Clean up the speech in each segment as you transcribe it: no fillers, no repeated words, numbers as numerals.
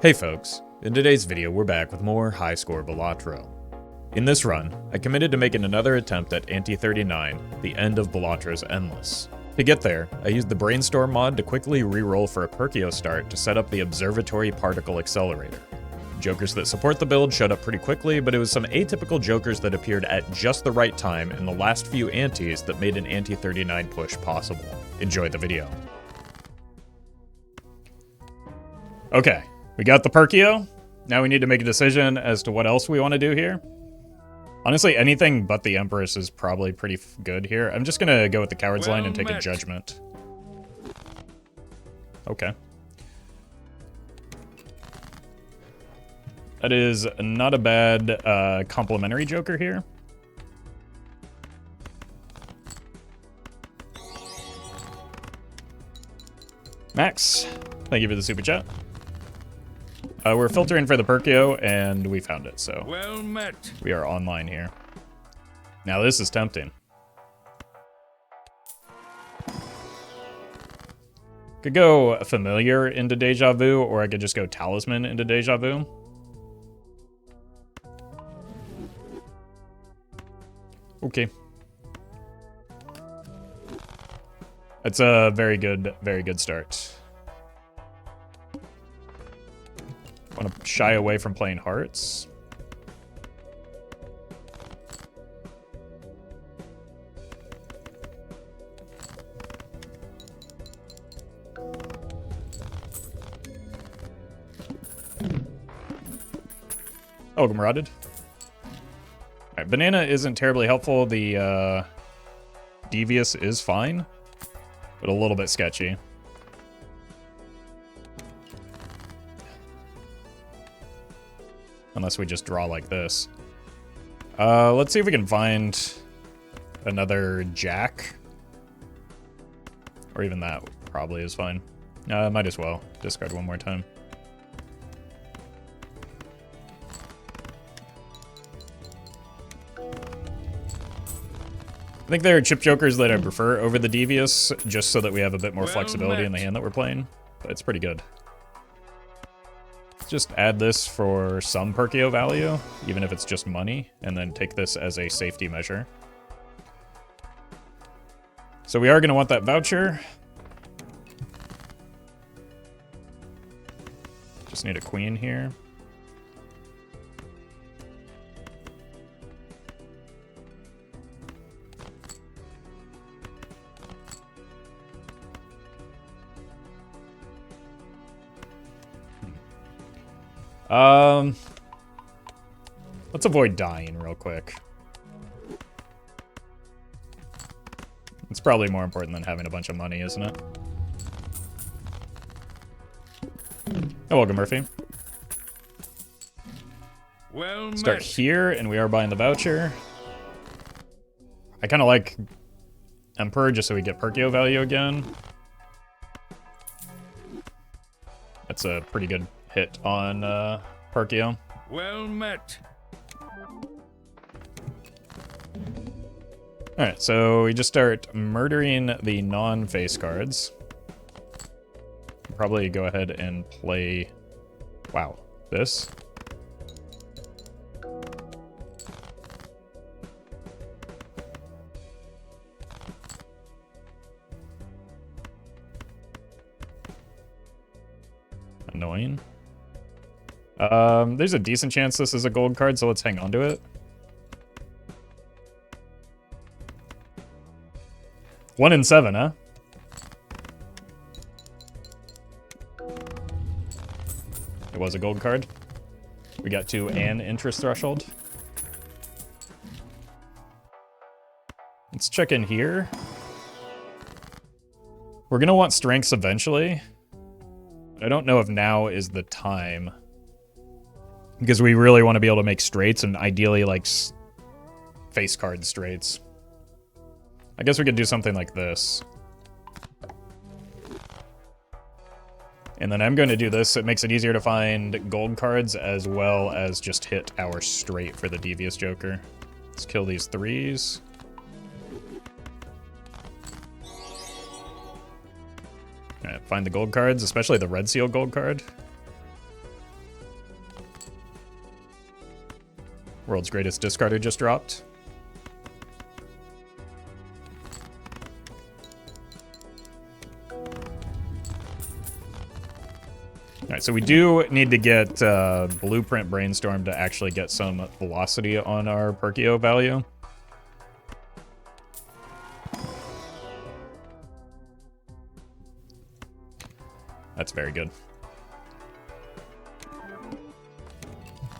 Hey folks, in today's video we're back with more high score Balatro. In this run, I committed to making another attempt at Ante 39, the end of Balatro's Endless. To get there, I used the Brainstorm mod to quickly reroll for a Perkeo start to set up the Observatory particle accelerator. Jokers that support the build showed up pretty quickly, but it was some atypical jokers that appeared at just the right time in the last few antes that made an Ante 39 push possible. Enjoy the video. Okay. We got the Perkeo. Now we need to make a decision as to what else we want to do here. Honestly, anything but the Empress is probably pretty good here. I'm just going to go with the Coward's line and take a Judgment. Okay. That is not a bad complementary Joker here. Max, thank you for the super chat. We're filtering for the Perkeo, and we found it, so well met. We are online here. Now this is tempting. Could go Familiar into Deja Vu, or I could just go Talisman into Deja Vu. Okay. That's a very good start. Want to shy away from playing hearts. Oh, Gamroded. Alright, Banana isn't terribly helpful. The Devious is fine, but a little bit sketchy. Unless we just draw like this. Let's see if we can find another Jack. Or even that probably is fine. Might as well. Discard one more time. I think there are chip jokers that I prefer over the Devious, just so that we have a bit more flexibility in the hand that we're playing. But it's pretty good. Just add this for some Perkeo value, even if it's just money, and then take this as a safety measure. So we are going to want that voucher. Just need a queen here. Let's avoid dying real quick. It's probably more important than having a bunch of money, isn't it? Oh, welcome, Murphy. Well Start here, and we are buying the voucher. I kind of like Emperor just so we get Perkeo value again. That's a pretty good hit on Perkeo. Well met. Alright, so we just start murdering the non-face cards. Probably go ahead and play... Wow, this. Annoying. There's a decent chance this is a gold card, so let's hang on to it. One in 7, huh? It was a gold card. We got to an interest threshold. Let's check in here. We're gonna want strengths eventually. I don't know if now is the time. Because we really want to be able to make straights, and ideally, like, face card straights. I guess we could do something like this. And then I'm going to do this. It makes it easier to find gold cards as well as just hit our straight for the Devious Joker. Let's kill these 3s. Alright, find the gold cards, especially the Red Seal gold card. World's greatest discarder just dropped. Alright, so we do need to get Blueprint Brainstorm to actually get some velocity on our Perkeo value. That's very good.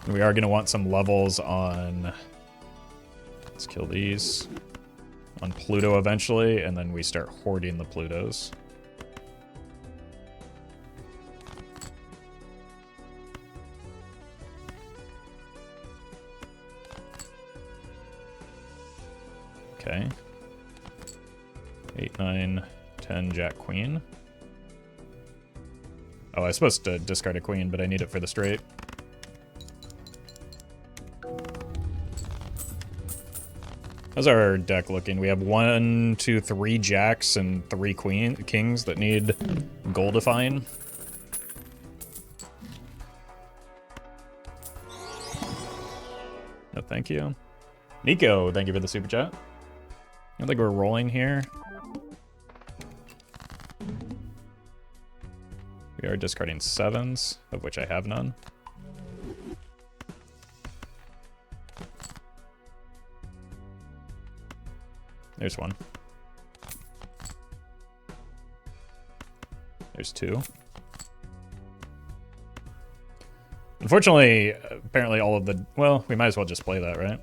We are going to want some levels on... Let's kill these. On Pluto eventually, and then we start hoarding the Plutos. Okay. 8, 9, 10, Jack, Queen. Oh, I was supposed to discard a Queen, but I need it for the straight. How's our deck looking? We have 1, 2, 3 Jacks and 3 Kings that need goldifying. No, thank you. Nico, thank you for the super chat. I don't think we're rolling here. We are discarding 7s, of which I have none. There's 1. There's 2. Unfortunately, apparently all of the... Well, we might as well just play that, right?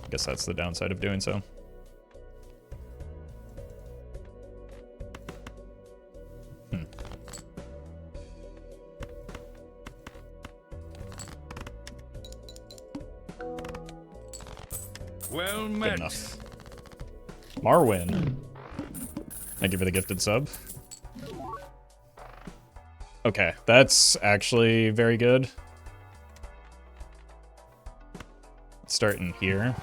I guess that's the downside of doing so. Well Good met. enough. Marwin. Thank you for the gifted sub. Okay, that's actually very good. Starting here.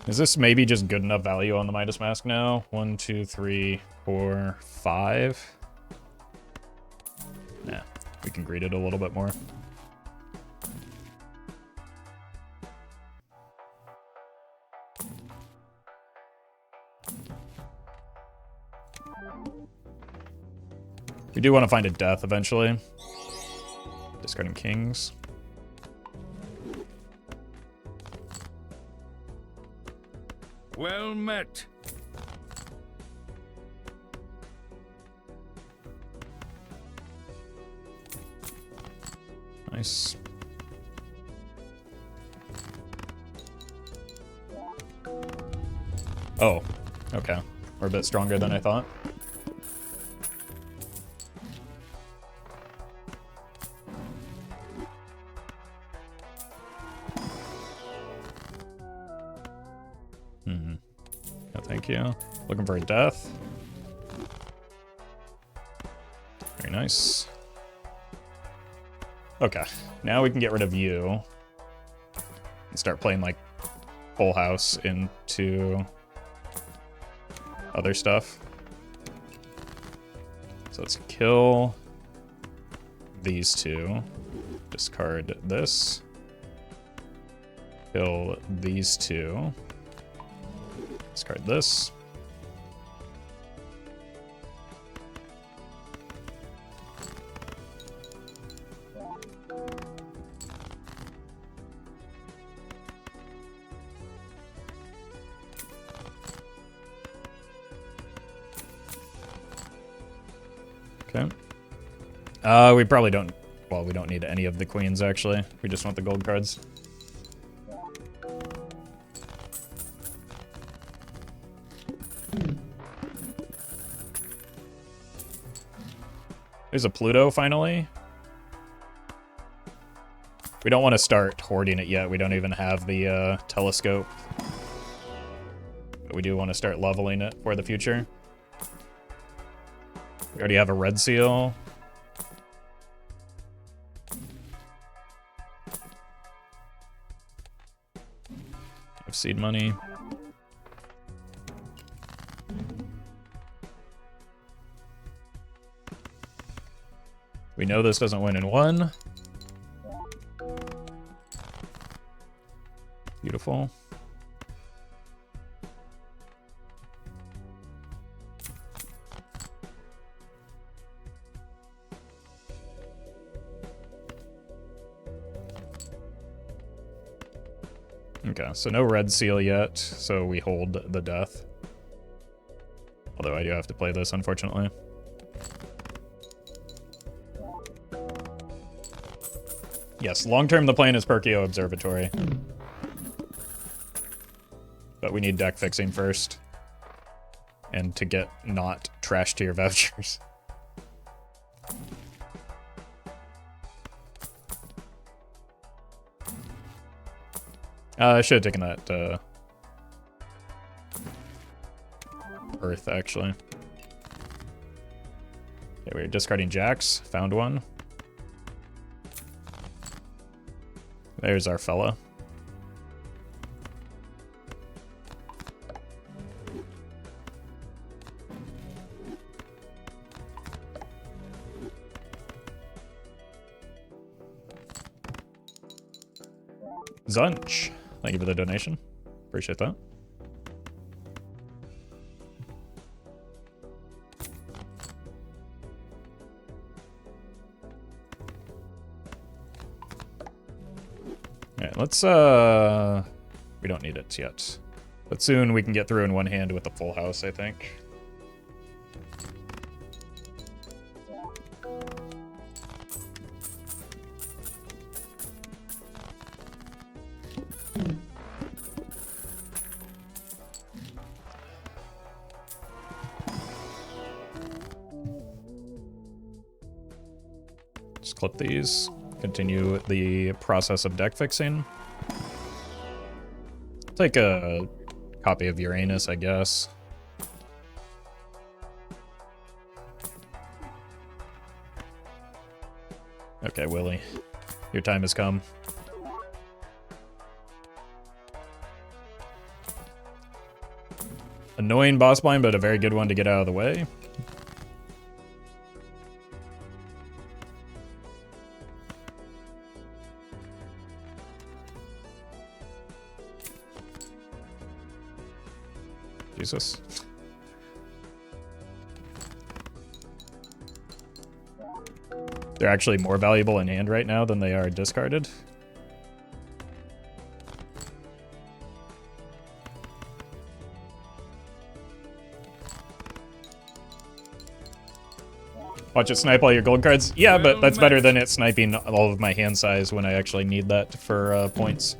Is this maybe just good enough value on the Midas Mask now? 1, 2, 3, 4, 5. Nah, we can greed it a little bit more. We do want to find a death eventually. Discarding Kings. Well met. Nice. Oh, okay. We're a bit stronger than I thought. No, thank you. Looking for a death. Very nice. Okay, now we can get rid of you and start playing like full house into other stuff. So let's kill these two. Discard this. Kill these two. Discard this. Okay. We probably don't... Well, we don't need any of the queens, actually. We just want the gold cards. There's a Pluto, finally. We don't want to start hoarding it yet. We don't even have the telescope. But we do want to start leveling it for the future. We already have a red seal. of seed money. We know this doesn't win in 1. Beautiful. Okay, so no red seal yet, so we hold the death. Although I do have to play this, unfortunately. Yes, long-term the plan is Perkeo Observatory. But we need deck fixing first. And to get not trash tier vouchers. I should have taken that Earth, actually. Okay, we're discarding jacks. Found one. There's our fella. Zunch. Thank you for the donation. Appreciate that. Alright, let's we don't need it yet. But soon we can get through in one hand with a full house, I think. Just clip these. Continue the process of deck fixing. Take a copy of Uranus, I guess. Okay, Willie. Your time has come. Annoying boss blind, but a very good one to get out of the way. Jesus. They're actually more valuable in hand right now than they are discarded. Watch it snipe all your gold cards. Yeah, but that's better than it sniping all of my hand size when I actually need that for points.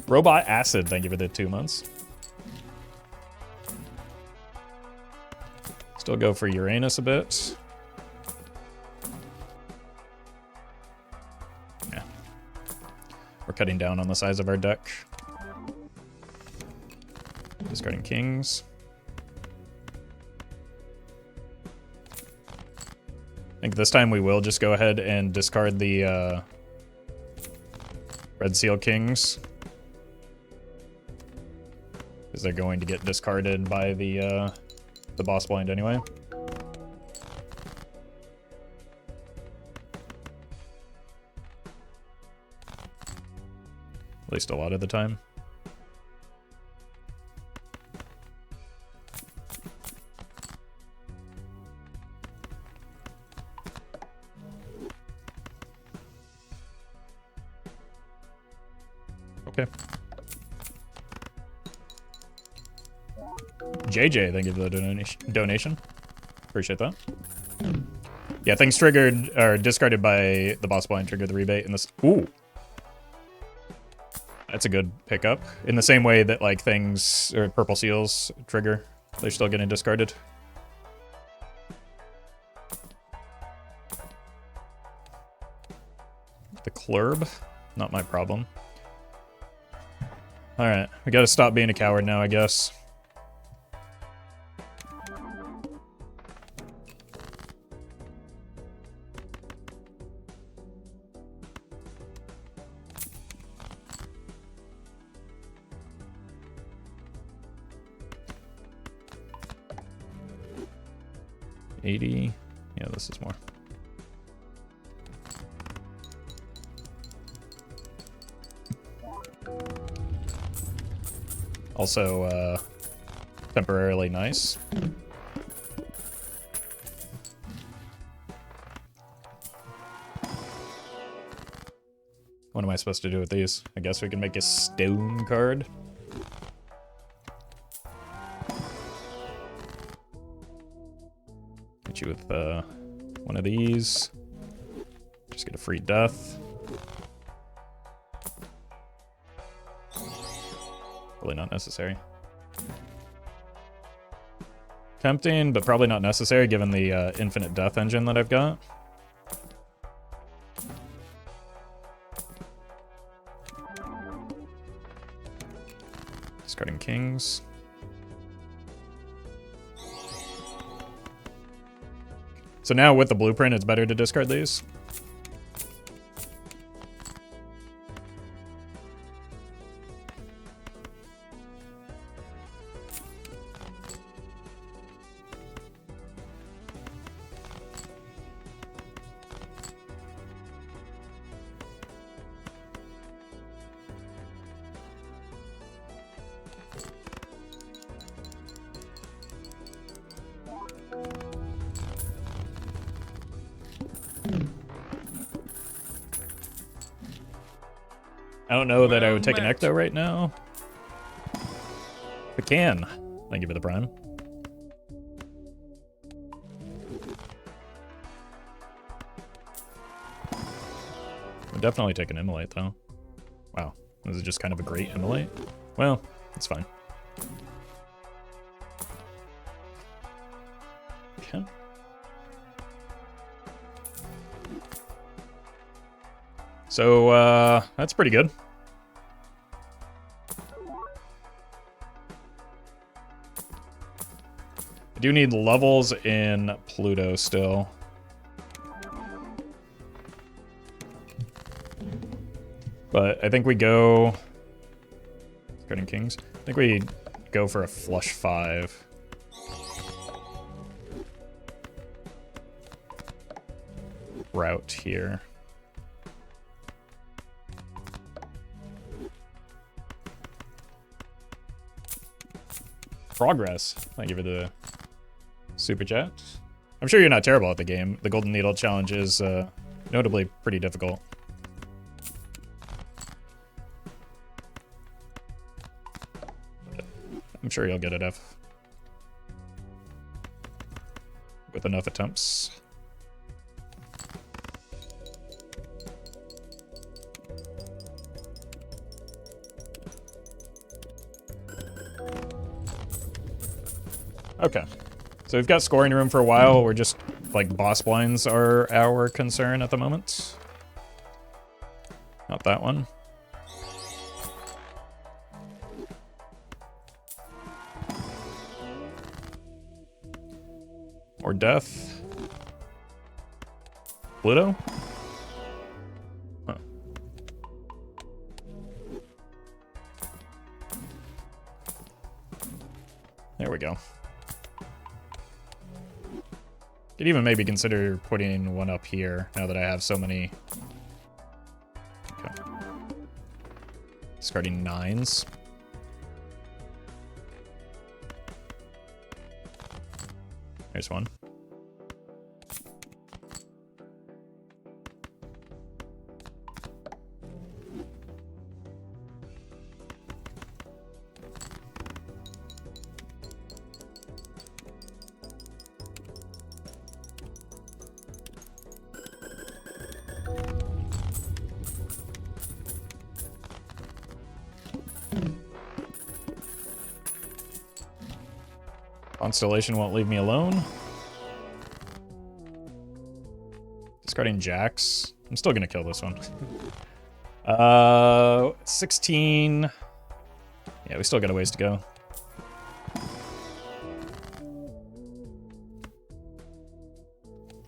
Robot Acid, thank you for the 2 months. Still go for Uranus a bit. Yeah. We're cutting down on the size of our deck. Discarding kings. I think this time we will just go ahead and discard the red seal kings. Because they're going to get discarded by the boss blind anyway. At least a lot of the time. Okay. JJ, thank you for the donation. Appreciate that. Yeah, things triggered or discarded by the boss blind trigger the rebate in this. Ooh. That's a good pickup. In the same way that like things or purple seals trigger, they're still getting discarded. The Clurb, not my problem. Alright, we gotta stop being a coward now, I guess. 80. Yeah, this is more. Also, temporarily nice. What am I supposed to do with these? I guess we can make a stone card. Hit you with one of these. Just get a free death. Really not necessary. Tempting, but probably not necessary given the infinite death engine that I've got. Discarding kings. So now with the blueprint, it's better to discard these. I don't know that I would take an Ecto right now. I can. Thank you for the prime. Would definitely take an Immolate though. Wow, this is just kind of a great Immolate. Well, it's fine. Okay. So, that's pretty good. I do need levels in Pluto still. But I think we go... Discarding kings. I think we go for a flush 5. Route here. Progress. Thank you for the super chat. I'm sure you're not terrible at the game. The Golden Needle challenge is notably pretty difficult. I'm sure you'll get it F. With enough attempts. Okay, so we've got scoring room for a while. We're just, like, boss blinds are our concern at the moment. Not that one. Or death. Pluto? Huh. There we go. Could even maybe consider putting one up here now that I have so many. Okay. Discarding 9s. There's one. Constellation won't leave me alone. Discarding jacks. I'm still gonna kill this one. 16. Yeah, we still got a ways to go.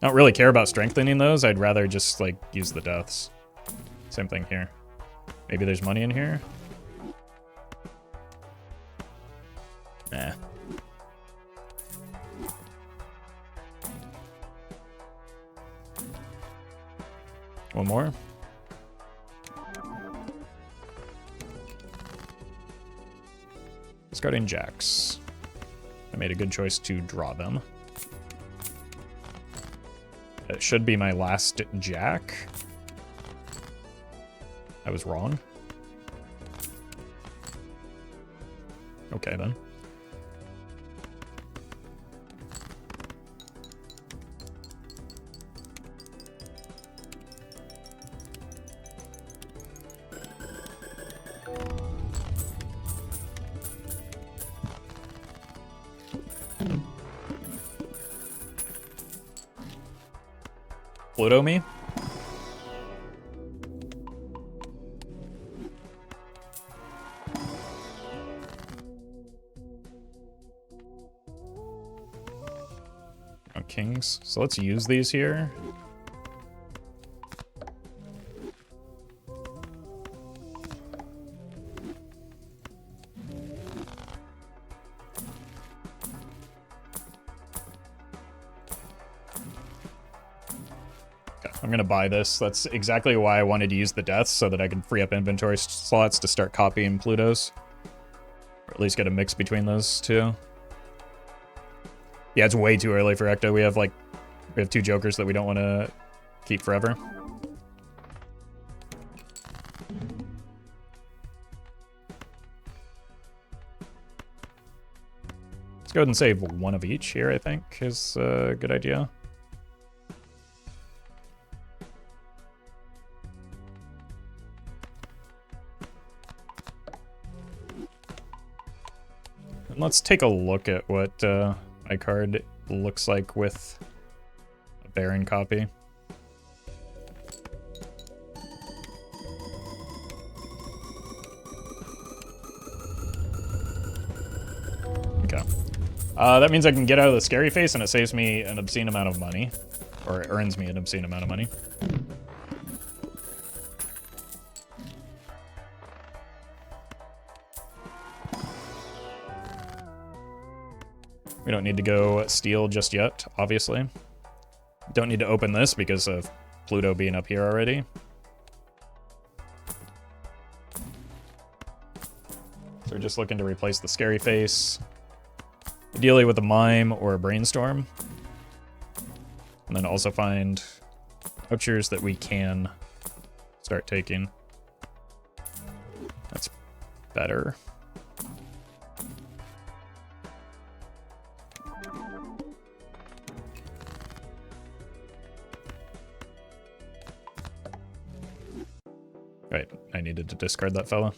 I don't really care about strengthening those. I'd rather just, like, use the deaths. Same thing here. Maybe there's money in here? Nah. One more. Discarding jacks. I made a good choice to draw them. It should be my last jack. I was wrong. Okay, then. Pluto me? Oh, kings. So let's use these here. I'm gonna buy this. That's exactly why I wanted to use the deaths, so that I can free up inventory slots to start copying Plutos. Or at least get a mix between those two. Yeah, it's way too early for Ecto. We have 2 jokers that we don't want to keep forever. Let's go ahead and save one of each here, I think, is a good idea. Let's take a look at what my card looks like with a Baron copy. Okay. That means I can get out of the scary face and it saves me an obscene amount of money. Or it earns me an obscene amount of money. We don't need to go steal just yet, obviously. Don't need to open this because of Pluto being up here already. So we're just looking to replace the scary face. Ideally with a mime or a brainstorm. And then also find vouchers that we can start taking. That's better. Right, I needed to discard that fella.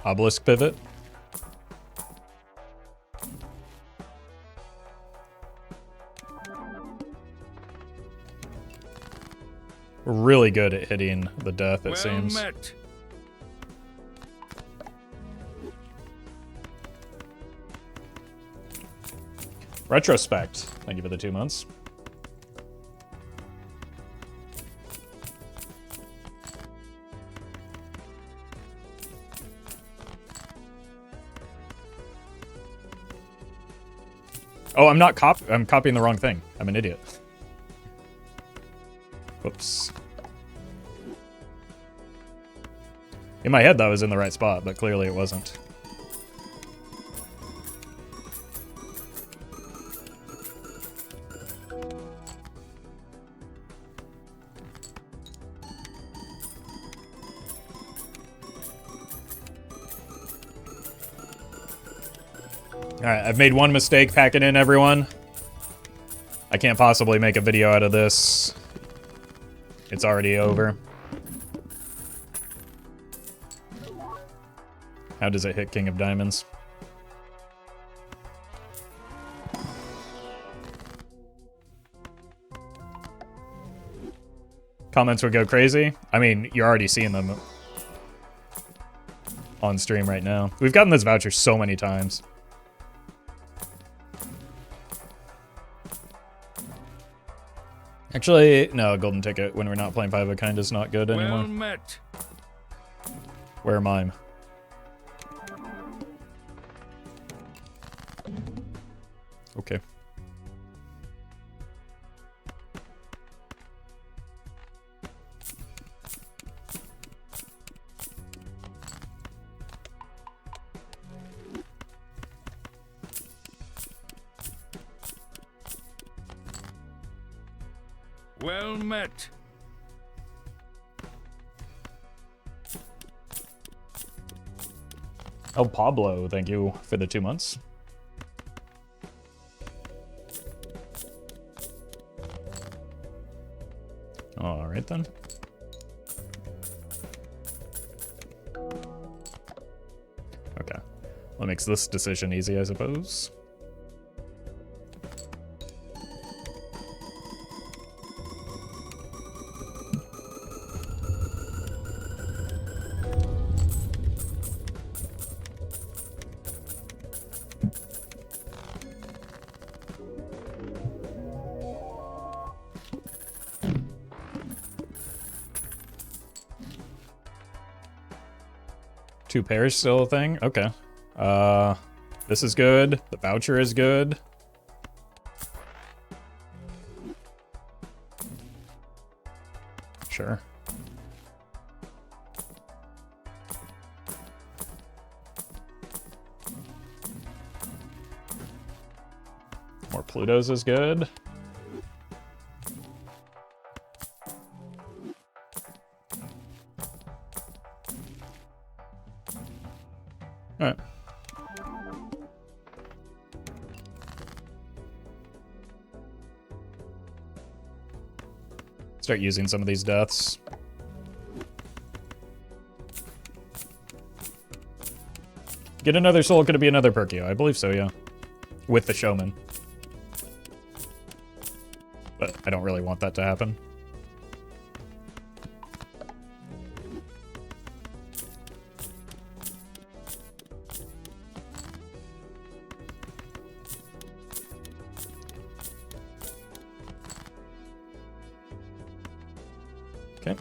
Obelisk pivot. We're really good at hitting the death, it seems. Met. Retrospect. Thank you for the 2 months. Oh, I'm not I'm copying the wrong thing. I'm an idiot. Whoops. In my head, that was in the right spot, but clearly it wasn't. Alright, I've made one mistake packing in, everyone. I can't possibly make a video out of this. It's already over. How does it hit King of Diamonds? Comments would go crazy. I mean, you're already seeing them on stream right now. We've gotten this voucher so many times. Actually, no, golden ticket when we're not playing Five of a Kind is not good anymore. Well met. Where am I? Okay. Well met. Oh, Pablo, thank you for the 2 months. All right, then. Okay. That makes this decision easy, I suppose. Two pairs still a thing? Okay. This is good. The voucher is good. Sure. More Plutos is good. Alright. Start using some of these deaths. Get another soul, could it be another Perkeo? I believe so, yeah. With the showman. But I don't really want that to happen. Okay.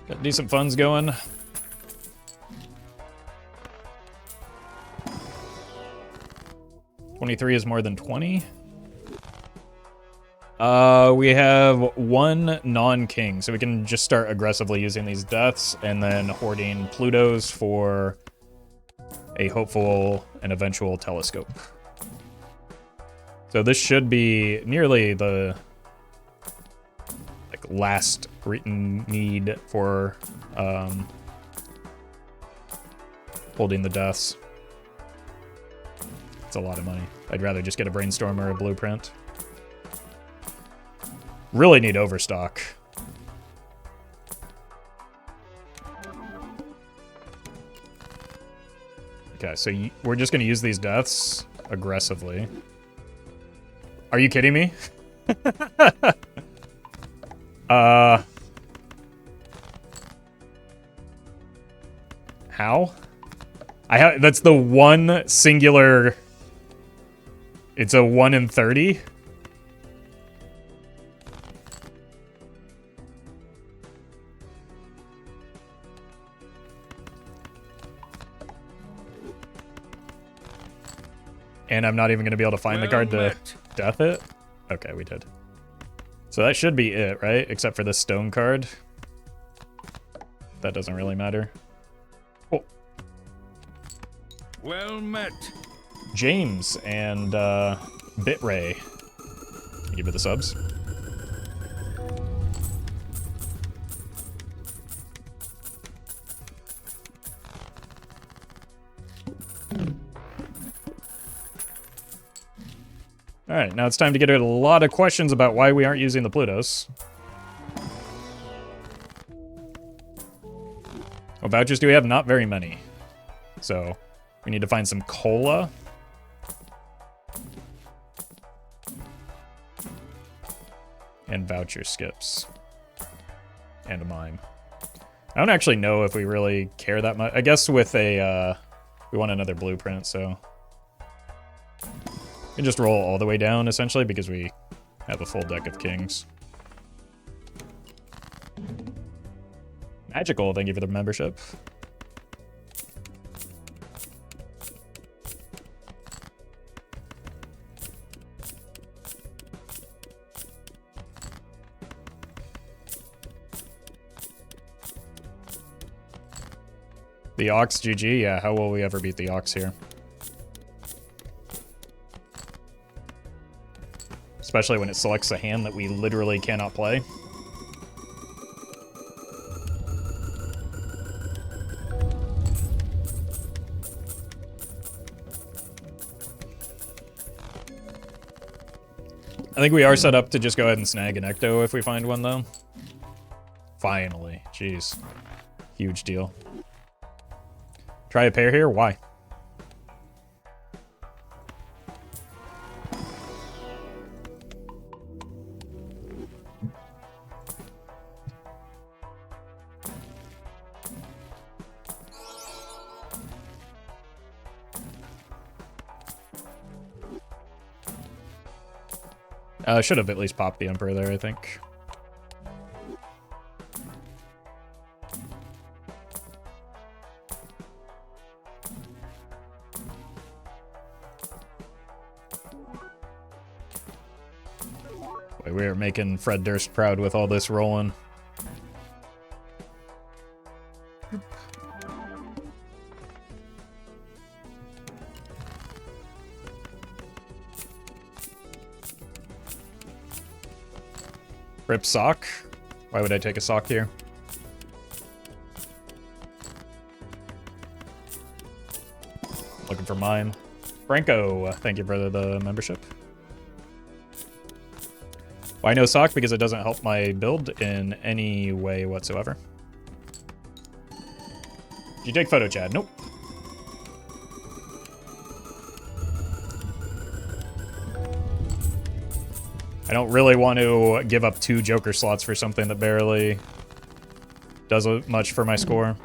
Got decent funds going. $23 is more than 20. We have one non-king, so we can just start aggressively using these deaths and then hoarding Plutos for a hopeful and eventual telescope. So this should be nearly the last need for holding the deaths. It's a lot of money. I'd rather just get a Brainstorm or a Blueprint. Really need overstock. Okay, so we're just gonna use these deaths aggressively. Are you kidding me? How? That's the one singular. It's a 1 in 30. And I'm not even going to be able to find the card to death it? Okay, we did. So that should be it, right? Except for this stone card. That doesn't really matter. Cool. Well met. James and Bitray. Give me the subs. Alright, now it's time to get a lot of questions about why we aren't using the Plutos. What vouchers do we have? Not very many. So we need to find some cola. And voucher skips. And a mime. I don't actually know if we really care that much. I guess with a, we want another blueprint, so. We can just roll all the way down, essentially, because we have a full deck of kings. Magical, thank you for the membership. The Ox GG, yeah, how will we ever beat the Ox here? Especially when it selects a hand that we literally cannot play. I think we are set up to just go ahead and snag an Ecto if we find one, though. Finally. Jeez. Huge deal. Try a pair here? Why? Should have at least popped the Emperor there, I think. Boy, we are making Fred Durst proud with all this rolling. Rip sock? Why would I take a sock here? Looking for mine. Franco, thank you for the membership. Why no sock? Because it doesn't help my build in any way whatsoever. Did you take photo, Chad? Nope. I don't really want to give up 2 Joker slots for something that barely does much for my score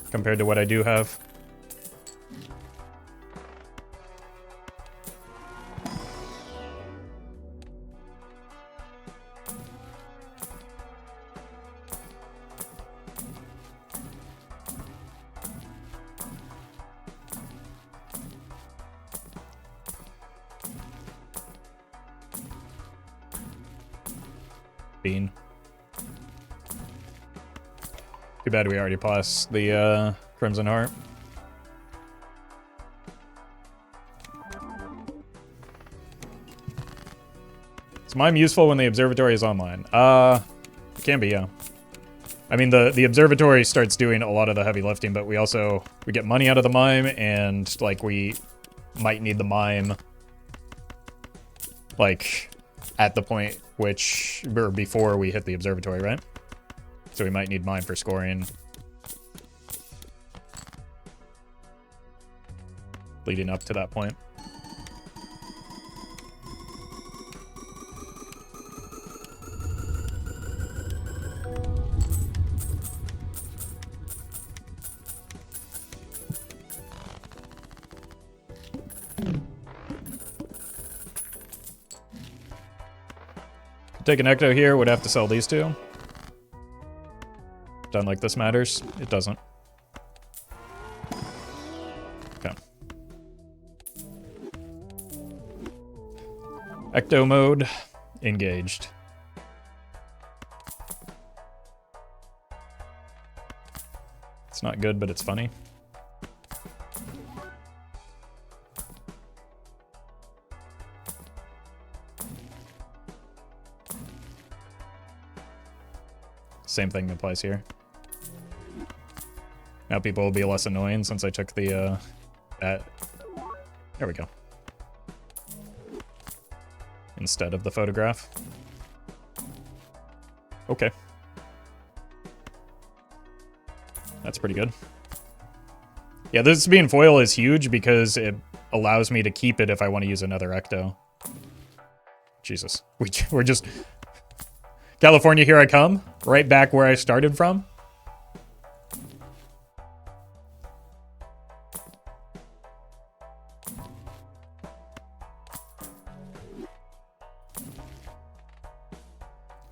compared to what I do have. Bean. Too bad we already passed the Crimson Heart. Is mime useful when the observatory is online? It can be, yeah. I mean, the observatory starts doing a lot of the heavy lifting, but we get money out of the mime, and like we might need the mime like at the point or before we hit the observatory, right? So we might need mine for scoring. Leading up to that point. Take an Ecto here, would have to sell these 2. Done like this matters? It doesn't. Okay. Ecto mode, engaged. It's not good, but it's funny. Same thing applies here. Now people will be less annoying since I took the, there we go. Instead of the photograph. Okay. That's pretty good. Yeah, this being foil is huge because it allows me to keep it if I want to use another ecto. Jesus. We're just... California, here I come. Right back where I started from.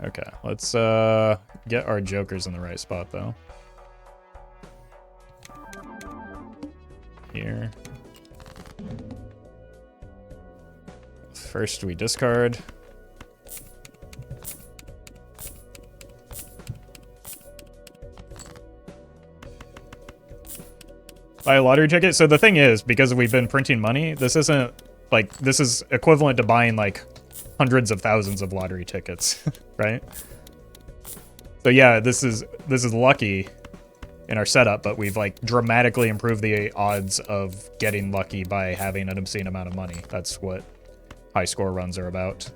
Okay, let's get our jokers in the right spot, though. Here. First, we discard. Buy a lottery ticket? So the thing is, because we've been printing money, this isn't, like, this is equivalent to buying, like, hundreds of thousands of lottery tickets, right? So yeah, this is lucky in our setup, but we've, like, dramatically improved the odds of getting lucky by having an obscene amount of money. That's what high score runs are about.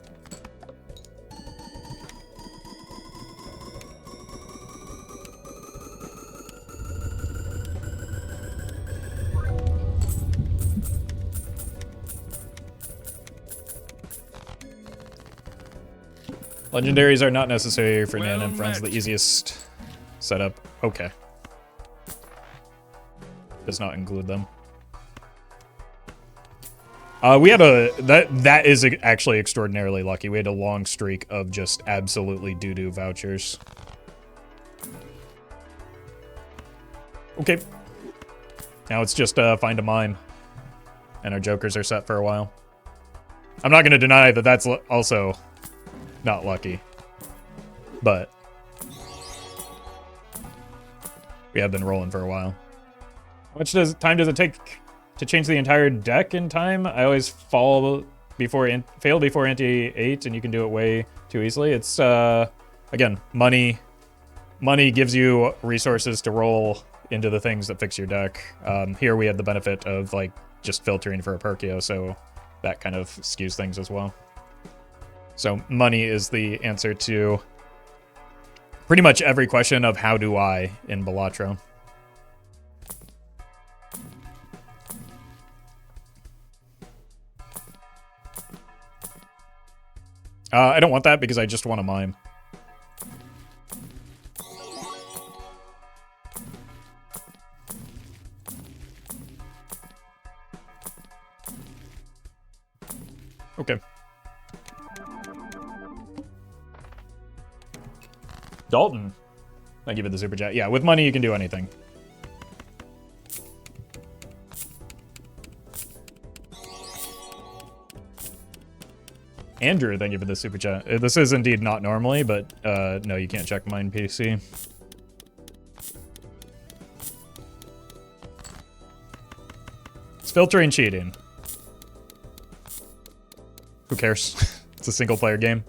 Legendaries are not necessary for Nan and Friends. The easiest setup. Okay. Does not include them. We had a... That is actually extraordinarily lucky. We had a long streak of just absolutely doo-doo vouchers. Okay. Now it's just find a mime. And our jokers are set for a while. I'm not going to deny that that's also... not lucky, but we have been rolling for a while. How much time does it take to change the entire deck in time? I always fail before Ante 8, and you can do it way too easily. It's again, money gives you resources to roll into the things that fix your deck. Here we have the benefit of like just filtering for a Perkeo, so that kind of skews things as well. So money is the answer to pretty much every question of how do I in Balatro. I don't want that because I just want a mime. Okay. Dalton. I give it the super chat. Yeah, with money you can do anything. Andrew, thank you for the super chat. This is indeed not normally, but no, you can't check mine PC. It's filtering cheating. Who cares? It's a single player game.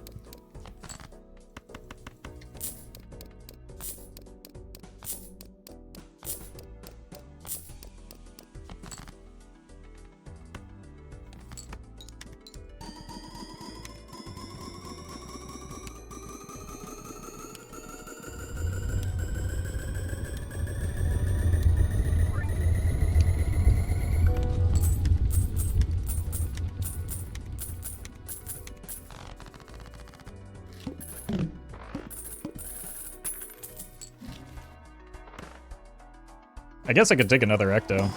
I guess I could take another ecto.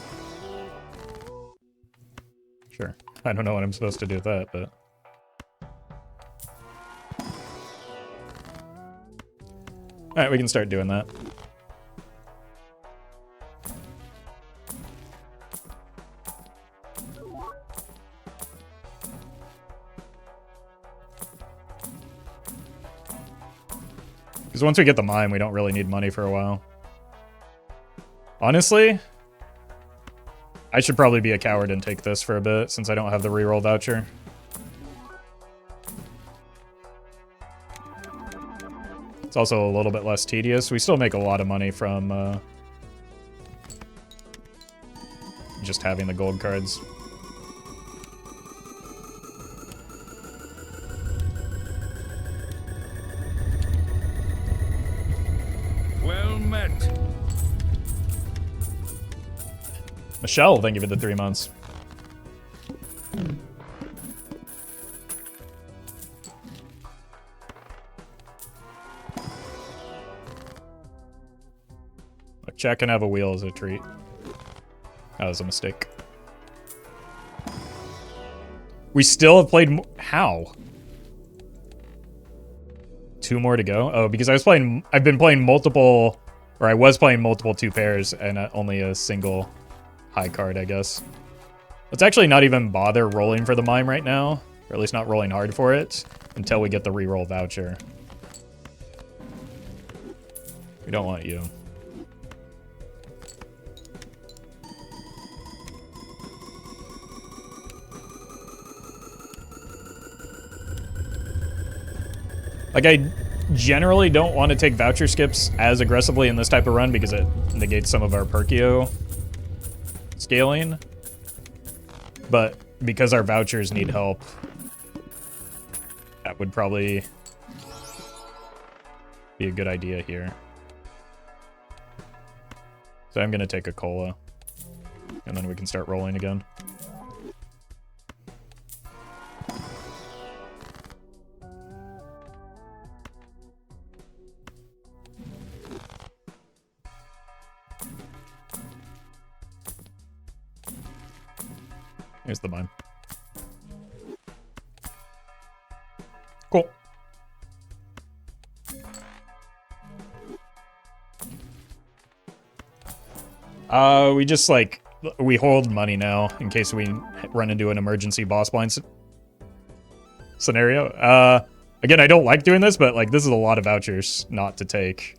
Sure. I don't know what I'm supposed to do with that, but... Alright, we can start doing that. Because once we get the mime, we don't really need money for a while. Honestly, I should probably be a coward and take this for a bit, since I don't have the reroll voucher. It's also a little bit less tedious. We still make a lot of money from just having the gold cards. Well met. Michelle, thank you for the 3 months. A check and have a wheel as a treat. That was a mistake. We still have played... How? 2 more to go? Oh, because I've been playing multiple... Or I was playing multiple 2 pairs and only a single high card, I guess. Let's actually not even bother rolling for the mime right now. Or at least not rolling hard for it. Until we get the reroll voucher. We don't want you. Like, I generally don't want to take voucher skips as aggressively in this type of run because it negates some of our Perkeo scaling. But because our vouchers need help, that would probably be a good idea here. So I'm going to take a cola, and then we can start rolling again. Here's the mine. Cool. We just, like, we hold money now in case we run into an emergency boss blind scenario. Again, I don't like doing this, but, like, this is a lot of vouchers not to take.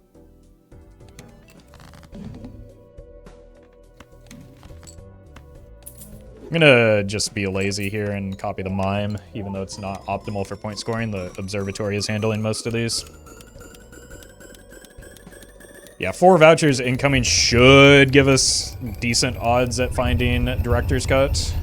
I'm gonna just be lazy here and copy the mime, even though it's not optimal for point scoring. The Observatory is handling most of these. Yeah, 4 vouchers incoming should give us decent odds at finding Director's Cut.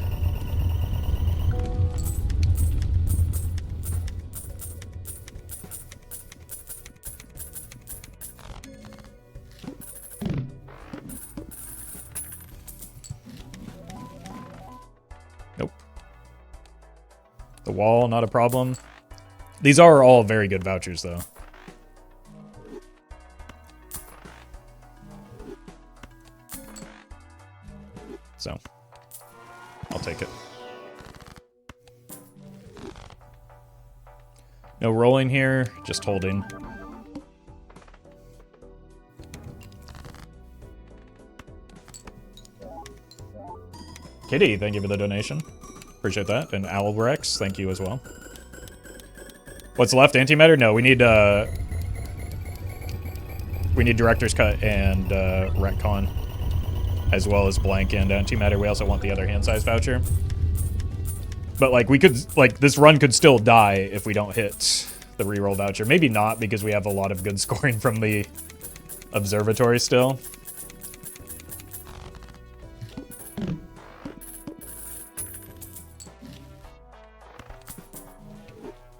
Nope. The wall, not a problem. These are all very good vouchers, though. So, I'll take it. No rolling here, just holding. Kitty, thank you for the donation. Appreciate that. And Albrex, thank you as well. What's left? Antimatter? No, we need Director's Cut and Retcon, as well as blank and antimatter. We also want the other hand size voucher. But, like, we could, like, this run could still die if we don't hit the reroll voucher. Maybe not, because we have a lot of good scoring from the Observatory still.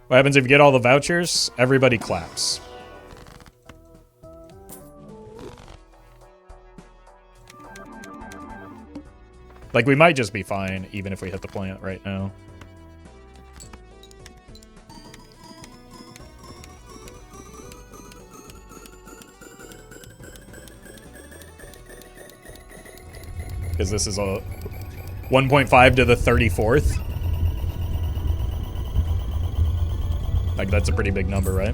What happens if you get all the vouchers? Everybody claps. Like, we might just be fine, even if we hit the plant right now. Because this is a 1.5 to the 34th. Like, that's a pretty big number, right?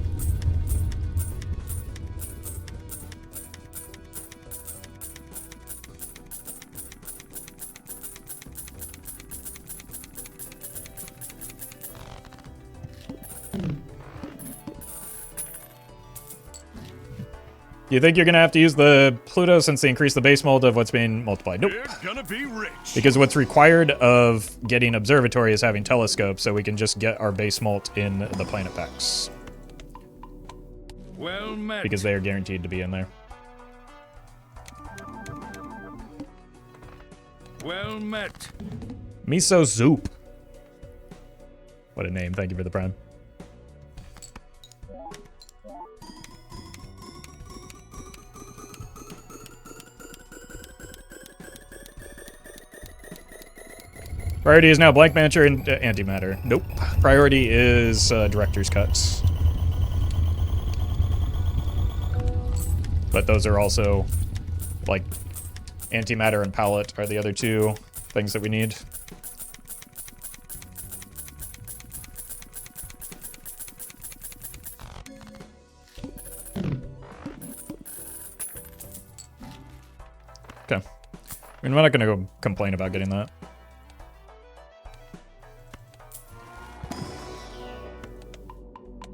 Do you think you're gonna have to use the Pluto since they increase the base mold of what's being multiplied? Nope. You're gonna be rich. Because what's required of getting Observatory is having Telescope, so we can just get our base molt in the planet packs. Well met. Because they are guaranteed to be in there. Well met. Miso Zoop. What a name. Thank you for the prime. Priority is now blank matter and antimatter. Nope. Priority is director's cuts. But those are also, like, antimatter and palette are the other two things that we need. Okay. I mean, we're not gonna go complain about getting that.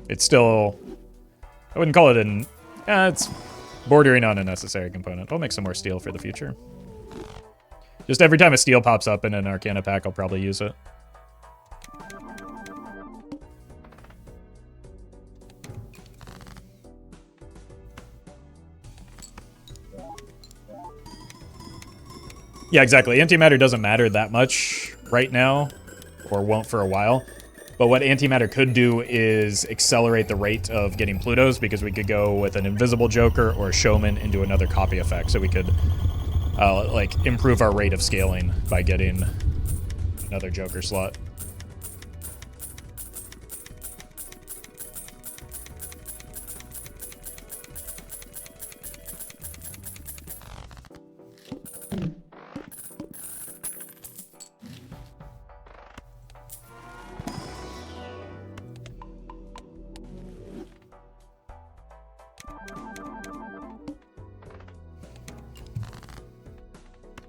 It's still, I wouldn't call it an, it's bordering on a necessary component. I'll make some more steel for the future. Just every time a steel pops up in an Arcana pack, I'll probably use it. Yeah, exactly. Antimatter doesn't matter that much right now, or won't for a while. But what antimatter could do is accelerate the rate of getting Plutos, because we could go with an invisible Joker or a Showman into another copy effect, so we could like improve our rate of scaling by getting another Joker slot.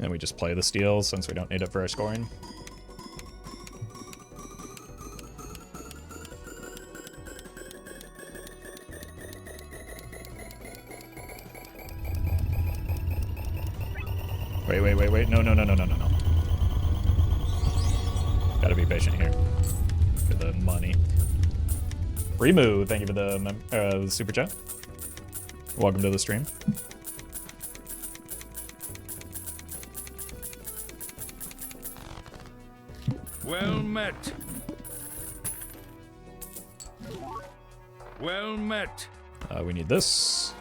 And we just play the steel since we don't need it for our scoring. Wait. No. Gotta be patient here. For the money. Remu, thank you for the super chat. Welcome to the stream. Well met. Well met. We need this.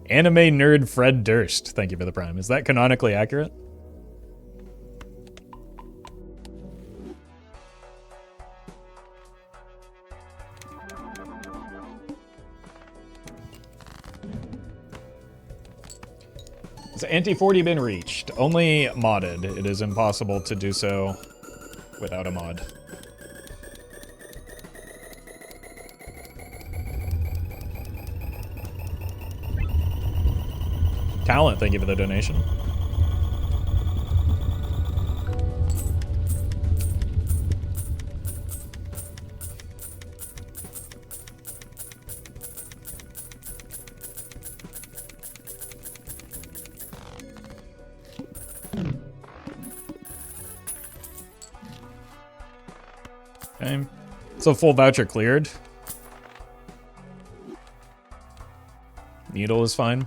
Anime nerd Fred Durst, thank you for the prime. Is that canonically accurate? Has Anti-40 been reached? Only modded. It is impossible to do so without a mod. Talent, thank you for the donation. Okay, so full voucher cleared. Needle is fine.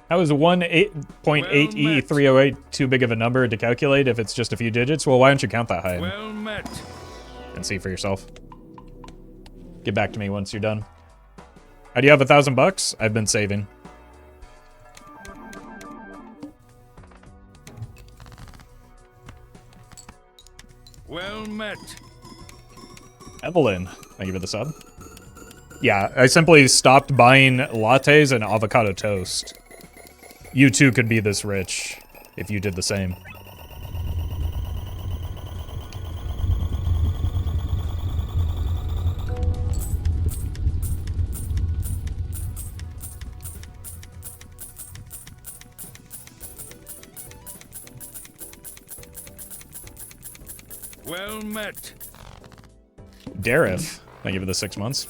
How is 1.8 E308 too big of a number to calculate if it's just a few digits? Well, why don't you count that high? Well met. And see for yourself. Get back to me once you're done. How do you have $1,000? I've been saving. Well met. Evelyn, thank you for the sub. Yeah, I simply stopped buying lattes and avocado toast. You too could be this rich if you did the same. Well met. Darif, thank you for the 6 months.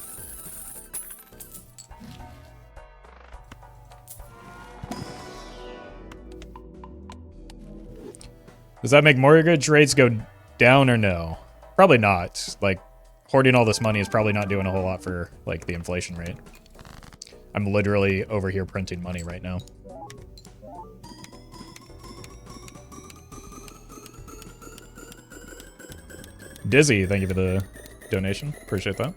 Does that make mortgage rates go down or no? Probably not. Like, hoarding all this money is probably not doing a whole lot for, like, the inflation rate. I'm literally over here printing money right now. Dizzy, thank you for the donation. Appreciate that.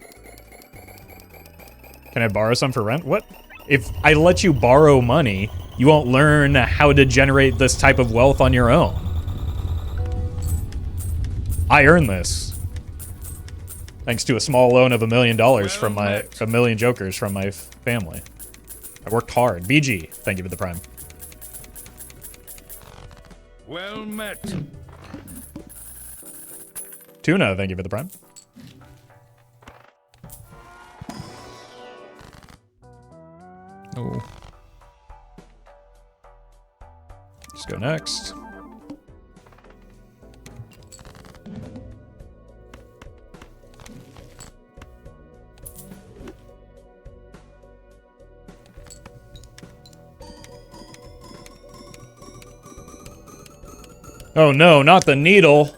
Can I borrow some for rent? What? If I let you borrow money, you won't learn how to generate this type of wealth on your own. I earned this. Thanks to a small loan of $1 million from a million jokers from my family. I worked hard. BG, thank you for the prime. Well met. Tuna, thank you for the prime. Oh. Let's go next. Oh no, not the needle.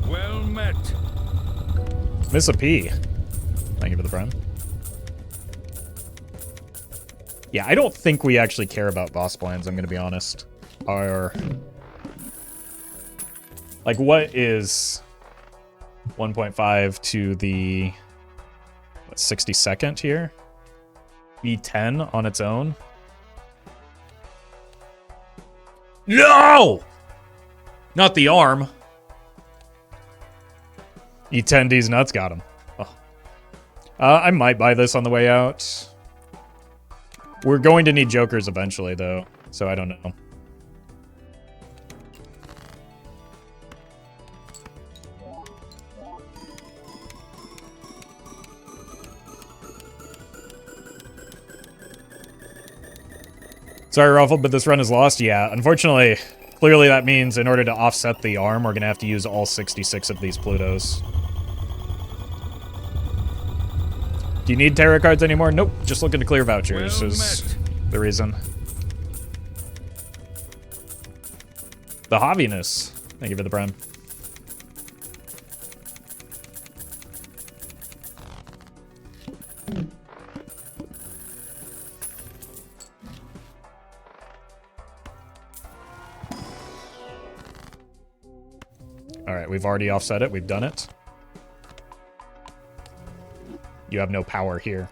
Well met. Miss a P. Thank you for the prime. Yeah, I don't think we actually care about boss plans, I'm gonna be honest. Like, what is 1.5 to the 62nd here? E10 on its own? No! Not the arm. E10D's nuts got him. Oh. I might buy this on the way out. We're going to need jokers eventually, though, so I don't know. Sorry, Roffle, but this run is lost. Yeah, unfortunately, clearly that means in order to offset the arm, we're going to have to use all 66 of these Plutos. Do you need tarot cards anymore? Nope, just looking to clear vouchers is the reason. The hobbyiness. Thank you for the prime. Alright, we've already offset it. We've done it. You have no power here.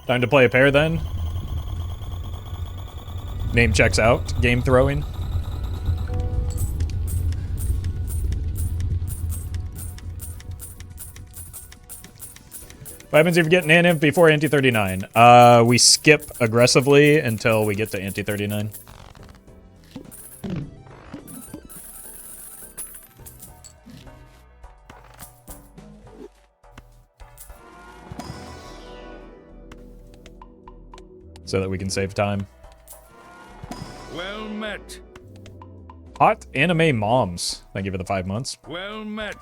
Time to play a pair then. Name checks out. Game throwing. What happens if you get an Ante before Ante 39? We skip aggressively until we get to Ante 39. So that we can save time. Well met. Hot anime moms. Thank you for the 5 months. Well met.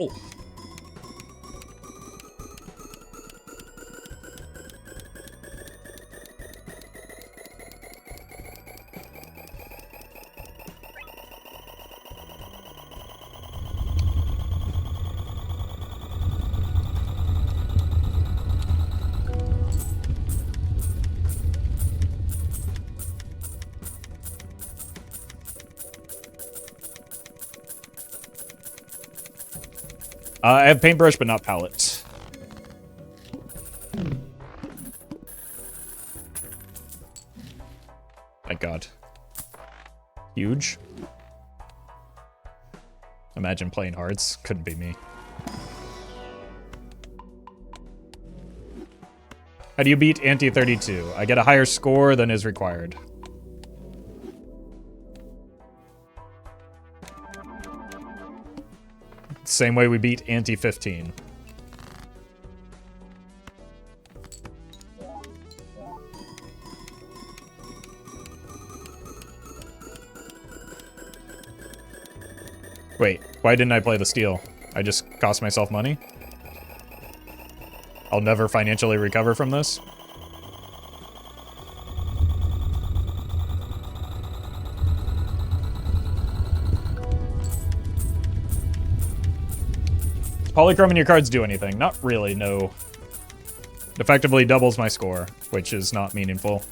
Oh. I have paintbrush, but not palette. Thank God. Huge. Imagine playing hearts. Couldn't be me. How do you beat Ante 32? I get a higher score than is required. Same way we beat Ante 15. Wait, why didn't I play the steal? I just cost myself money? I'll never financially recover from this? Polychroming your cards do anything? Not really, no. It effectively doubles my score, which is not meaningful.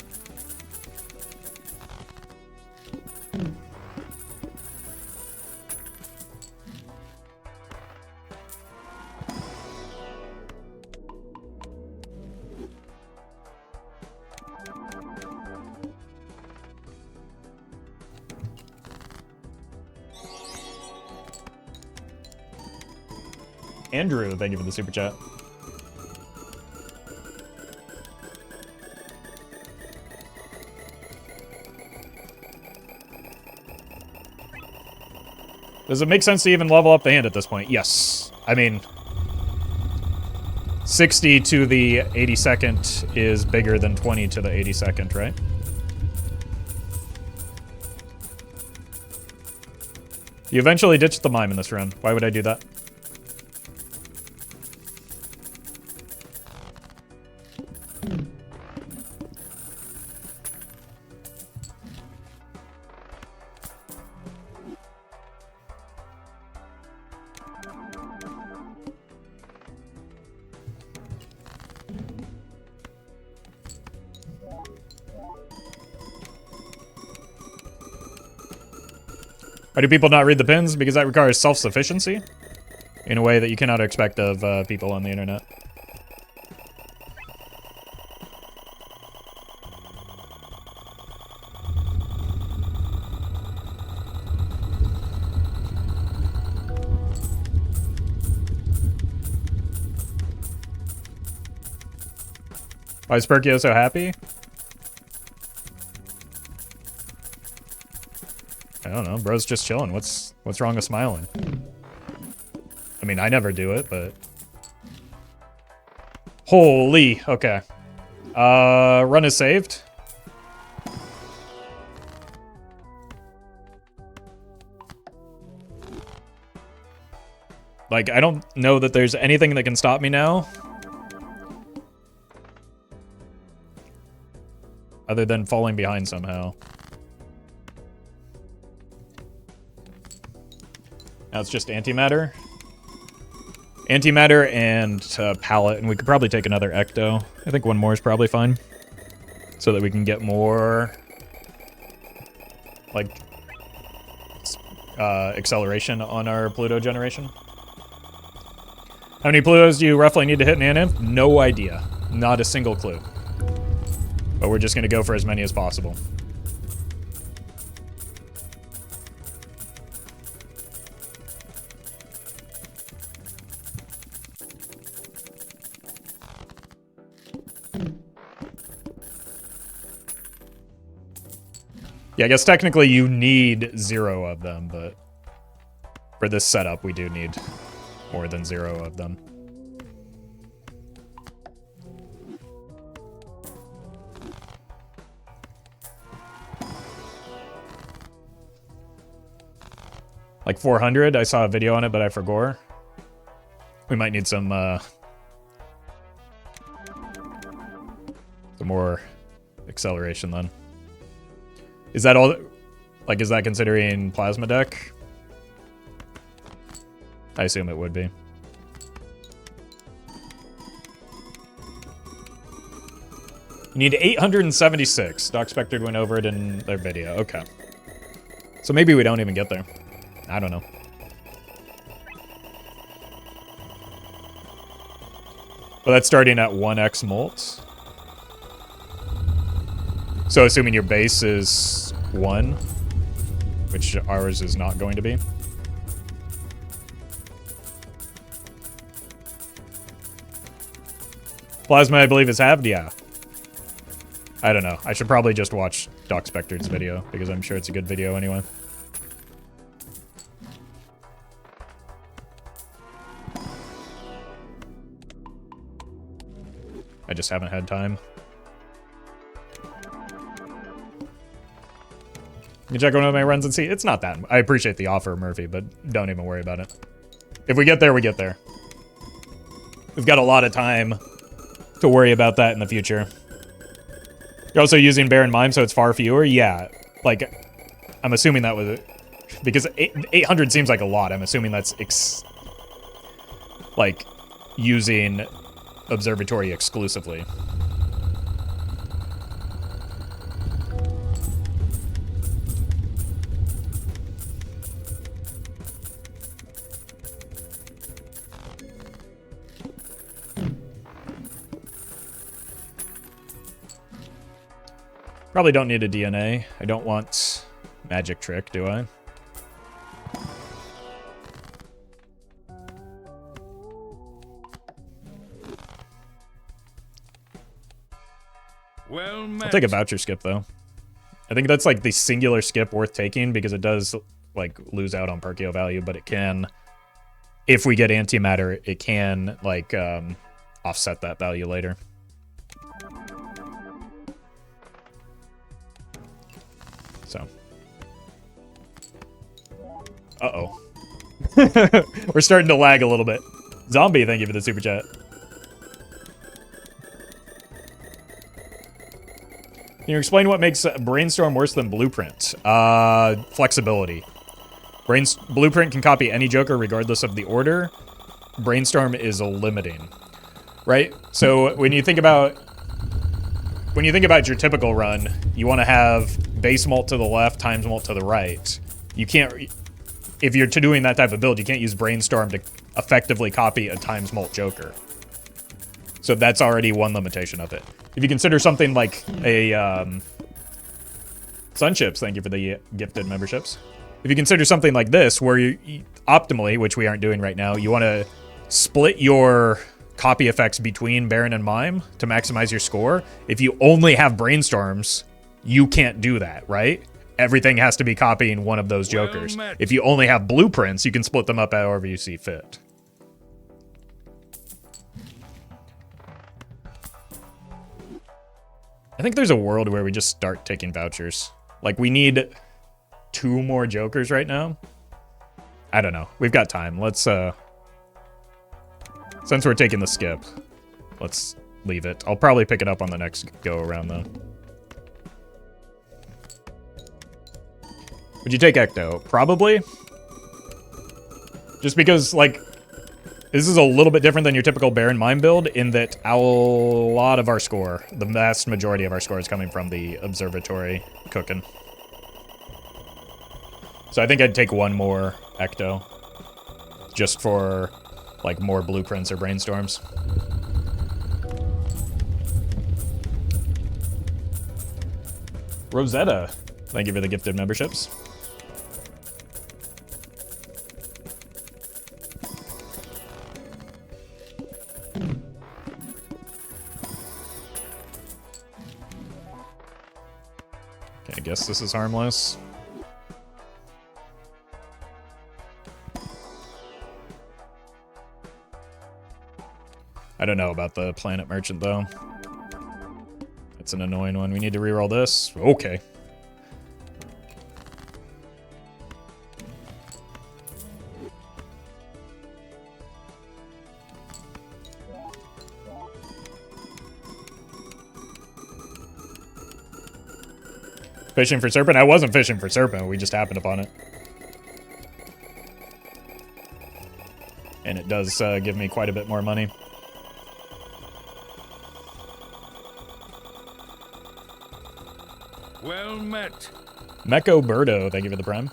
Andrew, thank you for the super chat. Does it make sense to even level up the hand at this point? Yes. I mean, 60 to the 82nd is bigger than 20 to the 82nd, right? You eventually ditched the mime in this run. Why would I do that? Why do people not read the pins? Because that requires self-sufficiency in a way that you cannot expect of people on the internet. Why is Perkeo so happy? I don't know, bro's just chilling. What's wrong with smiling? I mean, I never do it, but... Holy, okay. Run is saved. Like, I don't know that there's anything that can stop me now. Other than falling behind somehow. Now it's just antimatter. Antimatter and palette, and we could probably take another ecto. I think one more is probably fine. So that we can get more... like... acceleration on our Pluto generation. How many Plutos do you roughly need to hit in Ante? No idea. Not a single clue. But we're just gonna go for as many as possible. Yeah, I guess technically you need 0 of them, but for this setup we do need more than 0 of them. Like 400, I saw a video on it, but I forgot. We might need some more acceleration then. Is that all? Like, is that considering plasma deck? I assume it would be. You need 876. Doc Spectred went over it in their video. Okay. So maybe we don't even get there. I don't know. Well, that's starting at 1x molt. So assuming your base is 1, which ours is not going to be. Plasma, I believe, is halved? Yeah. I don't know. I should probably just watch Doc Spectred's video, because I'm sure it's a good video anyway. I just haven't had time. You check one of my runs and see. It's not that. I appreciate the offer, Murphy, but don't even worry about it. If we get there, we get there. We've got a lot of time to worry about that in the future. You're also using Bear and Mime, so it's far fewer? Yeah. Like, I'm assuming that was it. Because 800 seems like a lot. I'm assuming that's, like, using Observatory exclusively. Probably don't need a DNA. I don't want magic trick, do I? Well met. I'll take a voucher skip, though. I think that's, like, the singular skip worth taking, because it does, like, lose out on Perkeo value, but it can, if we get antimatter, it can, like, offset that value later. So. Uh-oh. We're starting to lag a little bit. Zombie, thank you for the super chat. Can you explain what makes Brainstorm worse than Blueprint? Flexibility. Blueprint can copy any Joker regardless of the order. Brainstorm is limiting, right? So when you think about your typical run, you want to have base mult to the left, times mult to the right. You can't, if you're doing that type of build, you can't use Brainstorm to effectively copy a times mult Joker. So that's already one limitation of it. If you consider something like a Sunships, thank you for the gifted memberships. If you consider something like this, where you optimally, which we aren't doing right now, you want to split your copy effects between Baron and Mime to maximize your score. If you only have Brainstorms, you can't do that, right? Everything has to be copying one of those Jokers. Well, if you only have Blueprints, you can split them up however you see fit. I think there's a world where we just start taking vouchers. Like, we need 2 more Jokers right now. I don't know. We've got time. Let's, since we're taking the skip, let's leave it. I'll probably pick it up on the next go-around, though. Would you take Ecto? Probably. Just because, like, this is a little bit different than your typical Baron Mime build in that a lot of our score, the vast majority of our score, is coming from the Observatory cooking. So I think I'd take 1 more Ecto. Just for, like, more Blueprints or Brainstorms. Rosetta, thank you for the gifted memberships. Okay, I guess this is harmless. I don't know about the Planet Merchant, though. It's an annoying one. We need to reroll this. Okay. Fishing for Serpent? I wasn't fishing for Serpent. We just happened upon it. And it does give me quite a bit more money. Well met. Mecco Birdo, thank you for the prime.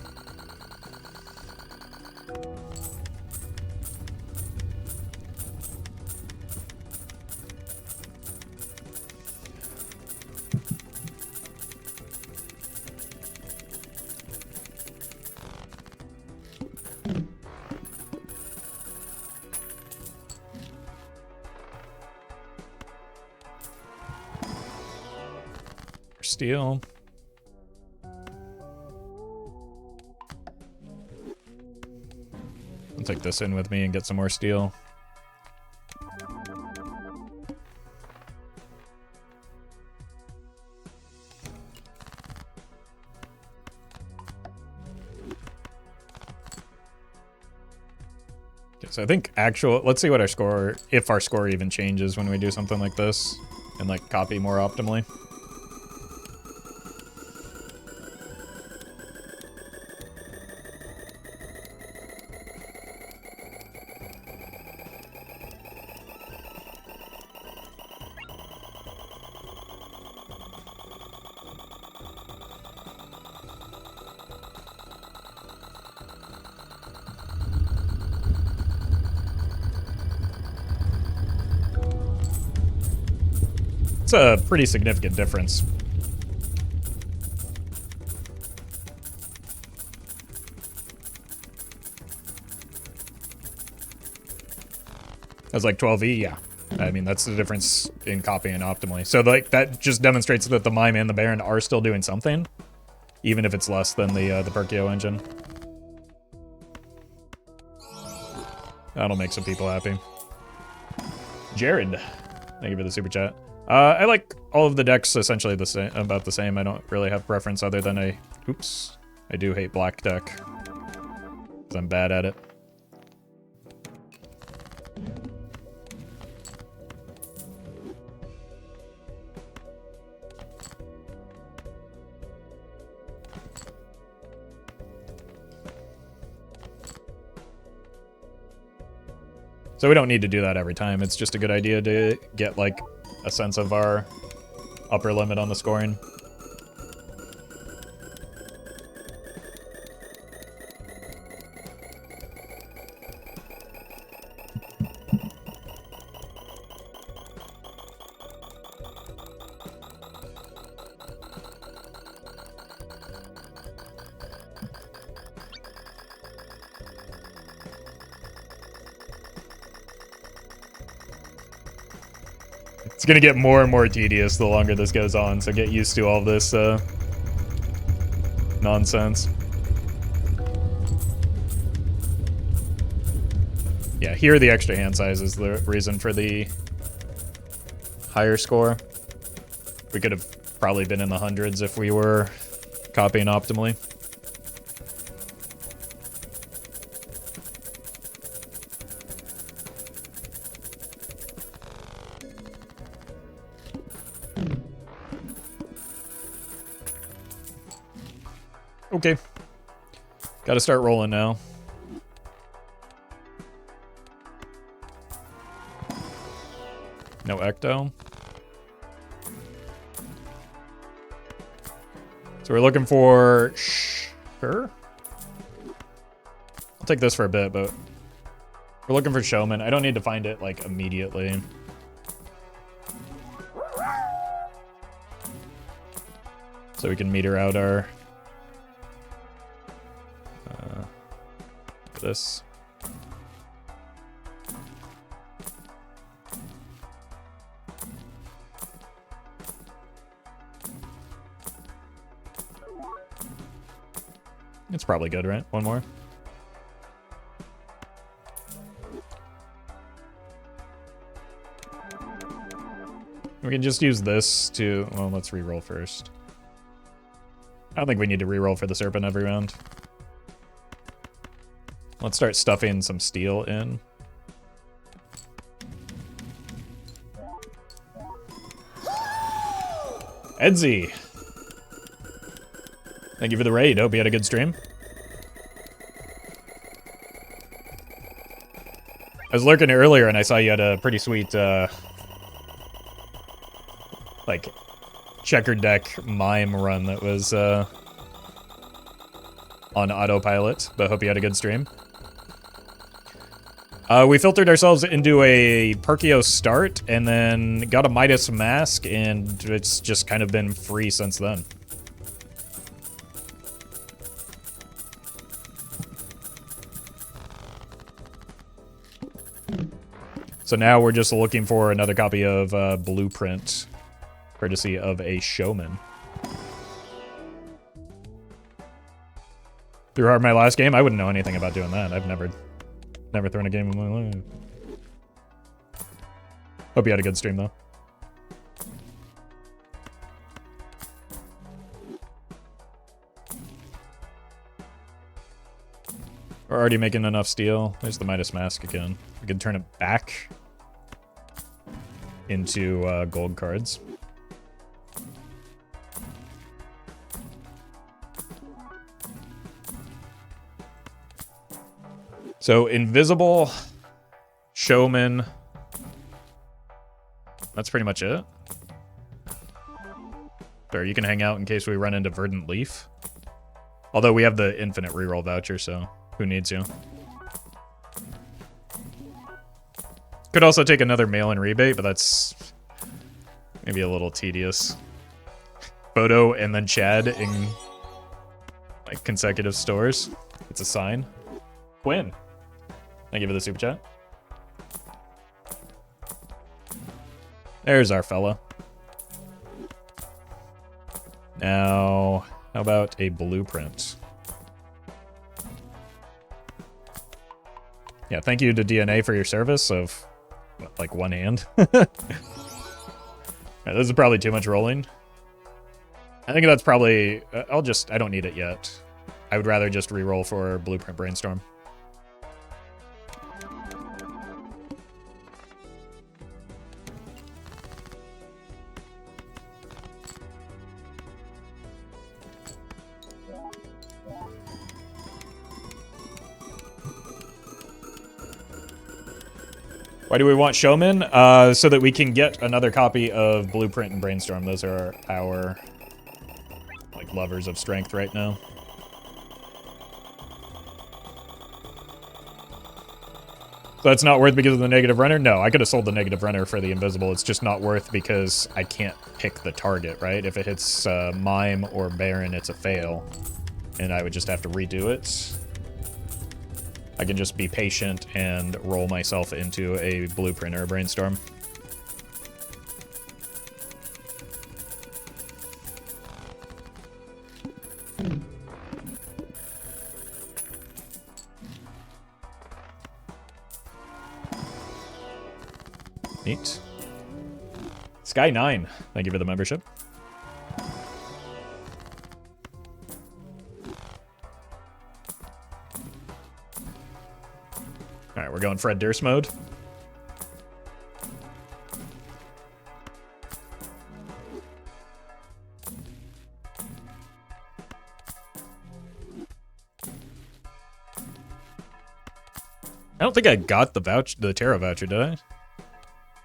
Steel. I'll take this in with me and get some more steel. So I think let's see what our score, if our score even changes when we do something like this and like copy more optimally. It's a pretty significant difference. That's like 12E, yeah. I mean, that's the difference in copying optimally. So like that just demonstrates that the Mime and the Baron are still doing something, even if it's less than the Perkeo engine. That'll make some people happy. Jared, thank you for the super chat. I like all of the decks essentially about the same. I don't really have preference other than I do hate black deck, because I'm bad at it. So we don't need to do that every time. It's just a good idea to get like a sense of our upper limit on the scoring. It's gonna get more and more tedious the longer this goes on, so get used to all this nonsense. Yeah, here the extra hand size is the reason for the higher score. We could have probably been in the hundreds if we were copying optimally. Okay. Gotta start rolling now. No ecto. So we're looking for... Sure. I'll take this for a bit, but... We're looking for Showman. I don't need to find it, like, immediately. So we can meter out our... this. It's probably good, right? One more. We can just use this to... Well, let's reroll first. I don't think we need to reroll for the Serpent every round. Let's start stuffing some steel in. Edsy! Thank you for the raid. Hope you had a good stream. I was lurking earlier and I saw you had a pretty sweet, like, checkered deck mime run that was, on autopilot, but hope you had a good stream. We filtered ourselves into a Perkeo start, and then got a Midas mask, and it's just kind of been free since then. So now we're just looking for another copy of Blueprint, courtesy of a Showman. Threw hard my last game? I wouldn't know anything about doing that. I've never thrown a game in my life. Hope you had a good stream, though. We're already making enough steel. There's the Midas Mask again. We can turn it back into gold cards. So, invisible, showman. That's pretty much it. Or you can hang out in case we run into Verdant Leaf. Although we have the infinite reroll voucher, so who needs you? Could also take another mail-in rebate, but that's maybe a little tedious. Photo and then Chad in like consecutive stores. It's a sign. Quinn. Thank you for the super chat. There's our fella. Now, how about a blueprint? Yeah, thank you to DNA for your service of, what, like, one hand. Right, this is probably too much rolling. I think that's probably... I don't need it yet. I would rather just reroll for Blueprint Brainstorm. Why do we want Showman? So that we can get another copy of Blueprint and Brainstorm. Those are our, like, lovers of strength right now. So that's not worth because of the negative runner? No, I could have sold the negative runner for the invisible. It's just not worth because I can't pick the target, right? If it hits Mime or Baron, it's a fail. And I would just have to redo it. I can just be patient and roll myself into a Blueprint or a Brainstorm. Neat. Sky9, thank you for the membership. Alright, we're going Fred Durst mode. I don't think I got the tarot voucher, did I?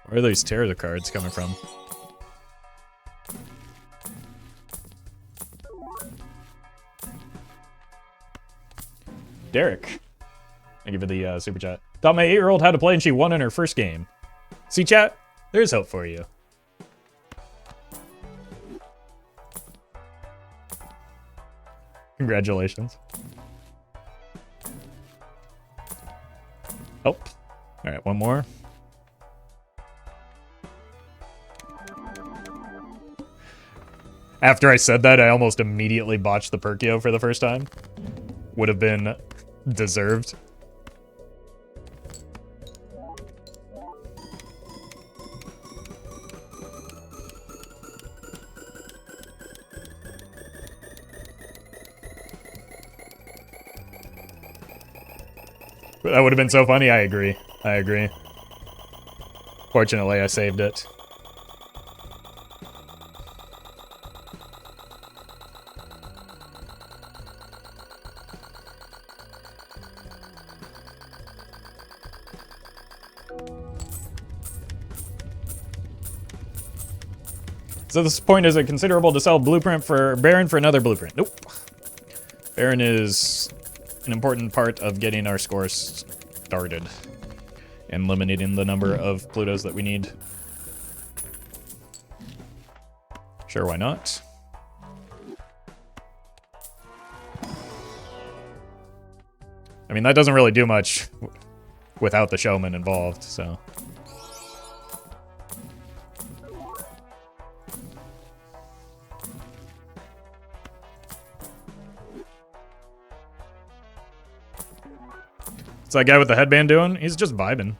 Where are these tarot cards coming from? Derek. Thank you for the super chat. Thought my 8-year-old had to play and she won in her first game. See, chat? There's hope for you. Congratulations. Oh. Alright, one more. After I said that, I almost immediately botched the Perkeo for the first time. Would have been deserved. That would have been so funny. I agree. I agree. Fortunately, I saved it. So this point, is it considerable to sell Blueprint for Baron for another Blueprint? Nope. Baron is an important part of getting our scores started and limiting the number of Plutos that we need. Sure, why not? I mean, that doesn't really do much without the showman involved, so... What's that guy with the headband doing? He's just vibing.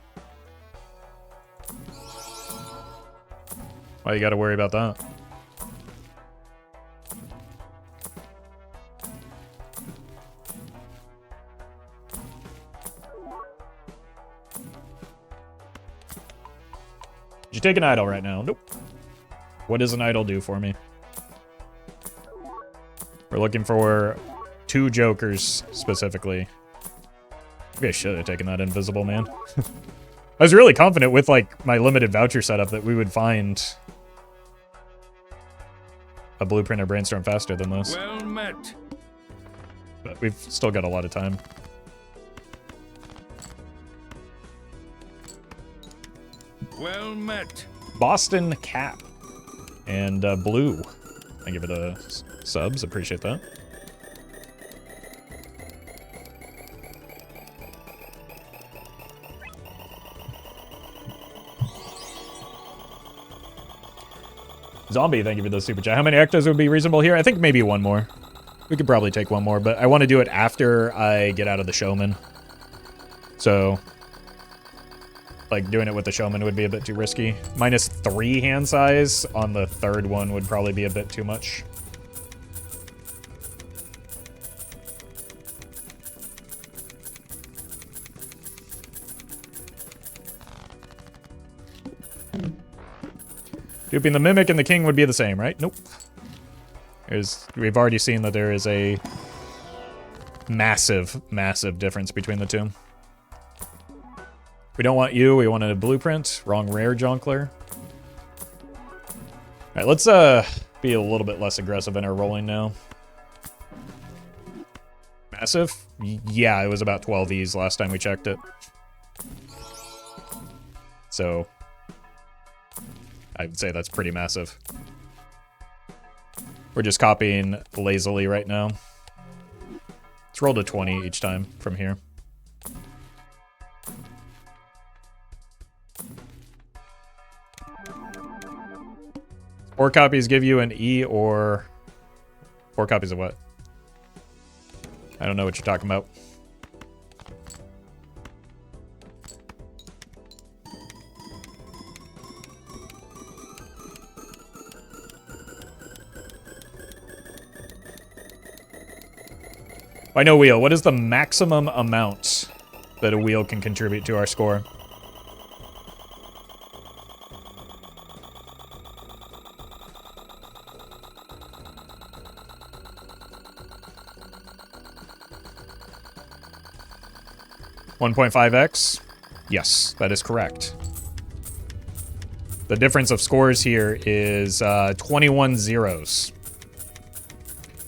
Why you gotta worry about that? you take an idol right now? Nope. What does an idol do for me? We're looking for 2 jokers, specifically. Maybe I should have taken that invisible, man. I was really confident with, like, my limited voucher setup that we would find a blueprint or brainstorm faster than this. Well met. But we've still got a lot of time. Well met. Boston Cap. And Blue. I give it a subs. Appreciate that. Zombie, thank you for the super chat. How many ectos would be reasonable here? I think maybe 1 more. We could probably take 1 more, but I want to do it after I get out of the showman. So, like, doing it with the showman would be a bit too risky. -3 hand size on the 3rd one would probably be a bit too much. Duping the Mimic and the King would be the same, right? Nope. We've already seen that there is a massive, massive difference between the 2. We don't want you, we wanted a blueprint. Wrong rare, Jonkler. Alright, let's be a little bit less aggressive in our rolling now. Massive? Yeah, it was about 12 E's last time we checked it. So, I would say that's pretty massive. We're just copying lazily right now. Let's roll to 20 each time from here. Four copies give you an E or... 4 copies of what? I don't know what you're talking about. I know wheel. What is the maximum amount that a wheel can contribute to our score? $1.5x? Yes, that is correct. The difference of scores here is 21 zeros.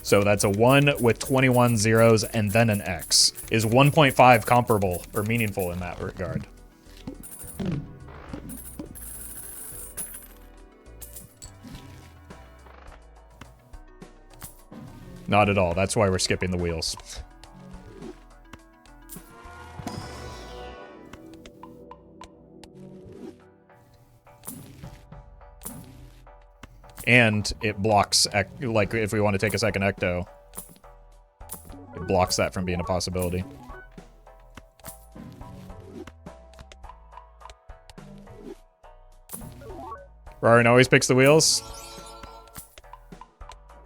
So that's a 1 with 21 zeros and then an X. Is 1.5 comparable or meaningful in that regard? Not at all. That's why we're skipping the wheels. And it blocks, like, if we want to take a second ecto, it blocks that from being a possibility. Rarin always picks the wheels.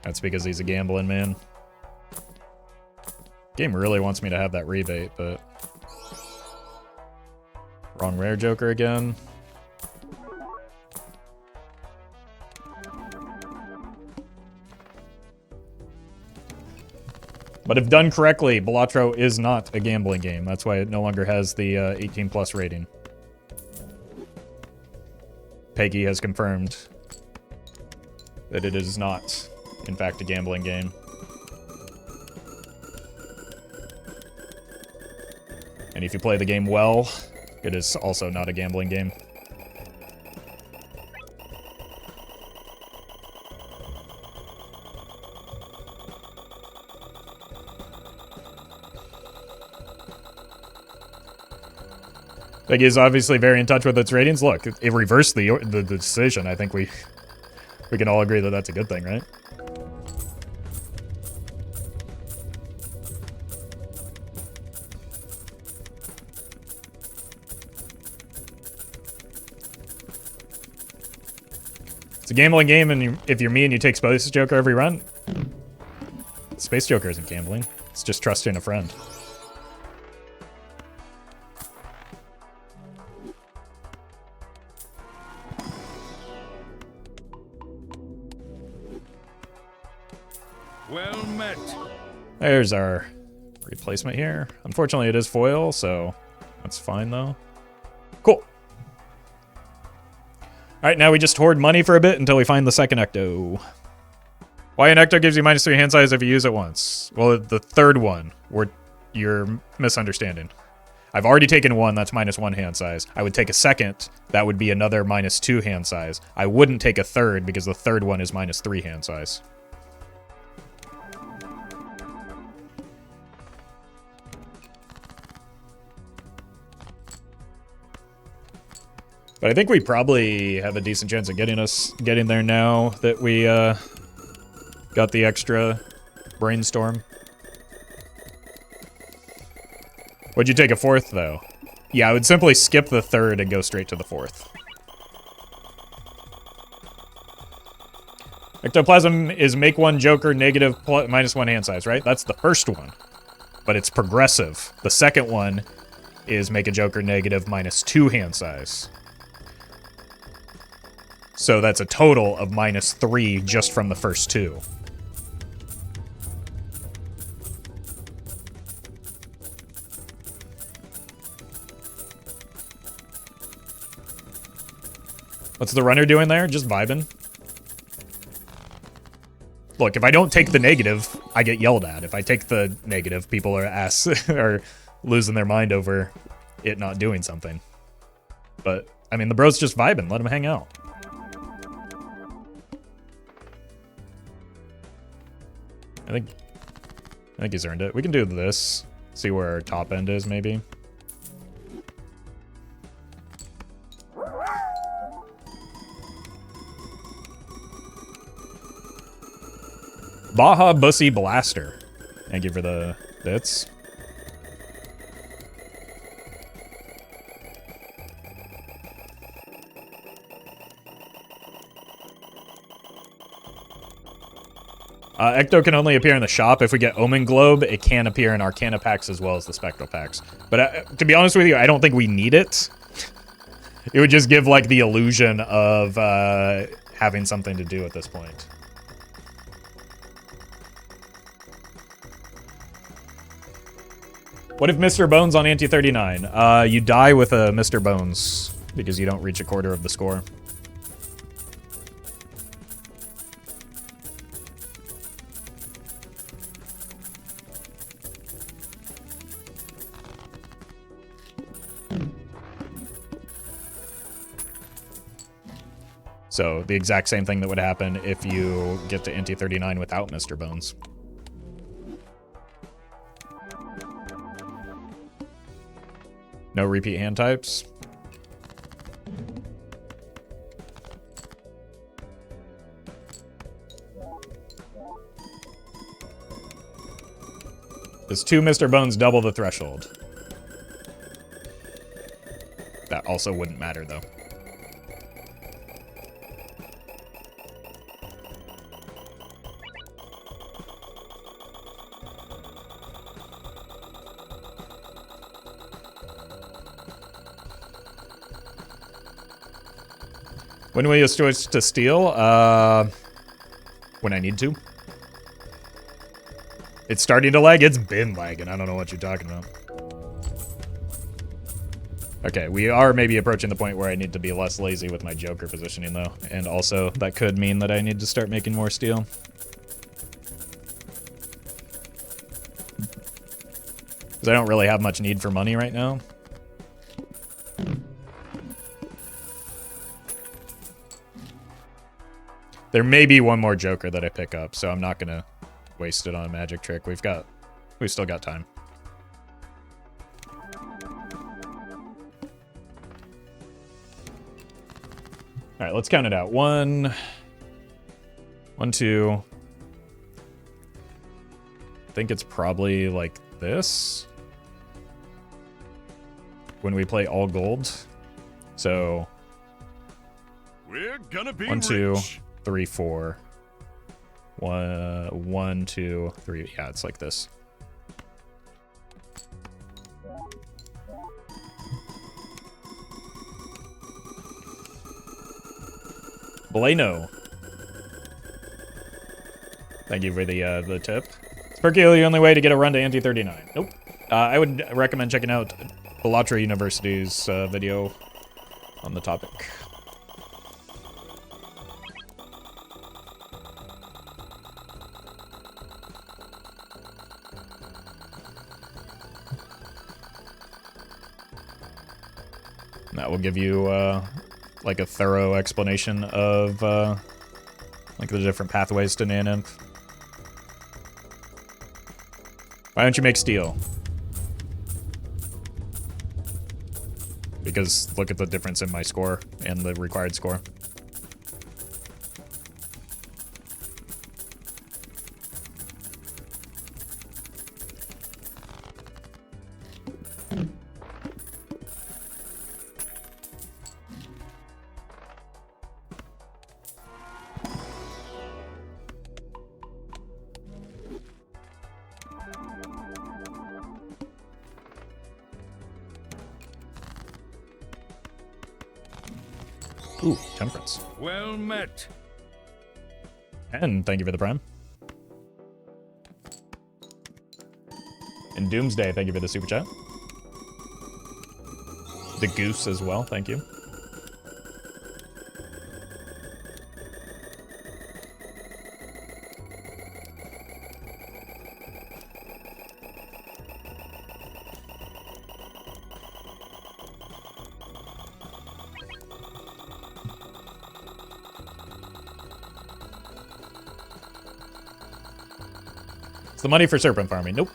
That's because he's a gambling man. Game really wants me to have that rebate, but... Wrong rare joker again. But if done correctly, Balatro is not a gambling game. That's why it no longer has the 18+ rating. Peggy has confirmed that it is not, in fact, a gambling game. And if you play the game well, it is also not a gambling game. Like, is obviously very in touch with its ratings. Look, it reversed the decision. I think we can all agree that that's a good thing, right? It's a gambling game, and if you're me and you take Space Joker every run, Space Joker isn't gambling. It's just trusting a friend. met. There's our replacement here. Unfortunately, it is foil, so that's fine, though. Cool. All right, now we just hoard money for a bit until we find the second ecto. Why an ecto gives you -3 hand size if you use it once? Well, the third one, you're misunderstanding. I've already taken one, that's -1 hand size. I would take a second, that would be another -2 hand size. I wouldn't take a third because the third one is -3 hand size. But I think we probably have a decent chance of getting there now that we got the extra brainstorm. Would you take a fourth, though? Yeah, I would simply skip the third and go straight to the fourth. Ectoplasm is make one Joker negative -1 hand size, right? That's the first one. But it's progressive. The second one is make a Joker negative -2 hand size. So that's a total of -3 just from the first two. What's the runner doing there? Just vibing. Look, if I don't take the negative, I get yelled at. If I take the negative, people are losing their mind over it not doing something. But, I mean, the bro's just vibing. Let him hang out. I think he's earned it. We can do this. See where our top end is, maybe. Baja Bussy Blaster. Thank you for the bits. Ecto can only appear in the shop. If we get Omen Globe, it can appear in Arcana packs as well as the Spectral packs. But to be honest with you, I don't think we need it. It would just give, like, the illusion of having something to do at this point. What if Mr. Bones on Ante 39? You die with a Mr. Bones because you don't reach a quarter of the score. So the exact same thing that would happen if you get to Ante 39 without Mr. Bones. No repeat hand types. Does 2 Mr. Bones double the threshold? That also wouldn't matter, though. When will you switch to steel? When I need to. It's starting to lag? It's been lagging. I don't know what you're talking about. Okay, we are maybe approaching the point where I need to be less lazy with my Joker positioning, though. And also, that could mean that I need to start making more steel. Because I don't really have much need for money right now. There may be one more Joker that I pick up, so I'm not gonna waste it on a magic trick. We've still got time. All right, let's count it out. 1, 2. I think it's probably like this when we play all gold. So We're gonna be 1, 2, rich. 3, 4. 1, 2, 3. Yeah, it's like this. Bueno. Thank you for the tip. Is Perkeo the only way to get a run to Ante 39? Nope. I would recommend checking out Balatro University's video on the topic. That will give you like a thorough explanation of like the different pathways to Nanimp. Why don't you make steel? Because look at the difference in my score and the required score. Ooh, temperance. Well met. And thank you for the prime. And Doomsday, thank you for the super chat. The Goose as well, thank you. It's the money for serpent farming. Nope.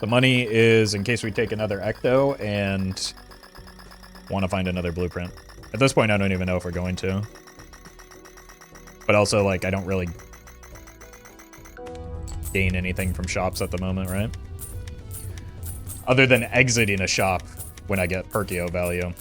The money is in case we take another ecto and want to find another blueprint. At this point, I don't even know if we're going to. But also, like, I don't really gain anything from shops at the moment, right? Other than exiting a shop when I get Perkeo value.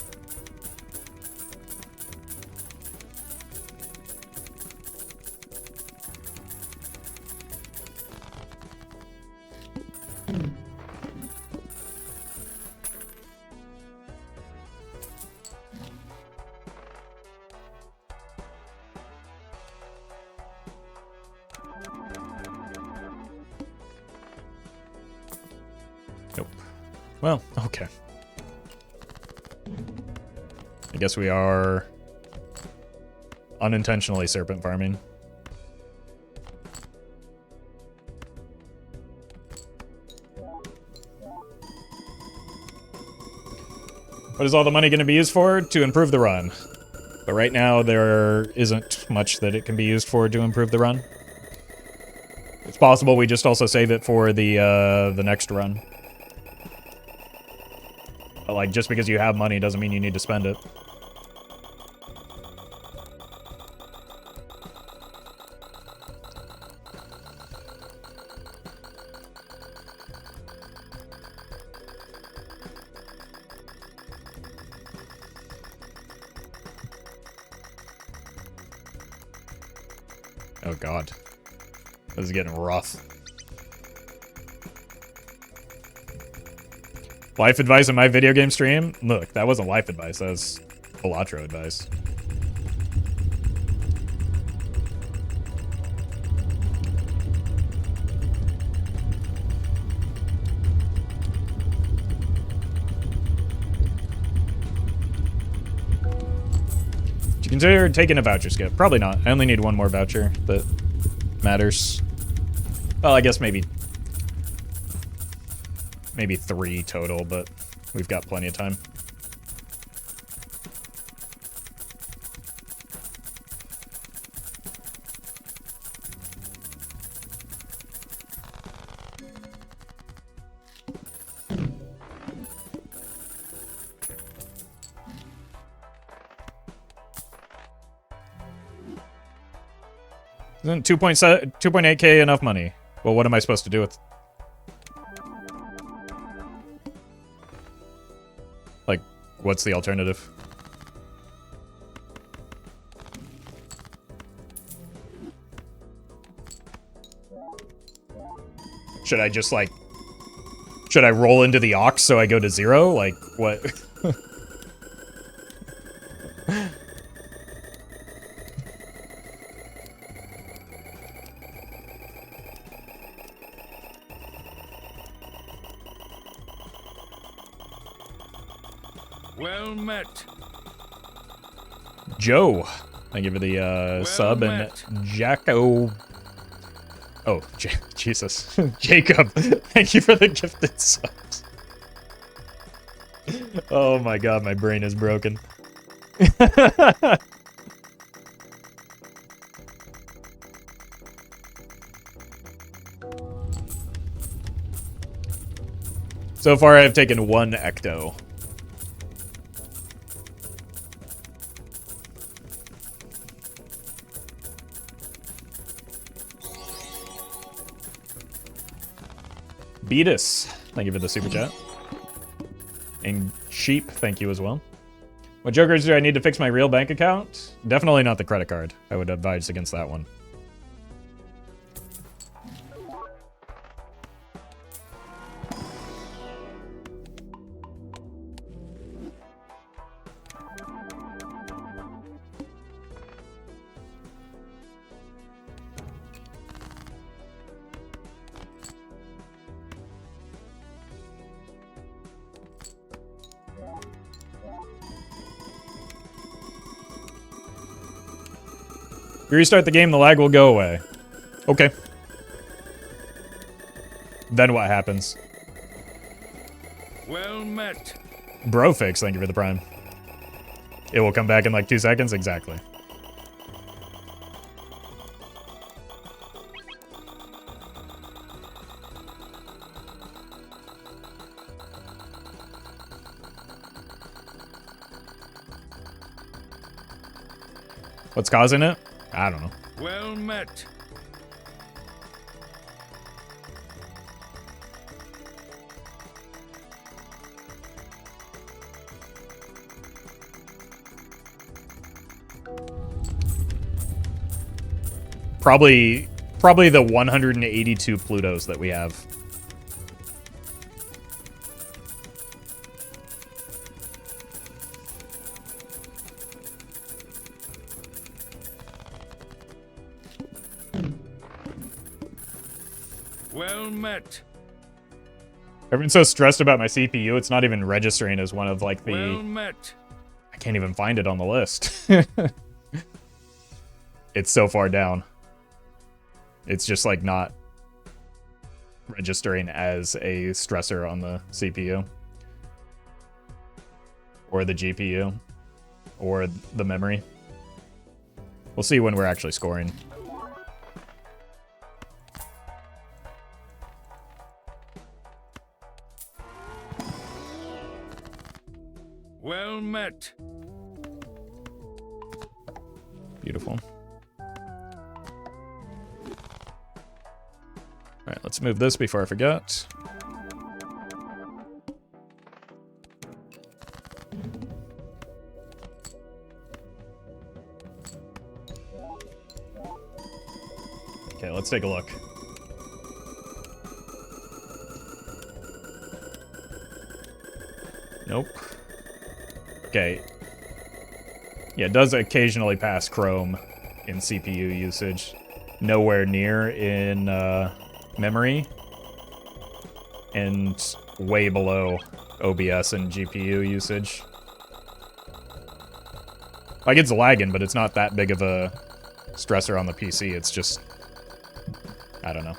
Nope. Well, okay. I guess we are unintentionally serpent farming. What is all the money going to be used for? To improve the run. But right now, there isn't much that it can be used for to improve the run. It's possible we just also save it for the next run. But like, just because you have money doesn't mean you need to spend it. Oh god. This is getting rough. Life advice in my video game stream? Look, that wasn't life advice, that was Balatro advice. Did you consider taking a voucher skip? Probably not. I only need one more voucher that matters. Well, I guess maybe 3 total, but we've got plenty of time. Isn't 2.8k enough money? Well, what am I supposed to do with... Like, what's the alternative? Should I just, like... Should I roll into the ox so I go to 0? Like, what? Well met. Joe, thank you for the sub, met. and Jacko. Oh, Jesus. Jacob, thank you for the gifted subs. Oh my god, my brain is broken. So far, I've taken 1 ecto. Beatus, thank you for the super chat. And Sheep, thank you as well. What jokers do I need to fix my real bank account? Definitely not the credit card. I would advise against that one. If you restart the game, the lag will go away. Okay. Then what happens? Well met. Brofix, thank you for the prime. It will come back in like 2 seconds? Exactly. What's causing it? I don't know. Well met. Probably the 182 Plutos that we have. Well met. Everyone's so stressed about my CPU, it's not even registering as one of like the... Well met. I can't even find it on the list. It's so far down. It's just like not registering as a stressor on the CPU. Or the GPU. Or the memory. We'll see when we're actually scoring. Well met. Beautiful. Alright, let's move this before I forget. Okay, let's take a look. Nope. Okay. Yeah, it does occasionally pass Chrome in CPU usage. Nowhere near in memory. And way below OBS and GPU usage. Like, it's lagging, but it's not that big of a stressor on the PC. It's just... I don't know.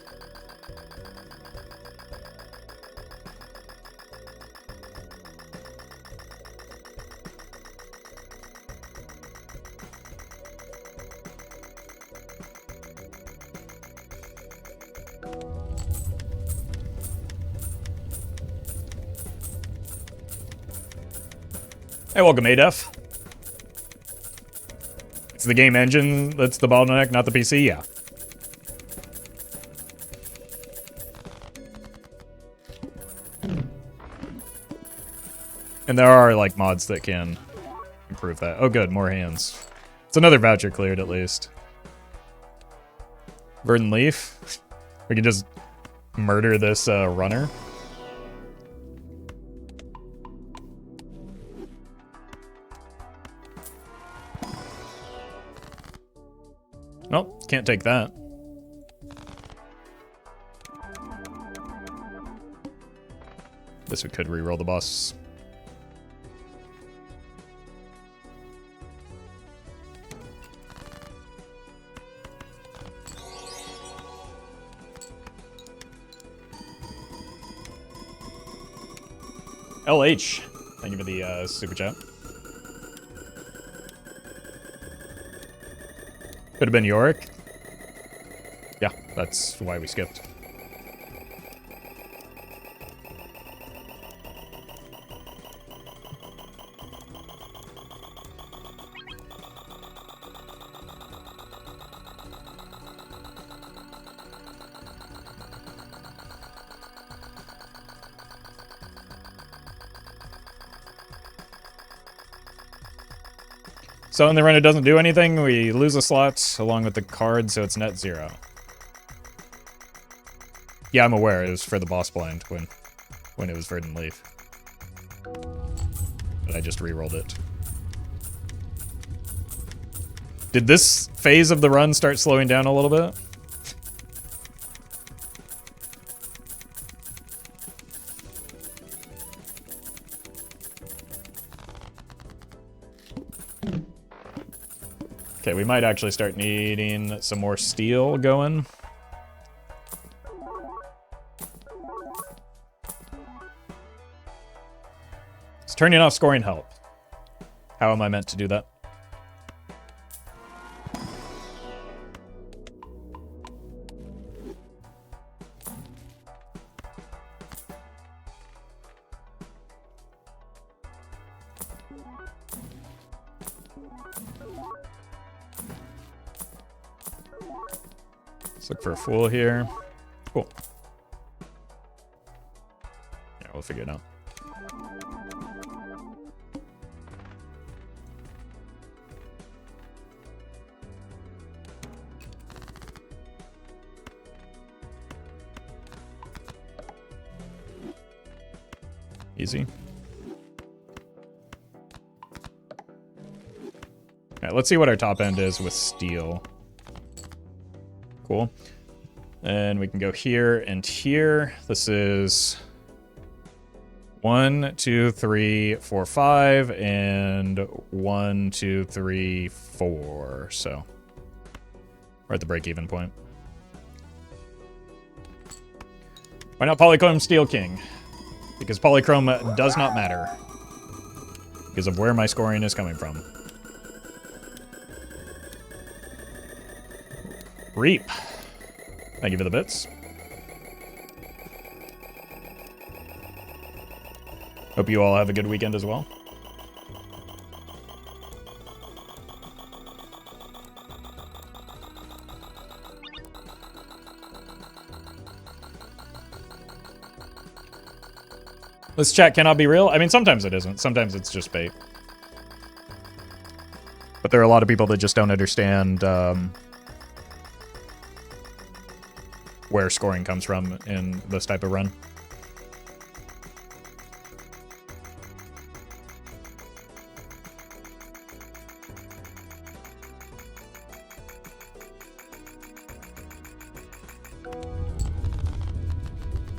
Hey, welcome, ADEF. It's the game engine that's the bottleneck, not the PC? Yeah. And there are, like, mods that can improve that. Oh, good, more hands. It's another voucher cleared, at least. Verdant Leaf. We can just murder this runner. Nope, can't take that. Guess we could reroll the boss. LH, thank you for the super chat. Could have been Yorick. Yeah, that's why we skipped. So in the run it doesn't do anything, we lose a slot along with the card, so it's net 0. Yeah, I'm aware, it was for the boss blind when it was Verdant Leaf. But I just re-rolled it. Did this phase of the run start slowing down a little bit? Okay, we might actually start needing some more steel going. Is turning off scoring help? How am I meant to do that? Look for a fool here. Cool. Yeah, we'll figure it out. Easy. Alright, let's see what our top end is with steel. Cool. And we can go here and here. This is 1, 2, 3, 4, 5, and 1, 2, 3, 4. So we're at the break-even point. Why not Polychrome Steel King? Because Polychrome does not matter. Because of where my scoring is coming from. Reap. Thank you for the bits. Hope you all have a good weekend as well. This chat cannot be real. I mean, sometimes it isn't. Sometimes it's just bait. But there are a lot of people that just don't understand where scoring comes from in this type of run.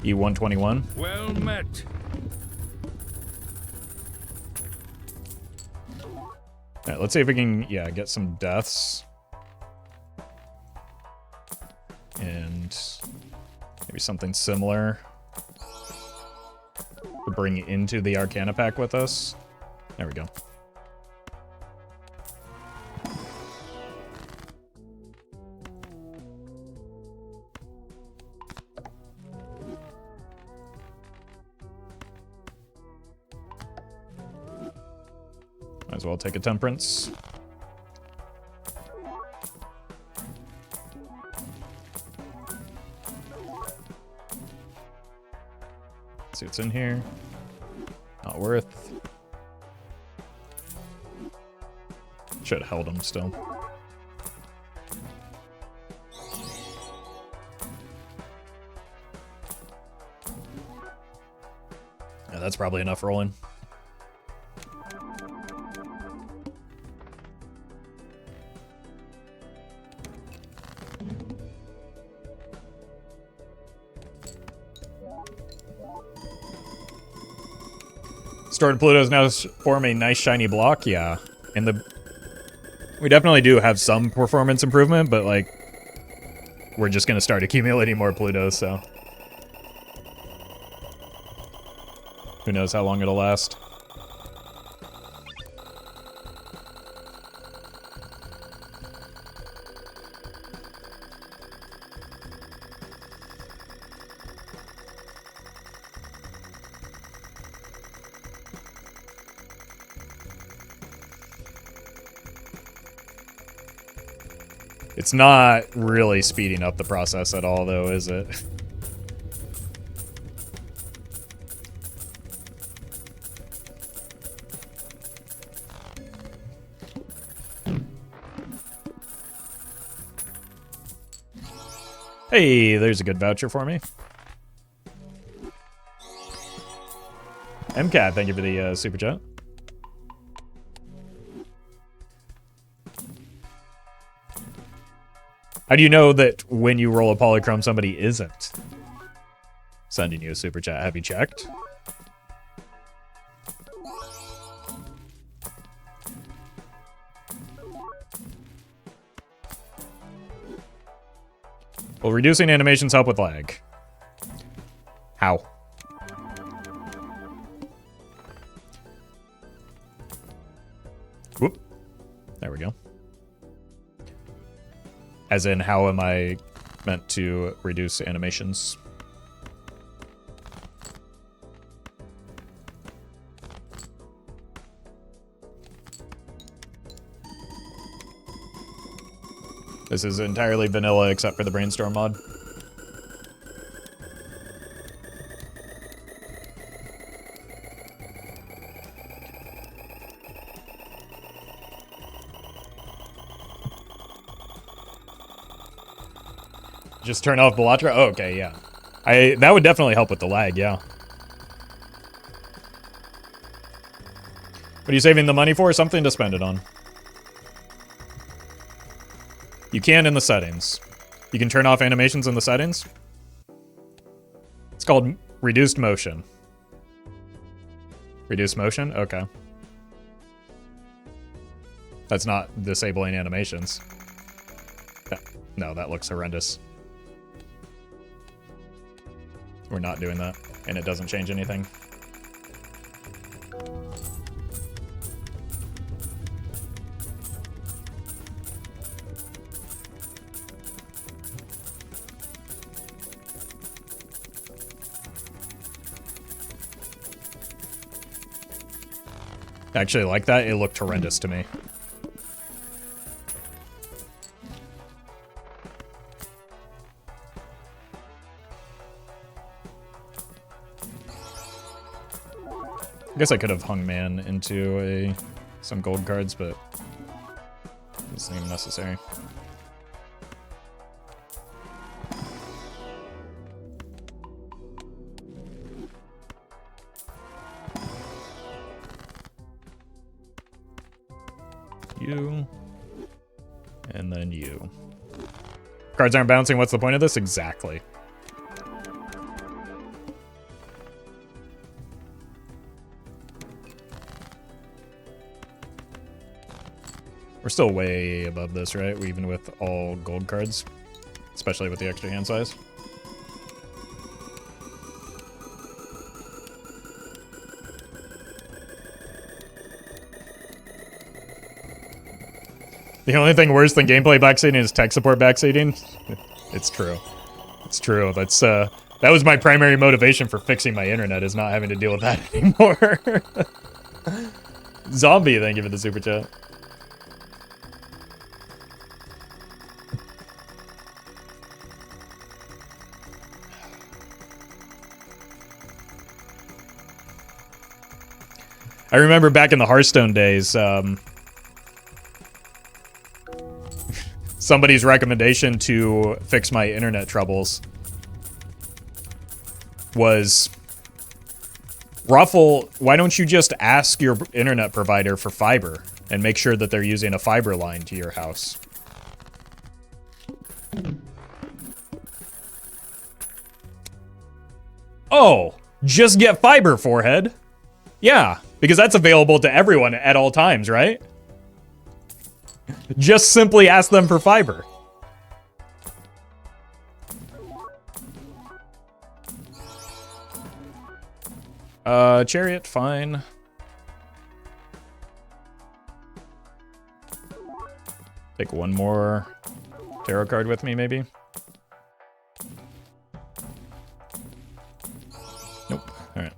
E121. Well met. Alright, let's see if we can, yeah, get some deaths. And maybe something similar to bring into the Arcana pack with us. There we go. Might as well take a Temperance. See what's in here. Not worth. Should have held him still. Yeah, that's probably enough rolling. Stored Plutos now form a nice shiny block, yeah. And we definitely do have some performance improvement, but like we're just gonna start accumulating more Plutos, so. Who knows how long it'll last. It's not really speeding up the process at all, though, is it? Hey, there's a good voucher for me. MCAT, thank you for the super chat. How do you know that when you roll a polychrome, somebody isn't sending you a super chat? Have you checked? Will reducing animations help with lag? How? Whoop. There we go. As in, how am I meant to reduce animations? This is entirely vanilla except for the Brainstorm mod. Just turn off Balatro? Oh, okay, yeah. That would definitely help with the lag, yeah. What are you saving the money for? Something to spend it on. You can in the settings. You can turn off animations in the settings. It's called reduced motion. Reduced motion? Okay. That's not disabling animations. No, that looks horrendous. We're not doing that, and it doesn't change anything. Actually, like that, it looked horrendous to me. I guess I could have hung man into some gold cards, but it doesn't seem necessary. You. And then you. Cards aren't bouncing, what's the point of this? Exactly. We're still way above this, right? Even with all gold cards. Especially with the extra hand size. The only thing worse than gameplay backseating is tech support backseating. It's true. It's true. That was my primary motivation for fixing my internet, is not having to deal with that anymore. Zombie, thank you for the super chat. I remember back in the Hearthstone days, somebody's recommendation to fix my internet troubles was, Roffle, why don't you just ask your internet provider for fiber and make sure that they're using a fiber line to your house? Oh, just get fiber, forehead. Yeah, because that's available to everyone at all times, right? Just simply ask them for fiber. Chariot, fine. Take one more tarot card with me, maybe. Nope. All right.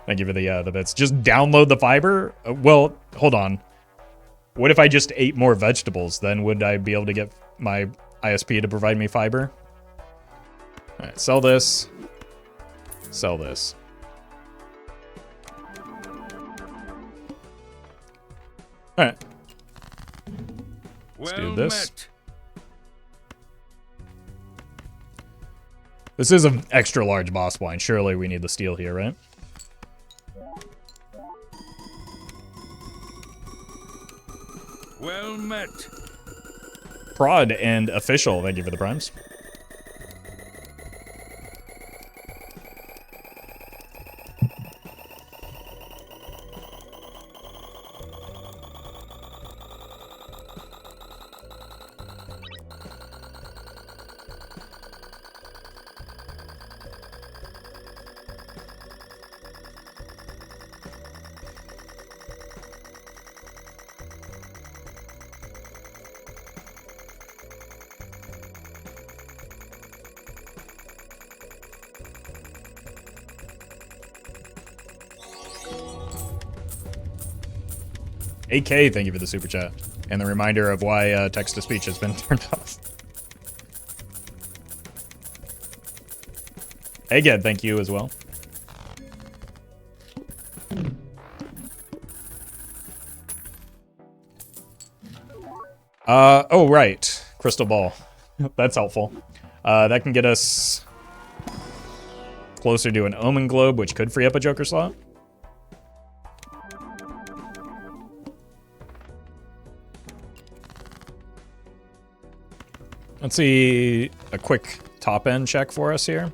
Thank you for the bits. Just download the fiber? Well, hold on. What if I just ate more vegetables? Then would I be able to get my ISP to provide me fiber? All right, sell this. Sell this. All right. Let's do this. This is an extra large boss blind. Surely we need the steel here, right? Well met. Prod and official. Thank you for the primes. AK, thank you for the super chat. And the reminder of why text-to-speech has been turned off. Egghead, thank you as well. Oh, right. Crystal ball. That's helpful. That can get us closer to an Omen Globe, which could free up a Joker slot. Let's see a quick top end check for us here.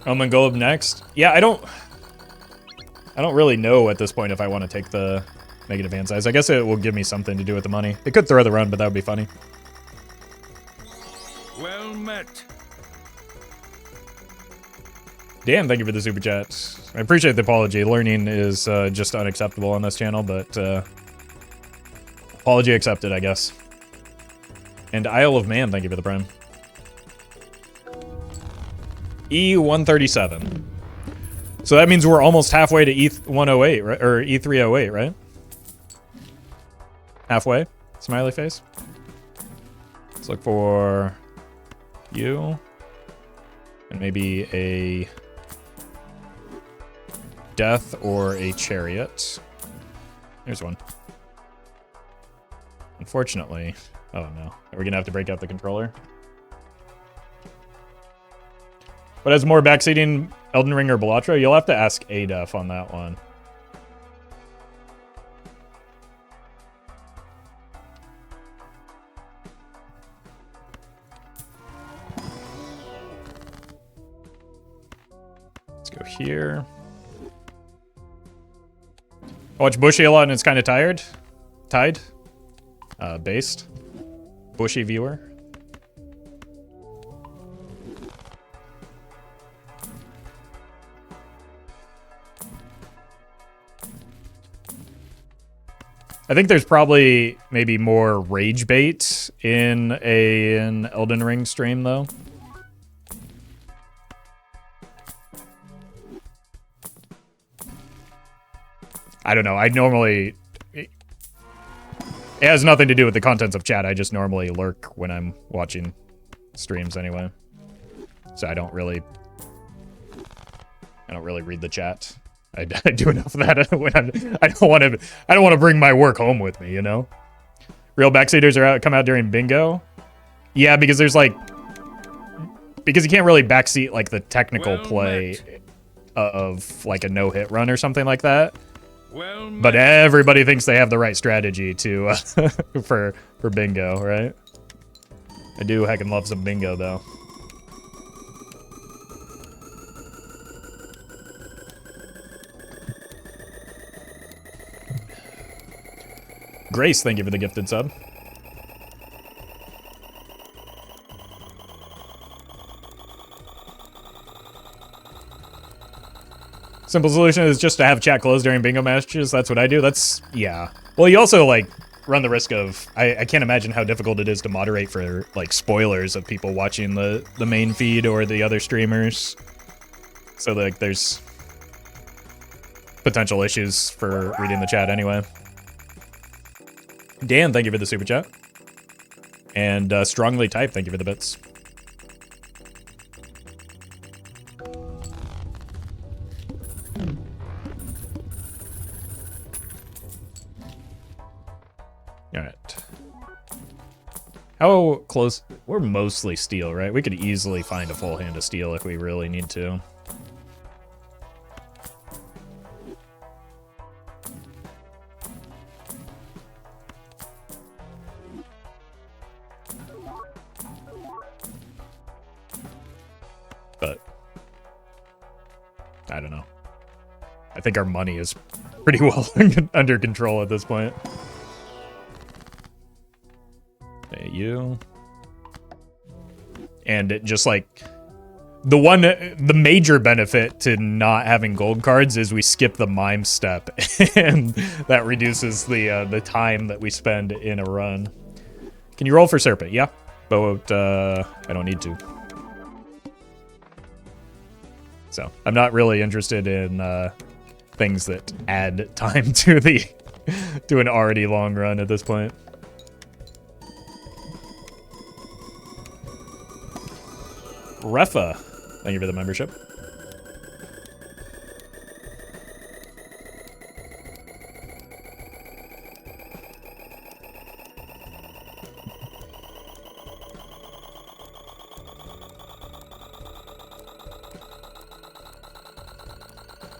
Omen Globe next. Yeah, I don't really know at this point if I want to take the negative hand size. I guess it will give me something to do with the money. It could throw the run, but that would be funny. Well met. Dan, thank you for the super chat. I appreciate the apology. Learning is just unacceptable on this channel, but apology accepted, I guess. And Isle of Man, thank you for the prime. E137. So that means we're almost halfway to E108, right? Or E308, right? Halfway? Smiley face. Let's look for you. And maybe a death or a chariot. There's one. Unfortunately. Oh no. Are we gonna have to break out the controller? What has more backseating, Elden Ring or Balatro? You'll have to ask ADEF on that one. Let's go here. I watch Bushy a lot and it's kind of tired. Tied? Based. Bushy viewer. I think there's probably maybe more rage bait in an Elden Ring stream, though. I don't know. I normally... It has nothing to do with the contents of chat. I just normally lurk when I'm watching streams anyway. So I don't really read the chat. I do enough of that when I don't want to bring my work home with me, you know? Real backseaters come out during bingo. Yeah, because there's like, because you can't really backseat like the technical play of like a no-hit run or something like that. But everybody thinks they have the right strategy to for bingo, right? I do heckin' love some bingo though. Grace, thank you for the gifted sub. Simple solution is just to have chat closed during bingo matches. That's what I do. That's, yeah. Well, you also, like, run the risk of... I can't imagine how difficult it is to moderate for, like, spoilers of people watching the main feed or the other streamers. So, like, there's potential issues for reading the chat anyway. Dan, thank you for the super chat. And Strongly Type, thank you for the bits. Alright. How close? We're mostly steel, right? We could easily find a full hand of steel if we really need to. But I don't know. I think our money is pretty well under control at this point. Hey, you. And it just like the major benefit to not having gold cards is we skip the mime step, and that reduces the time that we spend in a run. Can you roll for Serpent? Yeah, but I don't need to. So I'm not really interested in things that add time to an already long run at this point. Refa, thank you for the membership.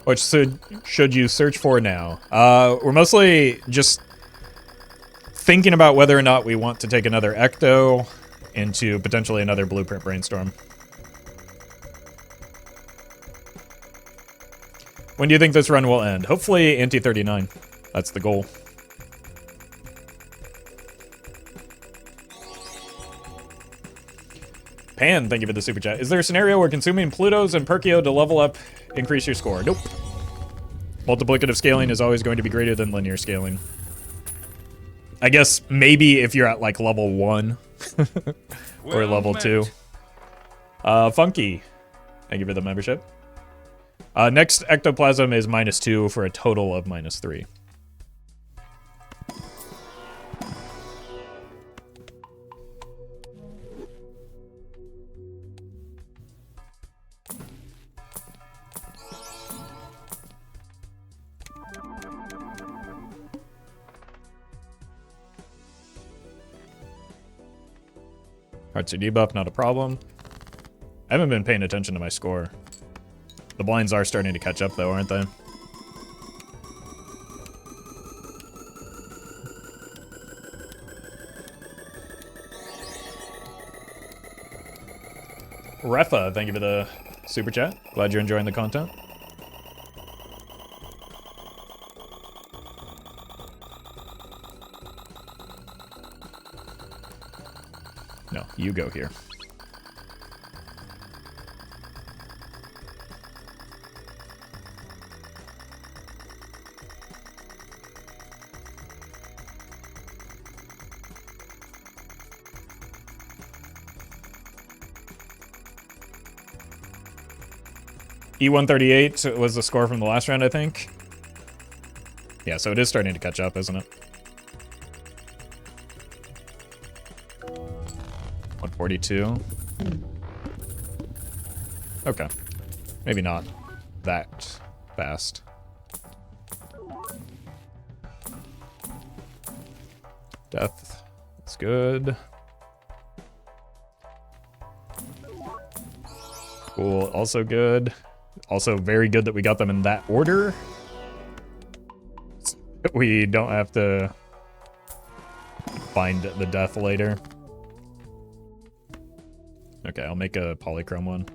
Which should you search for now? We're mostly just thinking about whether or not we want to take another Ecto into potentially another Blueprint Brainstorm. When do you think this run will end? Hopefully Ante 39. That's the goal. Pan, thank you for the super chat. Is there a scenario where consuming Plutos and Perkeo to level up increase your score? Nope. Multiplicative scaling is always going to be greater than linear scaling. I guess maybe if you're at like level 1 or level 2. Funky, thank you for the membership. Next ectoplasm is -2 for a total of -3. Hearts are debuff, not a problem. I haven't been paying attention to my score. The blinds are starting to catch up though, aren't they? Refa, thank you for the super chat. Glad you're enjoying the content. No, you go here. E138 was the score from the last round, I think. Yeah, so it is starting to catch up, isn't it? 142. Okay. Maybe not that fast. Death. That's good. Cool. Also good. Also very good that we got them in that order. We don't have to find the death later. Okay, I'll make a polychrome one.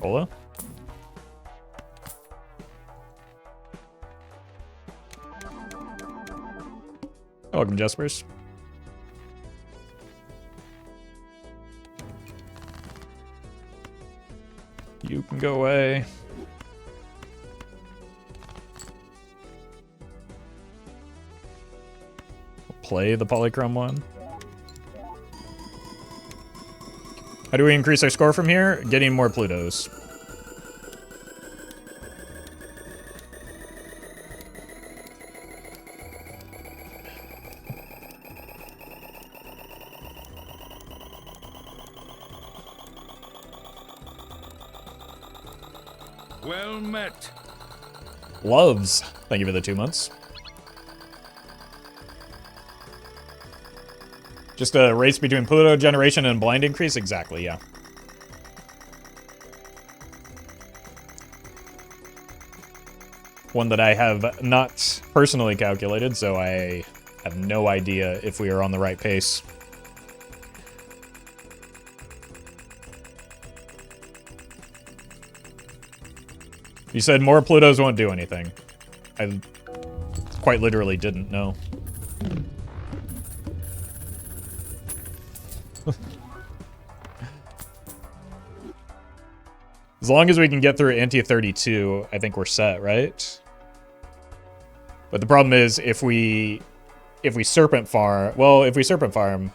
Hola. Welcome, Jespers. You can go away. Play the polychrome one. How do we increase our score from here? Getting more Plutos. Well met. Loves. Thank you for the 2 months. Just a race between Pluto generation and blind increase? Exactly, yeah. One that I have not personally calculated, so I have no idea if we are on the right pace. You said more Plutos won't do anything. I quite literally didn't know. As long as we can get through Ante 32, I think we're set, right? But the problem is if we serpent farm, well, if we serpent farm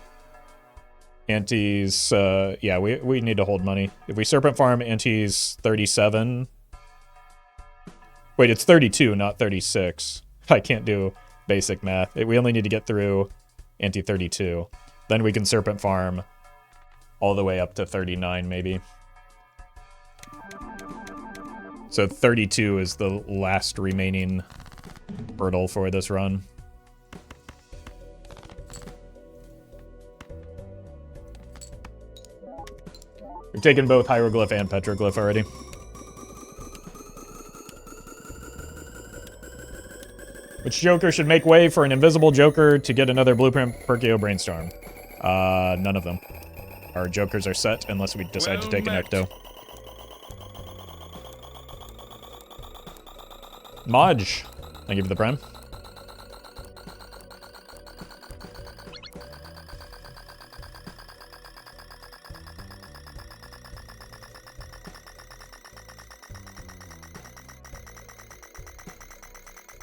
Ante's, yeah, we need to hold money. If we serpent farm Ante's 37, wait, it's 32, not 36. I can't do basic math. We only need to get through Ante 32. Then we can serpent farm all the way up to 39, maybe. So 32 is the last remaining hurdle for this run. We've taken both hieroglyph and petroglyph already. Which Joker should make way for an invisible Joker to get another blueprint Perkeo Brainstorm? None of them. Our Jokers are set unless we decide to take an Ecto. Modge, thank you for the prime.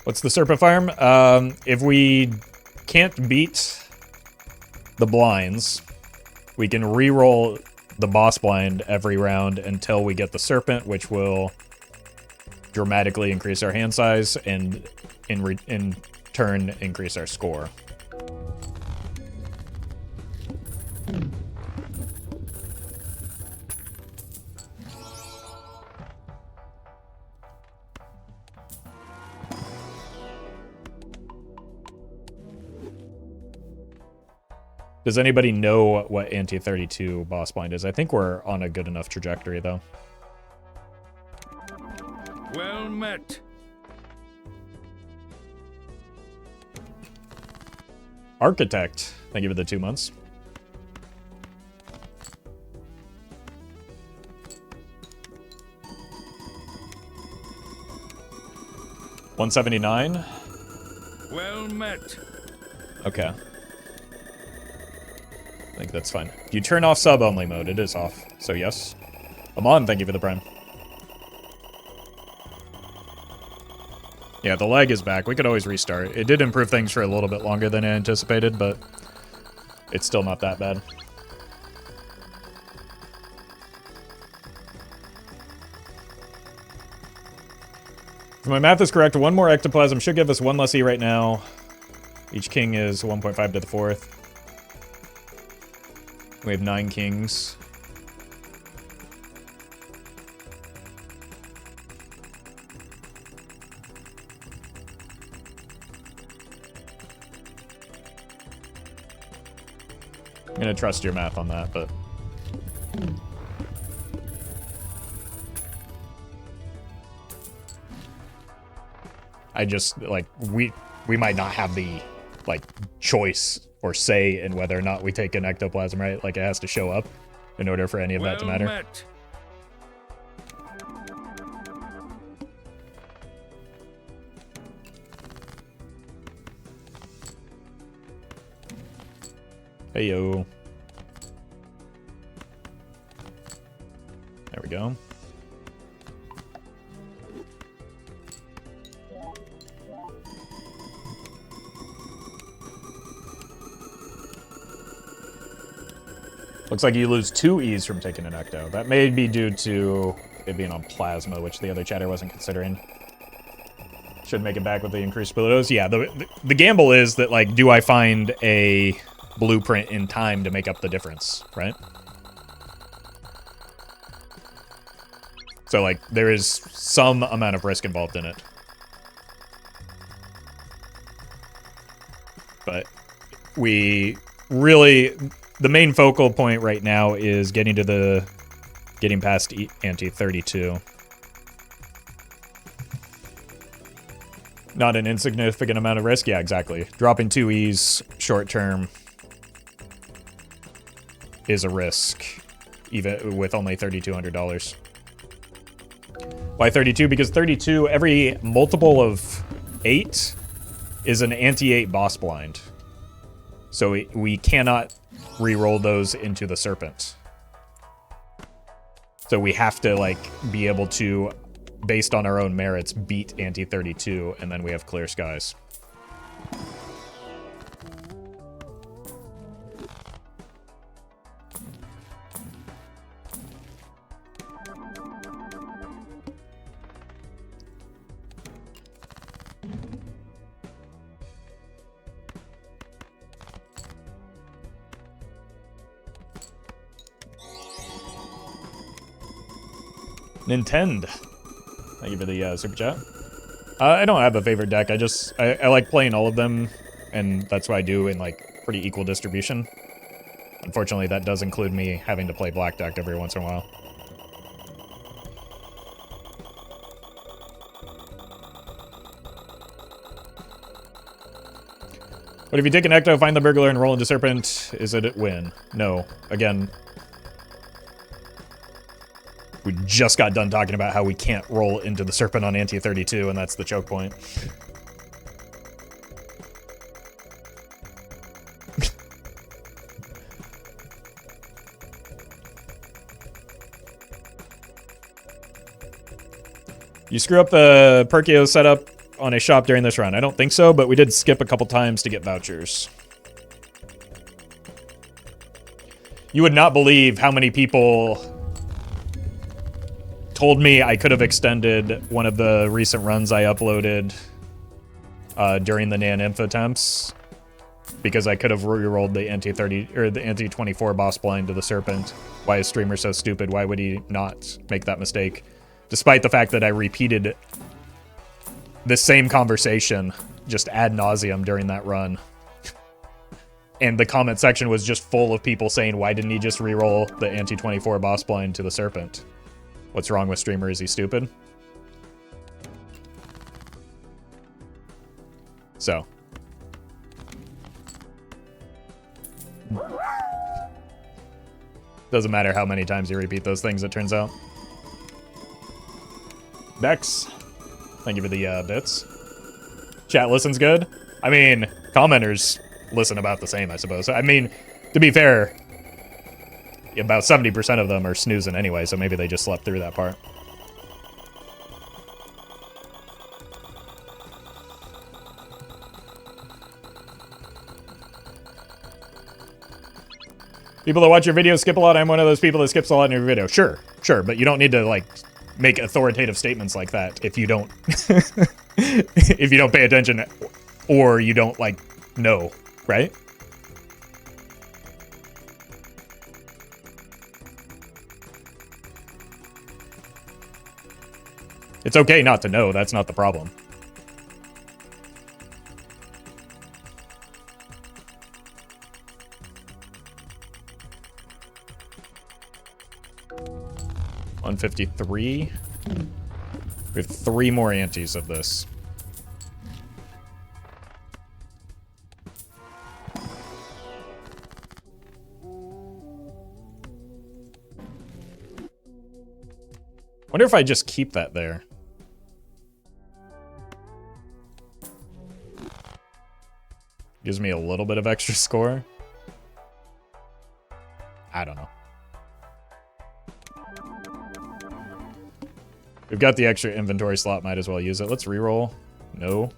What's the Serpent Farm? If we can't beat the blinds, we can re-roll the boss blind every round until we get the Serpent, which will dramatically increase our hand size and in turn increase our score. Does anybody know what Ante 32 boss blind is? I think we're on a good enough trajectory though. Well met. Architect, thank you for the 2 months. $179. Well met. Okay. I think that's fine. You turn off sub-only mode. It is off. So yes. Amon, thank you for the prime. Yeah, the lag is back. We could always restart. It did improve things for a little bit longer than I anticipated, but it's still not that bad. If my math is correct, one more ectoplasm should give us one less E right now. Each king is 1.5 to the 4th. We have 9 kings. I'm gonna trust your math on that, but... I just, like, we might not have the, like, choice or say in whether or not we take an ectoplasm, right? Like, it has to show up in order for any of that to matter. Met. Hey, yo. There we go. Looks like you lose 2 E's from taking an ecto. That may be due to it being on plasma, which the other chatter wasn't considering. Should make it back with the increased abilities. Yeah, the gamble is that, like, do I find a blueprint in time to make up the difference, right? So, like, there is some amount of risk involved in it. But we really... The main focal point right now is getting past Ante 32. Not an insignificant amount of risk. Yeah, exactly. Dropping 2 E's short term is a risk, even with only $3,200. Why 32? Because 32, every multiple of 8 is an anti-8 boss blind. So we cannot re-roll those into the serpent. So we have to, like, be able to, based on our own merits, beat Ante 32, and then we have clear skies. Nintendo. Thank you for the super chat. I don't have a favorite deck. I like playing all of them, and that's what I do in, like, pretty equal distribution. Unfortunately, that does include me having to play black deck every once in a while. But if you take an Ecto, find the Burglar, and roll into Serpent, is it a win? No. Again, we just got done talking about how we can't roll into the Serpent on Ante 32, and that's the choke point. You screw up the Perkeo setup on a shop during this run. I don't think so, but we did skip a couple times to get vouchers. You would not believe how many people told me I could have extended one of the recent runs I uploaded during the Nan Inf attempts, because I could have re-rolled the Ante 30 or the Ante 24 boss blind to the Serpent. Why is streamer so stupid? Why would he not make that mistake? Despite the fact that I repeated the same conversation just ad nauseum during that run. And the comment section was just full of people saying, why didn't he just re-roll the Ante 24 boss blind to the Serpent? What's wrong with streamer? Is he stupid? So. Doesn't matter how many times you repeat those things, it turns out. Bex, thank you for the bits. Chat listens good. I mean, commenters listen about the same, I suppose. I mean, to be fair, about 70% of them are snoozing anyway, so maybe they just slept through that part. People that watch your videos skip a lot. I'm one of those people that skips a lot in your video. Sure, but you don't need to, like, make authoritative statements like that if you don't if you don't pay attention or you don't like know, right? It's okay not to know, that's not the problem. $153. We have 3 more antes of this. Wonder if I just keep that there. Gives me a little bit of extra score. I don't know. We've got the extra inventory slot, might as well use it. Let's reroll. No.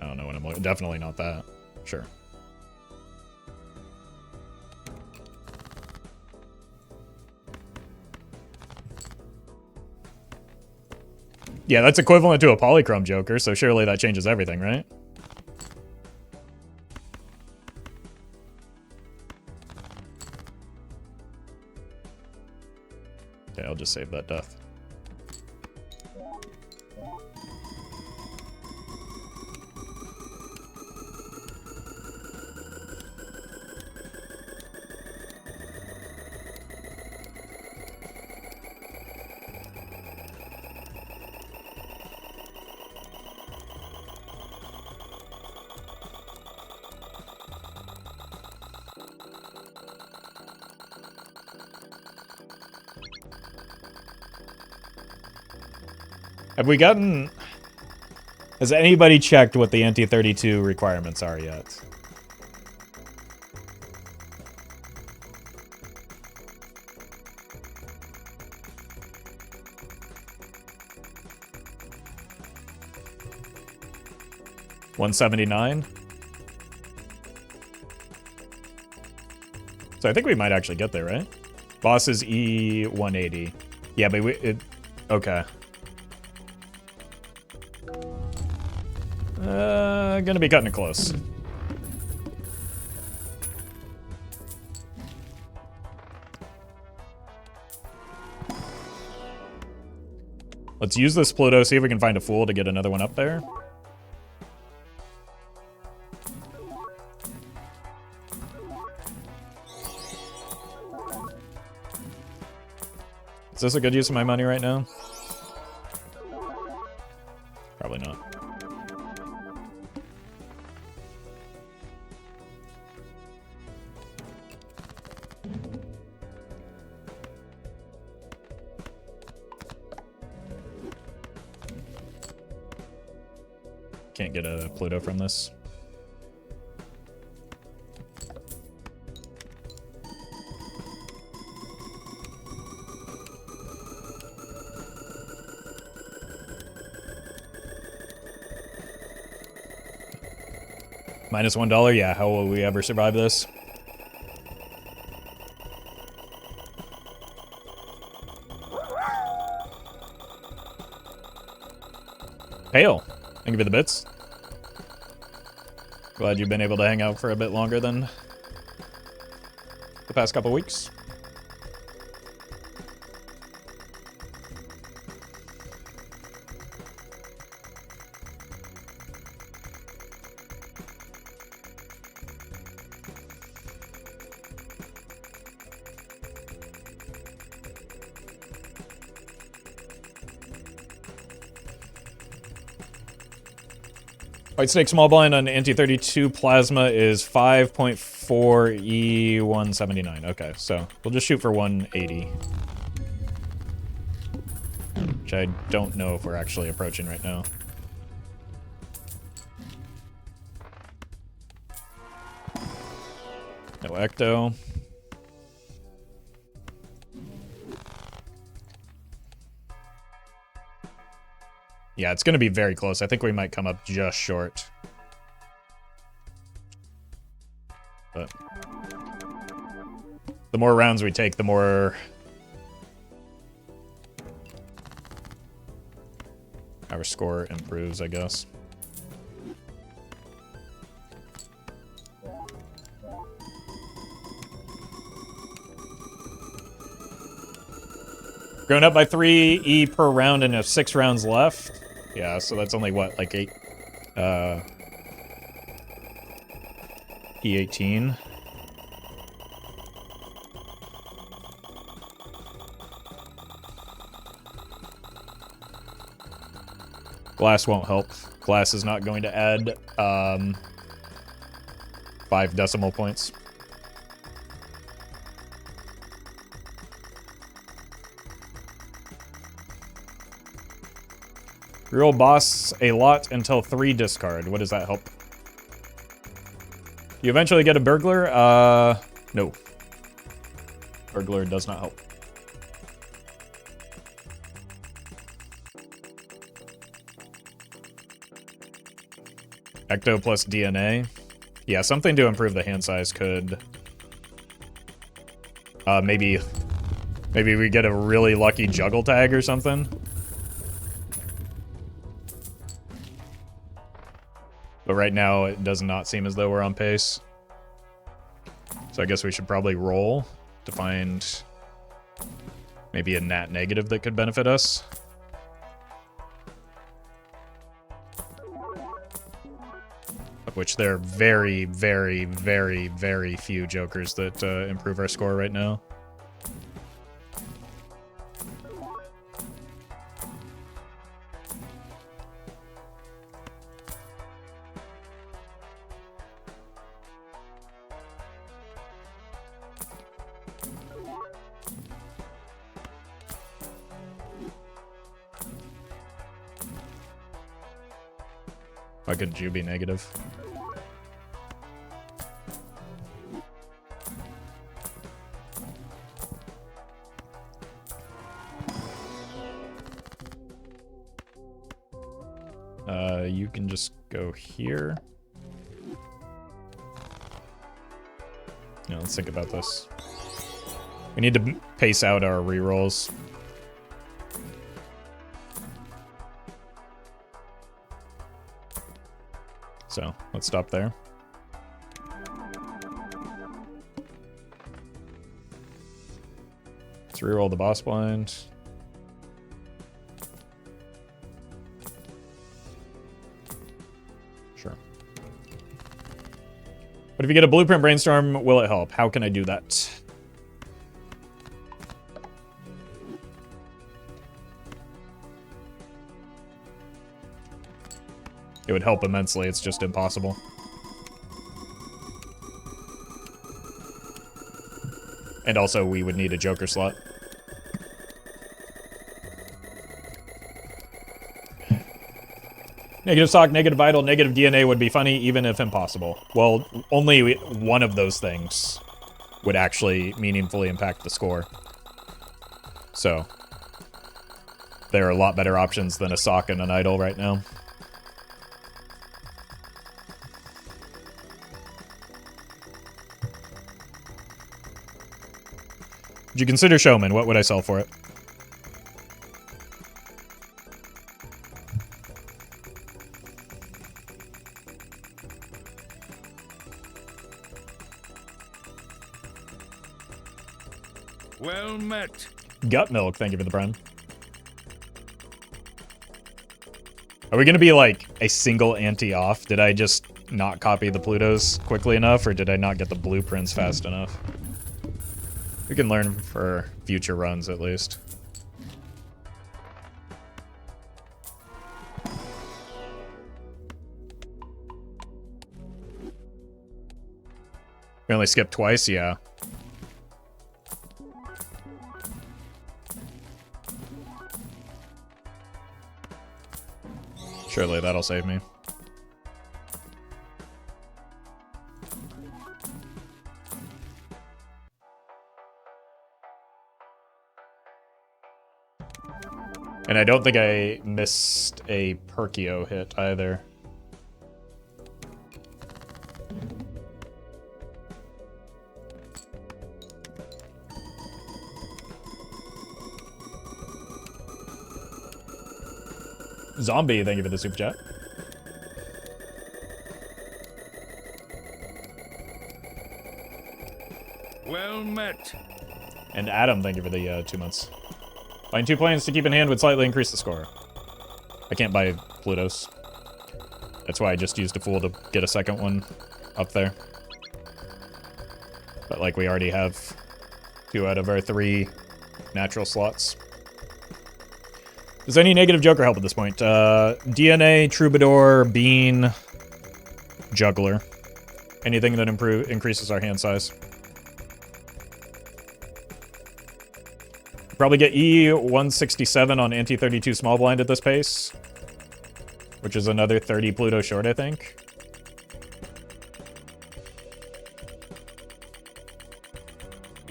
I don't know what I'm looking. Definitely not that. Sure. Yeah, that's equivalent to a polychrome joker, so surely that changes everything, right? Okay, I'll just save that death. Have we gotten... Has anybody checked what the Ante 32 requirements are yet? $179? So I think we might actually get there, right? Boss is E180. Yeah, but okay. Gonna be cutting it close. Let's use this Pluto, see if we can find a fool to get another one up there. Is this a good use of my money right now? Probably not. Can't get a Pluto from this. Minus $1? Yeah, how will we ever survive this? Hail! Thank you for the bits. Glad you've been able to hang out for a bit longer than the past couple weeks. White Snake small blind on Ante 32 plasma is 5.4 E179. Okay, so we'll just shoot for 180. Which I don't know if we're actually approaching right now. No ecto. Yeah, it's going to be very close. I think we might come up just short. But the more rounds we take, the more our score improves, I guess. Going up by 3 E per round and 6 rounds left. Yeah, so that's only what, like 8? E18. Glass won't help. Glass is not going to add 5 decimal points. Reroll boss a lot until 3 discard. What does that help? You eventually get a burglar? No. Burglar does not help. Ecto plus DNA. Yeah, something to improve the hand size could... maybe we get a really lucky juggle tag or something. But right now, it does not seem as though we're on pace. So I guess we should probably roll to find maybe a nat negative that could benefit us. Of which there are very, very, very, very few jokers that improve our score right now. Why couldn't you be negative? You can just go here. Yeah, let's think about this. We need to pace out our rerolls. So, let's stop there. Let's reroll the boss blind. Sure. But if you get a blueprint brainstorm, will it help? How can I do that? It would help immensely, it's just impossible. And also, we would need a Joker slot. Negative stock, negative vital, negative DNA would be funny, even if impossible. Well, only one of those things would actually meaningfully impact the score. So, there are a lot better options than a sock and an idol right now. Would you consider Showman? What would I sell for it? Well met. Gut milk, thank you for the prime. Are we gonna be like a single Ante off? Did I just not copy the Plutos quickly enough, or did I not get the blueprints fast enough? We can learn for future runs, at least. We only skipped twice, yeah. Surely that'll save me. And I don't think I missed a Perkeo hit either. Zombie, thank you for the super chat. Well met. And Adam, thank you for the 2 months. Buying 2 planes to keep in hand would slightly increase the score. I can't buy Plutos. That's why I just used a Fool to get a second one up there. But like we already have 2 out of our 3 natural slots. Does any negative Joker help at this point? DNA, Troubadour, Bean, Juggler. Anything that increases our hand size. Probably get E167 on Ante 32 small blind at this pace. Which is another 30 Pluto short, I think.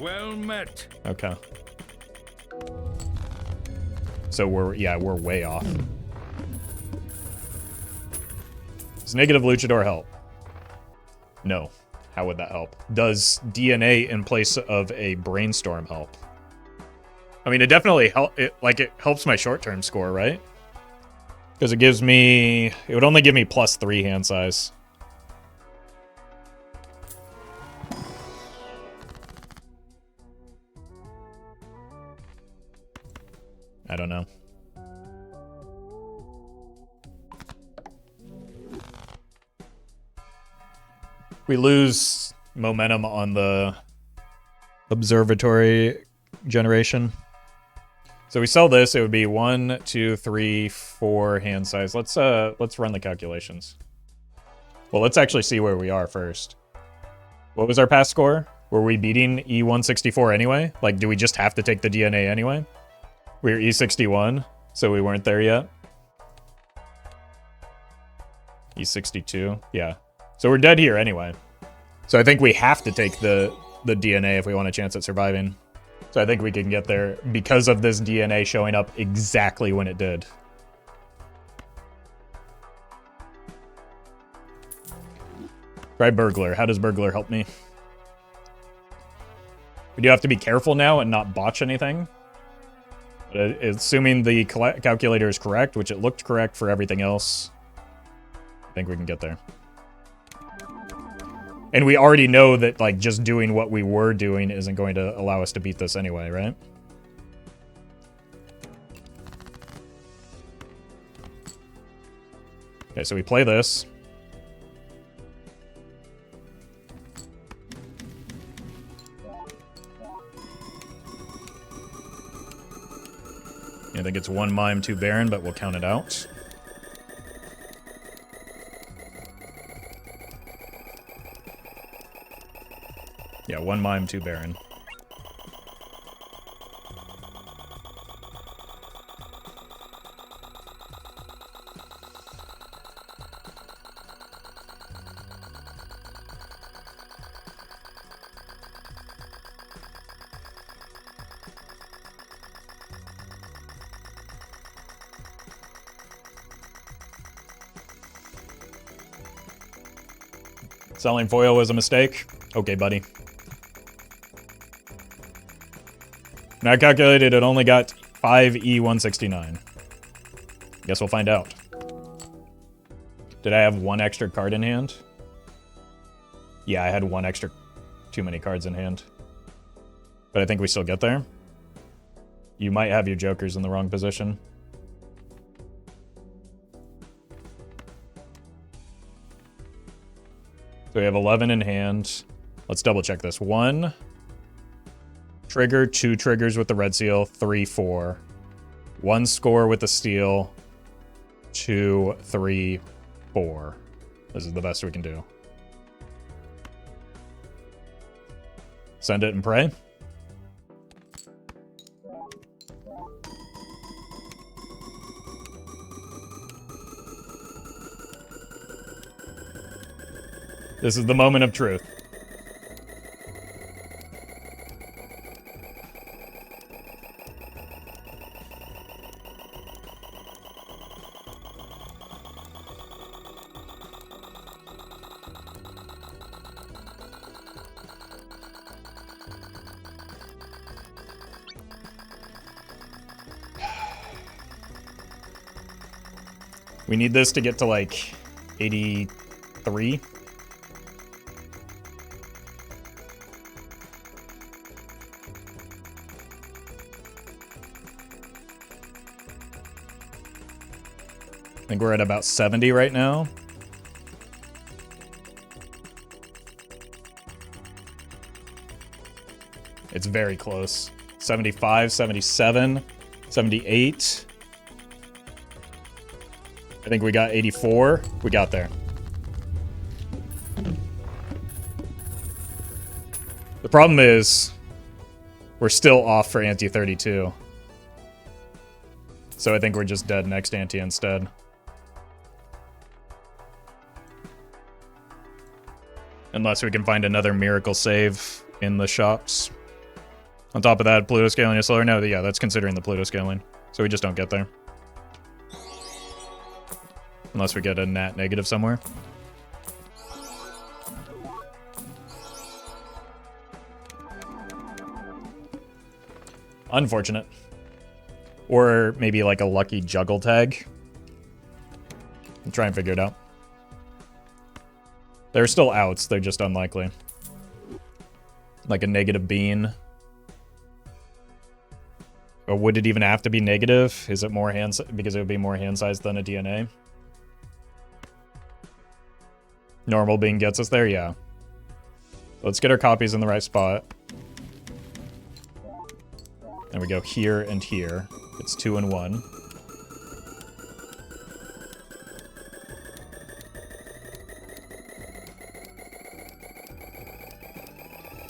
Well met. Okay. So we're way off. Does negative Luchador help? No. How would that help? Does DNA in place of a Brainstorm help? I mean, it definitely it helps my short-term score, right? Because it gives me... It would only give me +3 hand size. I don't know. We lose momentum on the Observatory generation. So we sell this, it would be 1, 2, 3, 4 hand size. Let's run the calculations. Well, let's actually see where we are first. What was our past score? Were we beating E164 anyway? Like, do we just have to take the DNA anyway? We were E61, so we weren't there yet. E62, yeah. So we're dead here anyway. So I think we have to take the DNA if we want a chance at surviving. So I think we can get there because of this DNA showing up exactly when it did. Try Burglar. How does Burglar help me? We do have to be careful now and not botch anything. But assuming the calculator is correct, which it looked correct for everything else, I think we can get there. And we already know that, like, just doing what we were doing isn't going to allow us to beat this anyway, right? Okay, so we play this. I think it's 1 Mime, 2 Baron, but we'll count it out. Yeah, 1 Mime, 2 Baron. Selling foil was a mistake. Okay, buddy. Now I calculated it only got 5 E169. Guess we'll find out. Did I have 1 extra card in hand? Yeah, I had 1 extra too many cards in hand. But I think we still get there. You might have your jokers in the wrong position. So we have 11 in hand. Let's double check this. 1 trigger, 2 triggers with the red seal, 3, 4. 1 score with the steel, 2, 3, 4. This is the best we can do. Send it and pray. This is the moment of truth. We need this to get to like 83. I think we're at about 70 right now. It's very close. 75, 77, 78. I think we got 84. We got there. The problem is we're still off for Ante 32. So I think we're just dead next Ante instead. Unless we can find another miracle save in the shops. On top of that, Pluto scaling is slower. No, yeah, that's considering the Pluto scaling. So we just don't get there. Unless we get a nat negative somewhere. Unfortunate. Or maybe like a lucky juggle tag. I'll try and figure it out. They're still outs, they're just unlikely. Like a negative bean. Or would it even have to be negative? Is it more hand because it would be more hand size than a DNA? Normal bean gets us there? Yeah. Let's get our copies in the right spot. And we go here and here. It's 2 and 1.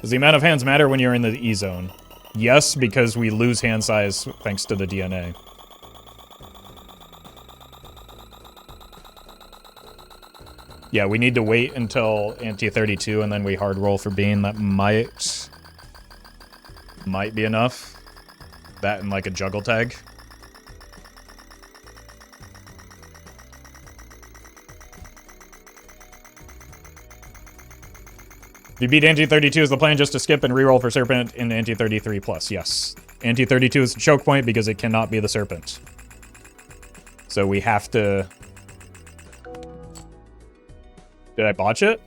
Does the amount of hands matter when you're in the E zone? Yes, because we lose hand size thanks to the DNA. Yeah, we need to wait until Ante 32 and then we hard roll for bean. That might be enough. That and like a juggle tag. If you beat Ante 32, is the plan just to skip and reroll for Serpent in Ante 33 plus? Yes. Ante 32 is the choke point because it cannot be the Serpent. So we have to... Did I botch it?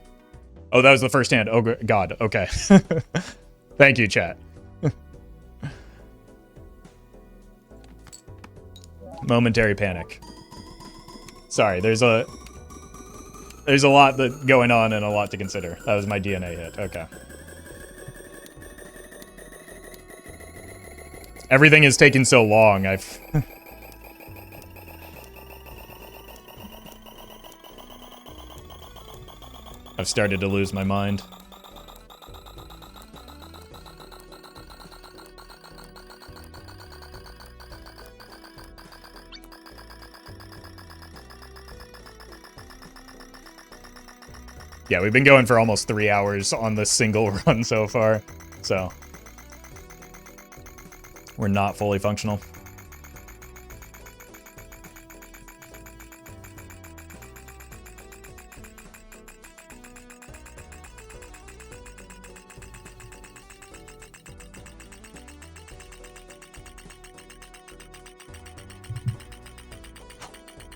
Oh, that was the first hand. Oh, God. Okay. Thank you, chat. Momentary panic. Sorry, there's a lot that going on and a lot to consider. That was my DNA hit. Okay. Everything is taking so long. I've started to lose my mind. Yeah, we've been going for almost 3 hours on this single run so far, so we're not fully functional.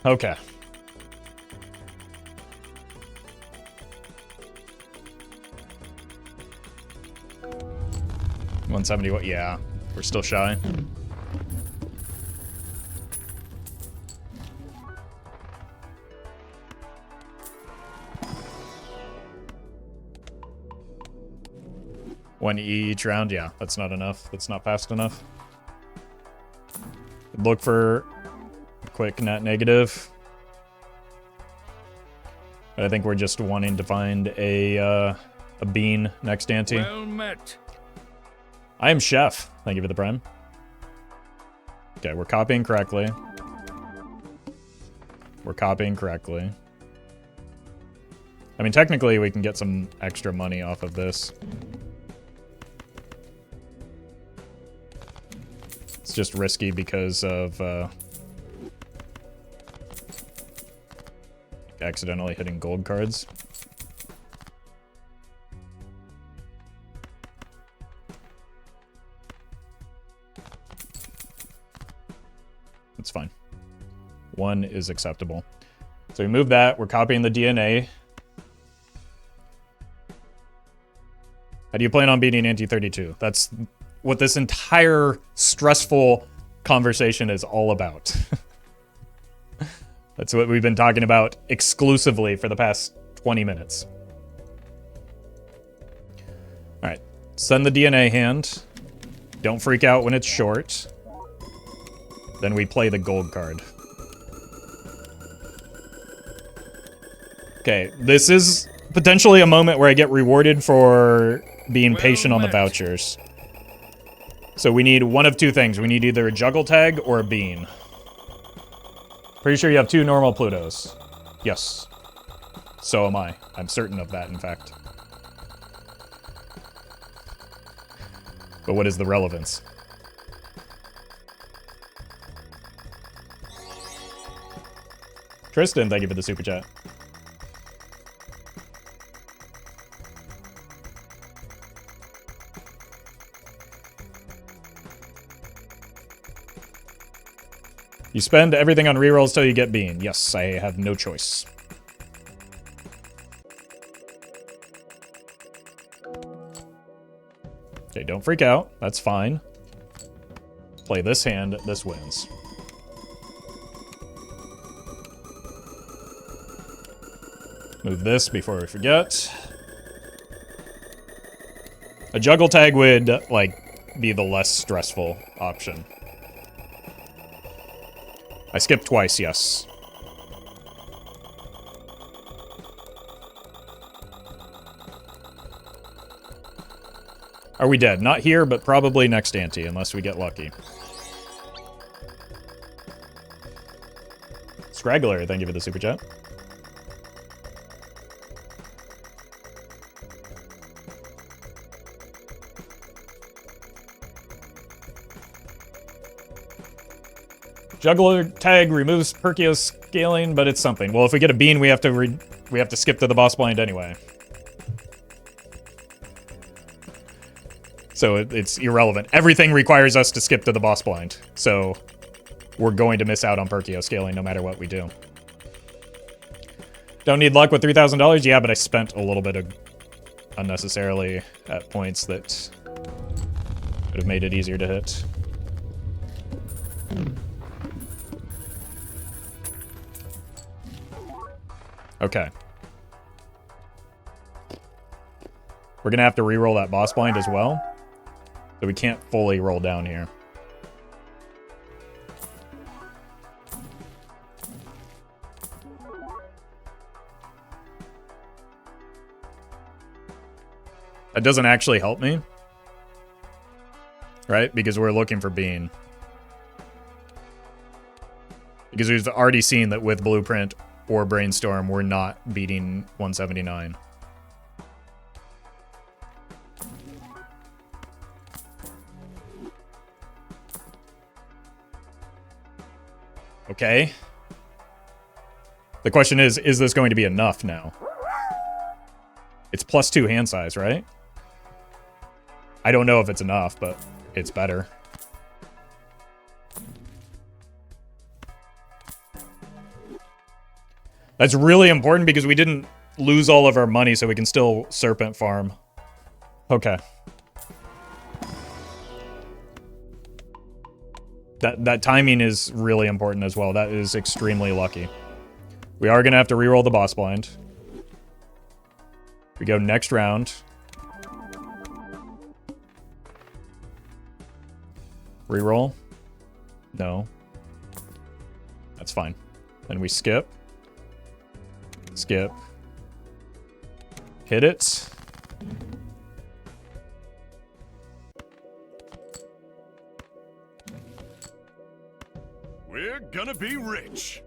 Okay. $170, yeah, we're still shy. One E each round, yeah, that's not enough. That's not fast enough. Look for a quick net negative. But I think we're just wanting to find a bean next ante. Well met. I am Chef. Thank you for the prime. Okay, we're copying correctly. We're copying correctly. I mean, technically, we can get some extra money off of this. It's just risky because of accidentally hitting gold cards. It's fine. 1 is acceptable. So we move that. We're copying the DNA. How do you plan on beating Ante 32? That's what this entire stressful conversation is all about. That's what we've been talking about exclusively for the past 20 minutes. All right, send the DNA hand. Don't freak out when it's short. Then we play the gold card. Okay, this is potentially a moment where I get rewarded for being patient on the vouchers. So we need one of two things. We need either a juggle tag or a bean. Pretty sure you have 2 normal Plutos. Yes. So am I. I'm certain of that, in fact. But what is the relevance? Tristan, thank you for the super chat. You spend everything on rerolls till you get bean. Yes, I have no choice. Okay, don't freak out. That's fine. Play this hand. This wins. Move this before we forget. A juggle tag would, like, be the less stressful option. I skipped twice, yes. Are we dead? Not here, but probably next ante, unless we get lucky. Scraggler, thank you for the super chat. Juggler tag removes Perkeo scaling, but it's something. Well, if we get a bean, we have to skip to the boss blind anyway. So it's irrelevant. Everything requires us to skip to the boss blind. So we're going to miss out on Perkeo scaling no matter what we do. Don't need luck with $3,000? Yeah, but I spent a little bit of unnecessarily at points that would have made it easier to hit. Okay. We're gonna have to re-roll that boss blind as well. So we can't fully roll down here. That doesn't actually help me. Right? Because we're looking for bean. Because we've already seen that with Blueprint or Brainstorm, we're not beating 179. Okay. The question is this going to be enough now? It's +2 hand size, right? I don't know if it's enough, but it's better. That's really important because we didn't lose all of our money, so we can still serpent farm. Okay. That timing is really important as well. That is extremely lucky. We are going to have to reroll the boss blind. We go next round. Reroll? No. That's fine. Then we skip. Skip. Hit it. We're gonna be rich.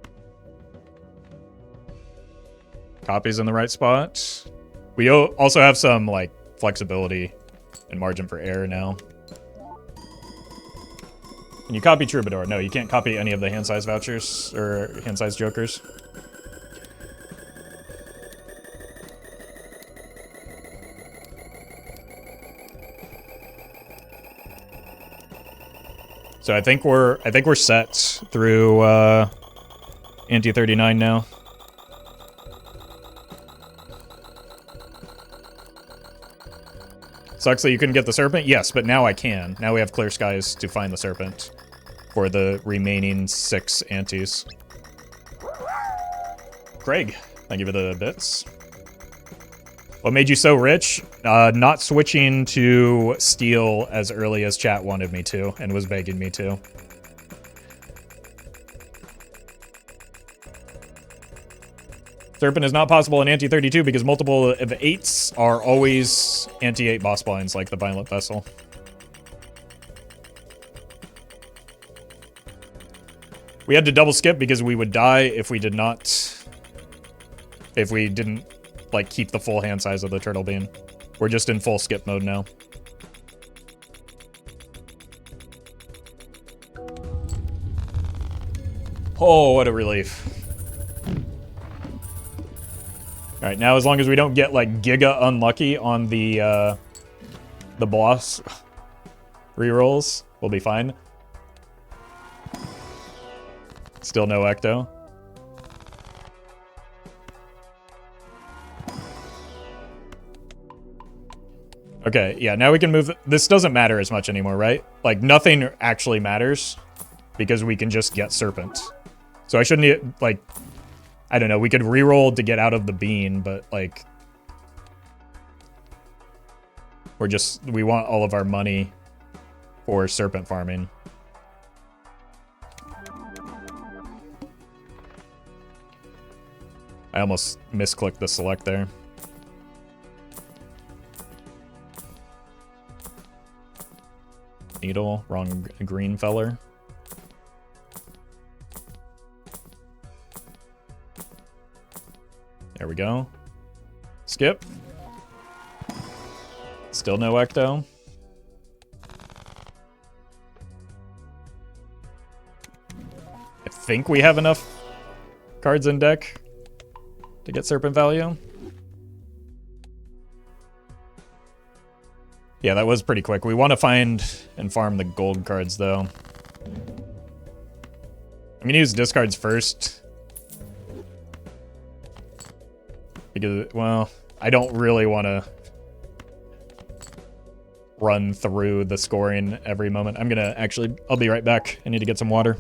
Copies in the right spot. We also have some, like, flexibility and margin for error now. Can you copy Troubadour? No, you can't copy any of the hand size vouchers or hand size jokers. So I think we're set through Ante 39 now. Sucks that you couldn't get the serpent? Yes, but now I can. Now we have clear skies to find the serpent for the remaining 6 antes. Craig, thank you for the bits. What made you so rich? Not switching to steel as early as chat wanted me to and was begging me to. Serpent is not possible in Ante 32 because multiple of 8s are always Ante 8 boss blinds like the Violent Vessel. We had to double skip because we would die if we did not... If we didn't, like, keep the full hand size of the turtle bean. We're just in full skip mode now. Oh, what a relief. Alright, now as long as we don't get, like, giga unlucky on the boss rerolls, we'll be fine. Still no ecto. Okay, yeah, now we can move... This doesn't matter as much anymore, right? Like, nothing actually matters because we can just get Serpent. So I shouldn't, like... I don't know, we could reroll to get out of the bean, but, like... We want all of our money for Serpent farming. I almost misclicked the select there. Needle, wrong green feller. There we go. Skip. Still no ecto. I think we have enough cards in deck to get Serpent value. Yeah, that was pretty quick. We want to find and farm the gold cards, though. I'm going to use discards first. Because, well, I don't really want to run through the scoring every moment. I'm going to actually... I'll be right back. I need to get some water.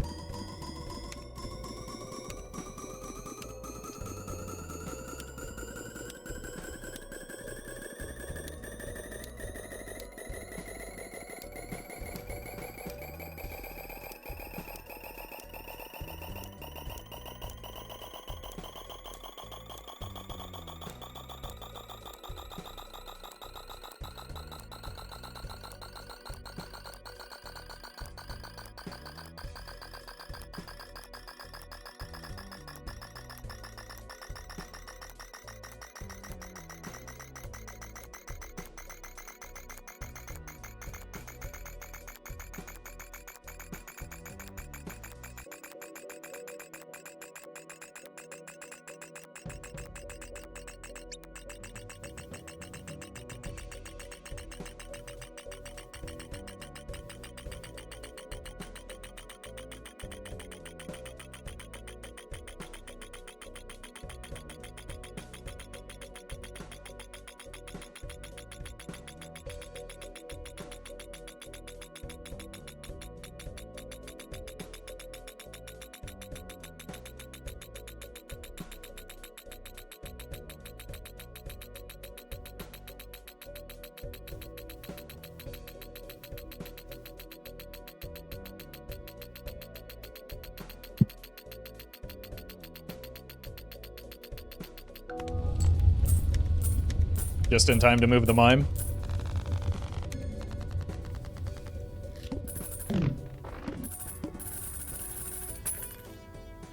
Just in time to move the mime.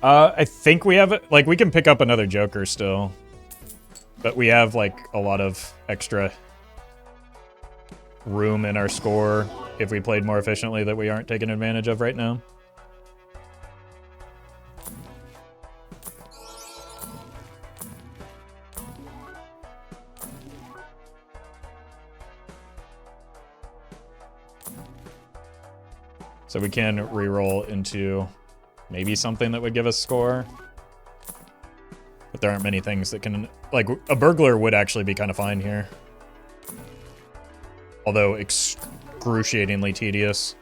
I think we have it. Like, we can pick up another Joker still. But we have, like, a lot of extra room in our score if we played more efficiently that we aren't taking advantage of right now. So we can reroll into maybe something that would give us score. there aren't many things that can... Like, a burglar would actually be kind of fine here. Although excruciatingly tedious.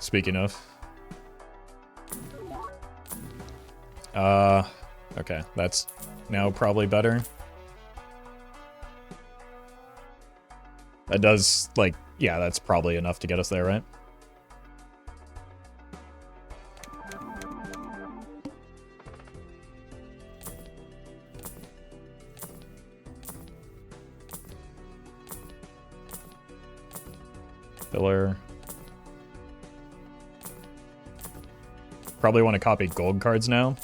Speaking of. Okay, that's now probably better. That does, like, yeah, that's probably enough to get us there, right? Filler. Probably want to copy gold cards now.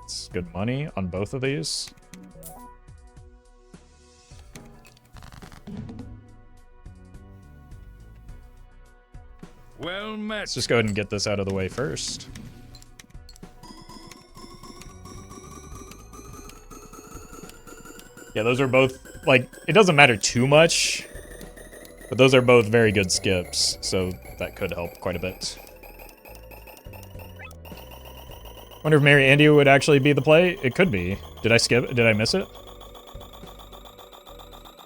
It's good money on both of these. Well met. Let's just go ahead and get this out of the way first. Yeah, those are both, like, it doesn't matter too much, but those are both very good skips, so that could help quite a bit. Wonder if Mary Andy would actually be the play? It could be. Did I skip? Did I miss it?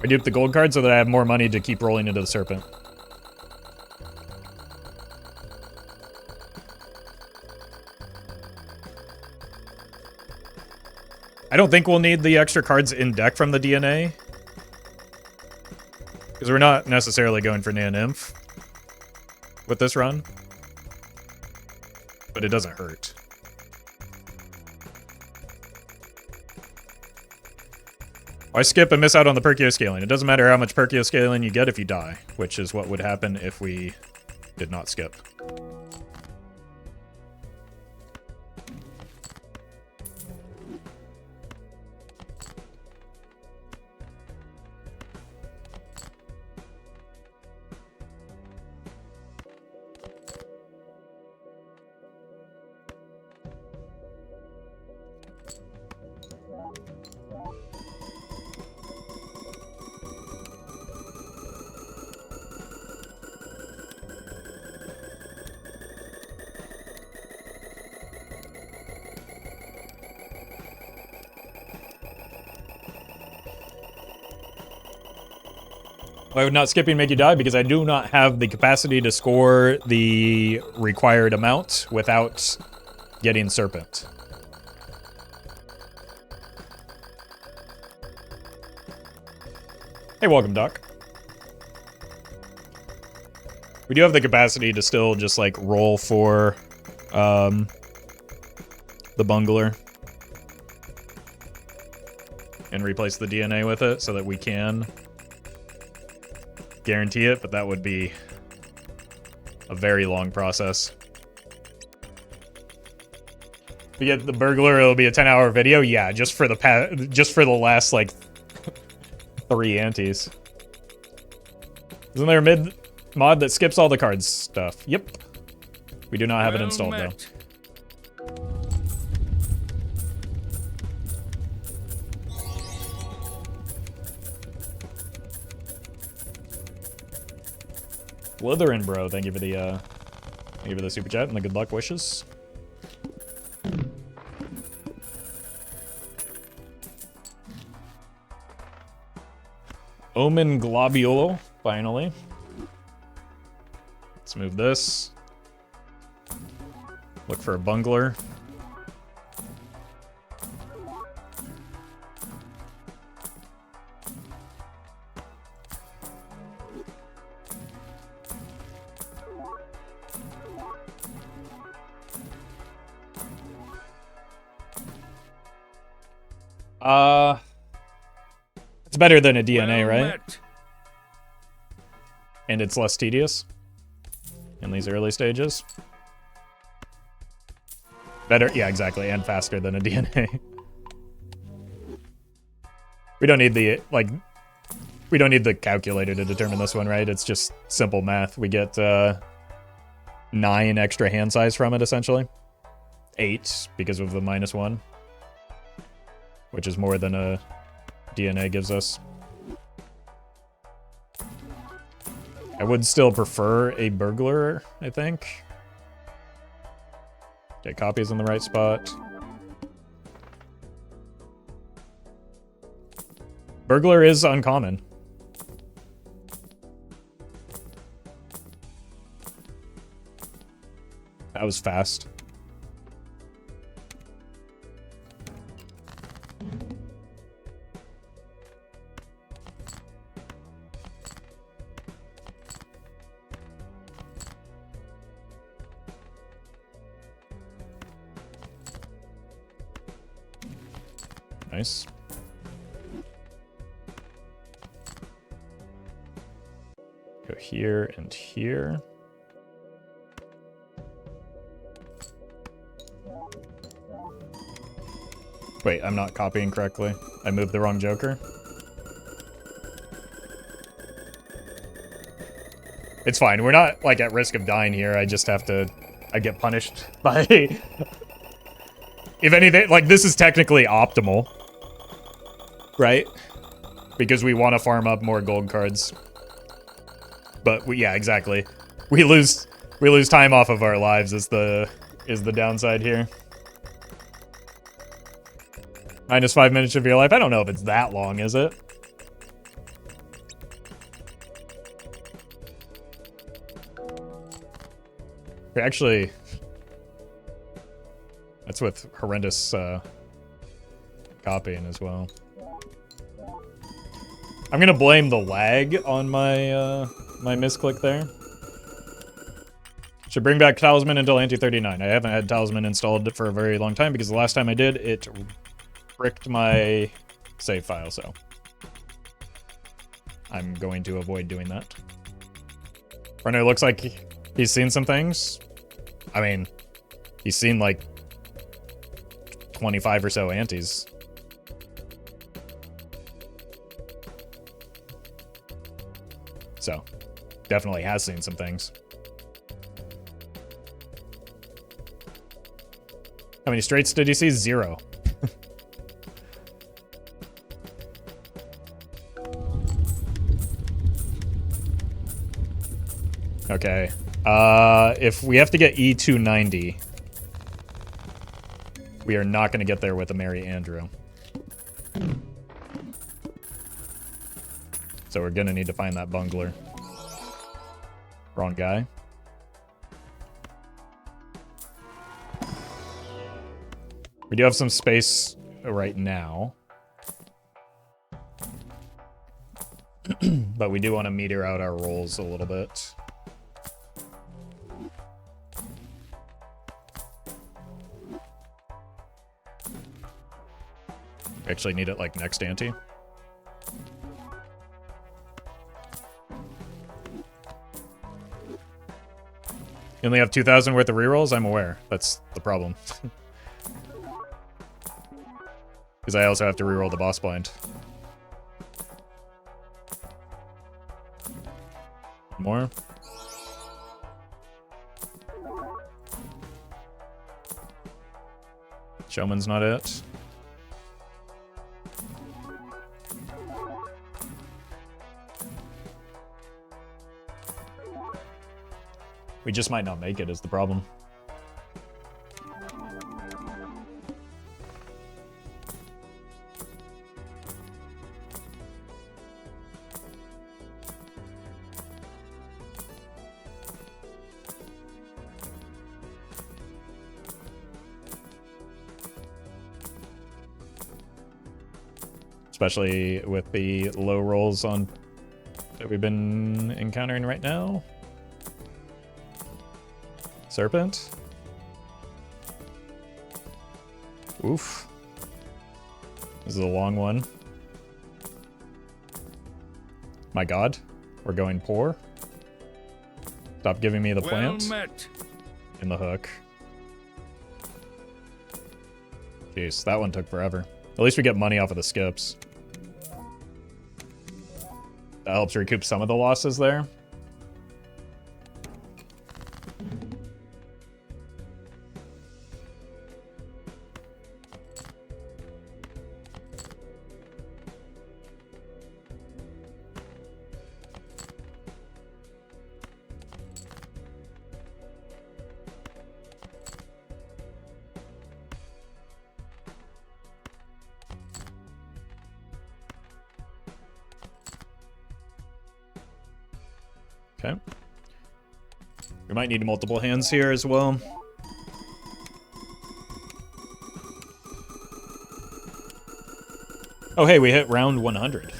I duped the gold card so that I have more money to keep rolling into the serpent. I don't think we'll need the extra cards in deck from the DNA. Because we're not necessarily going for Nan Nymph with this run. But it doesn't hurt. I skip and miss out on the Perkeo scaling. It doesn't matter how much Perkeo scaling you get if you die, which is what would happen if we did not skip. Why would not skipping make you die? Because I do not have the capacity to score the required amount without getting Serpent. Hey, welcome, Doc. We do have the capacity to still just, like, roll for the Bungler and replace the DNA with it so that we can guarantee it, but that would be a very long process. We get the burglar, it'll be a 10-hour video. Yeah, just for the last like 3 antes. Isn't there a mid mod that skips all the cards stuff? Yep. We do not have it installed though. Slytherin, bro. Thank you for the super chat and the good luck wishes. Omen Globulo, finally. Let's move this. Look for a bungler. It's better than a DNA, right? And it's less tedious in these early stages. Better, yeah, exactly, and faster than a DNA. We don't need the, like, we don't need the calculator to determine this one, right? It's just simple math. We get 9 extra hand size from it, essentially. 8, because of the -1. which is more than a DNA gives us. I would still prefer a burglar, I think. Get copies in the right spot. Burglar is uncommon. That was fast. Nice. Go here and here. Wait, I'm not copying correctly. I moved the wrong Joker. It's fine. We're not, like, at risk of dying here. I just have to... I get punished by... If anything, like, this is technically optimal. Right? Because we want to farm up more gold cards. But, yeah, exactly. We lose time off of our lives is the downside here. Minus 5 minutes of your life. I don't know if it's that long, is it? Actually, that's with horrendous copying as well. I'm gonna blame the lag on my my misclick there. Should bring back Talisman until Ante 39. I haven't had Talisman installed for a very long time because the last time I did, it bricked my save file, so I'm going to avoid doing that. Renner looks like he's seen some things. I mean, he's seen like 25 or so antes. So, definitely has seen some things. How many straights did you see? 0. Okay. If we have to get E290, we are not going to get there with a Mary Andrew. So we're going to need to find that bungler. Wrong guy. We do have some space right now. But we do want to meter out our rolls a little bit. Actually need it like next ante. You only have 2,000 worth of rerolls? I'm aware. That's the problem. Because I also have to reroll the boss blind. More. Showman's not it. We just might not make it is the problem. Especially with the low rolls on that we've been encountering right now. Serpent? Oof. This is a long one. My god. We're going poor. Stop giving me the plant. Well met. In the hook. Jeez, that one took forever. At least we get money off of the skips. That helps recoup some of the losses there. Okay. We might need multiple hands here as well. Oh, hey, we hit round 100.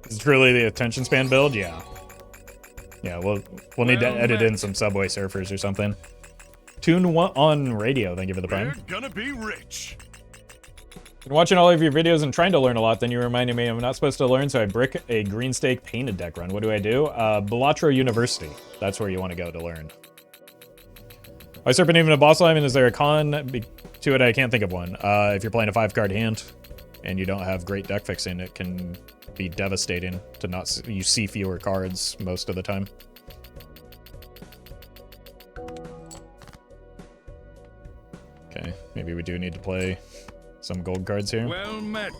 Is it truly the attention span build? Yeah. Yeah, we'll need to edit in some Subway Surfers or something. Tune one on radio, thank you for the prime. We're gonna be rich. Been watching all of your videos and trying to learn a lot, then you reminded me I'm not supposed to learn, so I brick a green stake painted deck run. What do I do? Balatro University. That's where you want to go to learn. Why Serpent even a boss line, and is there a con to it? I can't think of one. If you're playing a 5-card hand and you don't have great deck fixing, it can be devastating to not you see fewer cards most of the time. Okay, maybe we do need to play some gold cards here. Well met.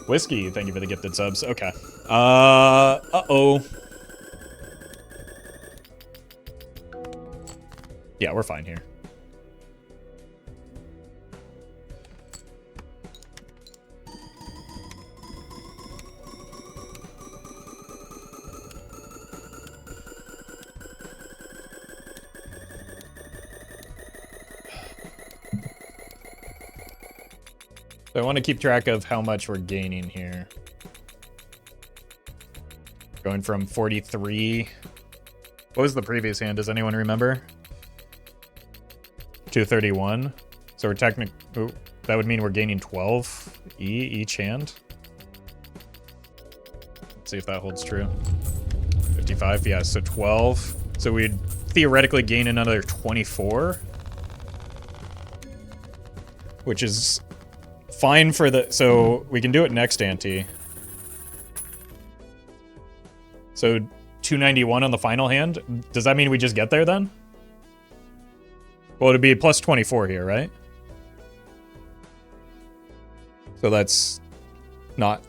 Whiskey, thank you for the gifted subs. Okay. Uh-oh. Yeah, we're fine here. So I want to keep track of how much we're gaining here. Going from 43. What was the previous hand? Does anyone remember? 231. So we're technically, that would mean we're gaining 12 each hand. Let's see if that holds true. 55, yeah, so 12. So we'd theoretically gain another 24. Which is fine for the, so we can do it next ante. So 291 on the final hand. Does that mean we just get there then? Well, it'd be plus 24 here, right? So that's not,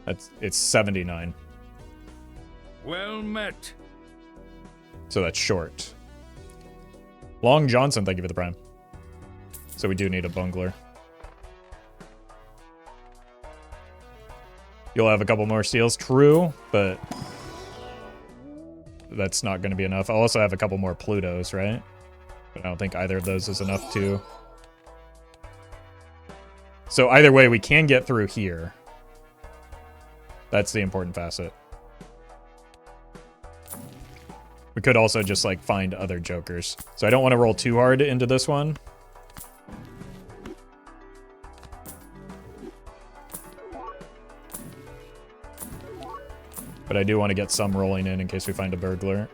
it's 79. Well met. So that's short. Long Johnson, thank you for the prime. So we do need a bungler. You'll have a couple more steals, true, but that's not going to be enough. I'll also have a couple more Plutos, right? But I don't think either of those is enough to... So either way, we can get through here. That's the important facet. We could also just, like, find other jokers. So I don't want to roll too hard into this one. But I do want to get some rolling in case we find a burglar.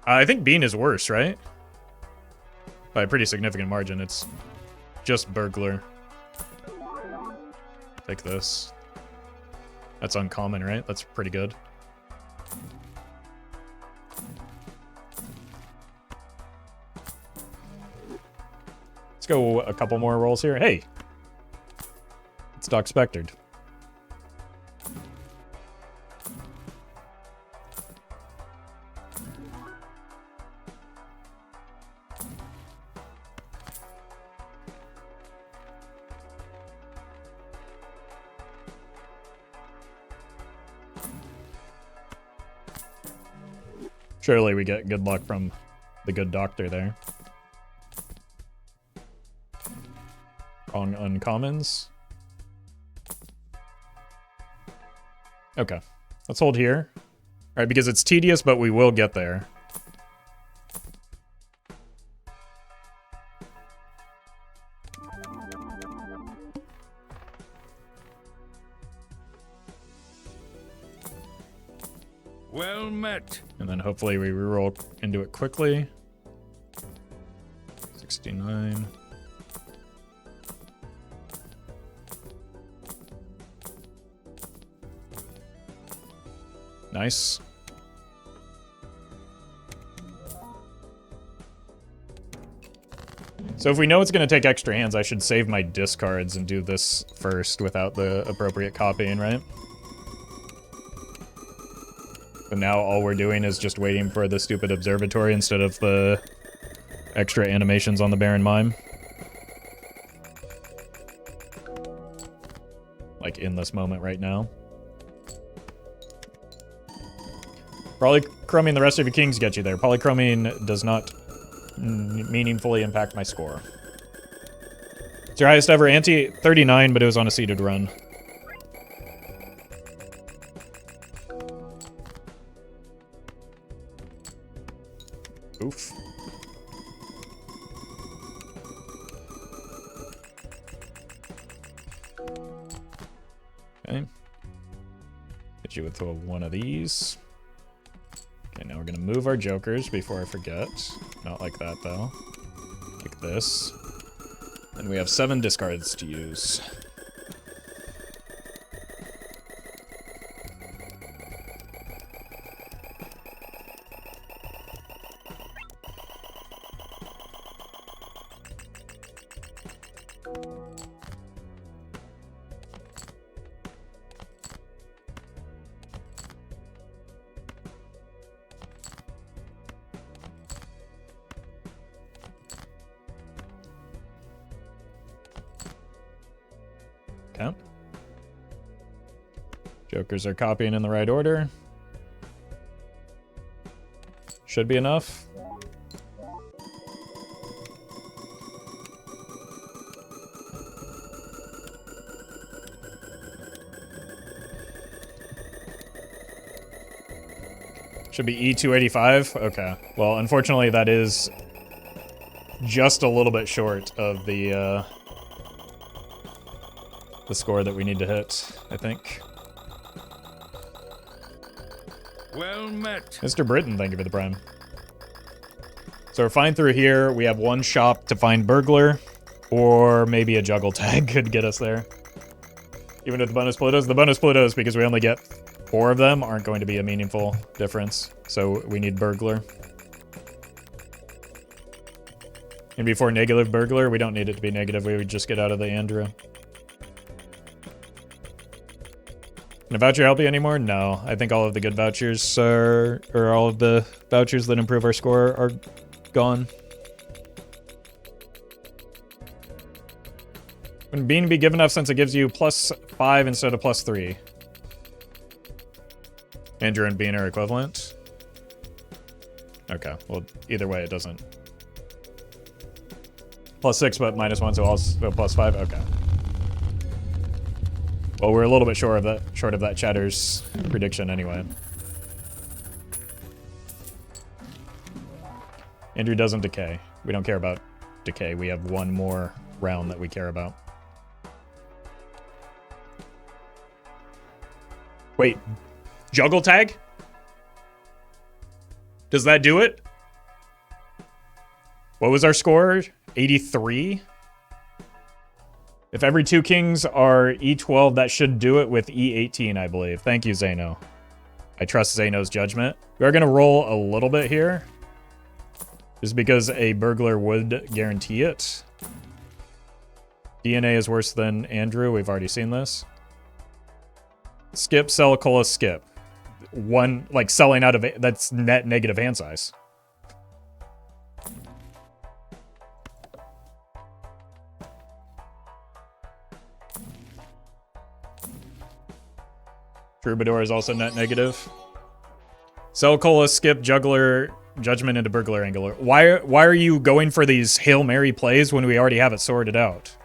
I think Bean is worse, right? By a pretty significant margin. It's just burglar. Take this. That's uncommon, right? That's pretty good. Let's go a couple more rolls here. Hey! It's Doc Spectred. Surely we get good luck from the good doctor there. Wrong uncommons. Okay. Let's hold here. Alright, because it's tedious, but we will get there. Well met. And then hopefully we reroll into it quickly. 69. Nice. So if we know it's going to take extra hands, I should save my discards and do this first without the appropriate copying, right? But now all we're doing is just waiting for the stupid observatory instead of the extra animations on the Baron Mime. in this moment right now. Polychroming the rest of your kings get you there. Polychroming does not meaningfully impact my score. It's your highest ever ante, 39, but it was on a seeded run. Oof. Okay. Hit you with one of these. Okay, now we're gonna move our jokers before I forget. Not like that, though. Like this. And we have 7 discards to use. Okay. Jokers are copying in the right order. Should be enough. Should be E285. Okay. Well, unfortunately, that is just a little bit short of the score that we need to hit, I think. Well met. Mr. Britton, thank you for the prime. So we're fine through here. We have one shop to find burglar, or maybe a juggle tag could get us there. Even with the bonus Plutos. The bonus Plutos, because we only get 4 of them, aren't going to be a meaningful difference. So we need burglar. And before negative burglar, we don't need it to be negative. We would just get out of the Andrew. Can a voucher help you anymore? No. I think all of the good vouchers are, or all of the vouchers that improve our score are gone. Wouldn't Bean be give enough since it gives you +5 instead of +3? Andrew and Bean are equivalent? Okay, well, either way, it doesn't. +6, but -1, so also +5? Okay. Well, we're a little bit short of that Chatter's prediction anyway. Andrew doesn't decay. We don't care about decay. We have one more round that we care about. Wait, juggle tag? Does that do it? What was our score? 83? If every 2 kings are E12, that should do it with E18, I believe. Thank you, Zeno. I trust Zeno's judgment. We are going to roll a little bit here. Just because a burglar would guarantee it. DNA is worse than Andrew. We've already seen this. Skip, sell, cola, skip. One, like, selling out of... That's net negative hand size. Troubadour is also net negative. Sell, cola, skip, juggler, judgment into burglar angular. Why are you going for these Hail Mary plays when we already have it sorted out?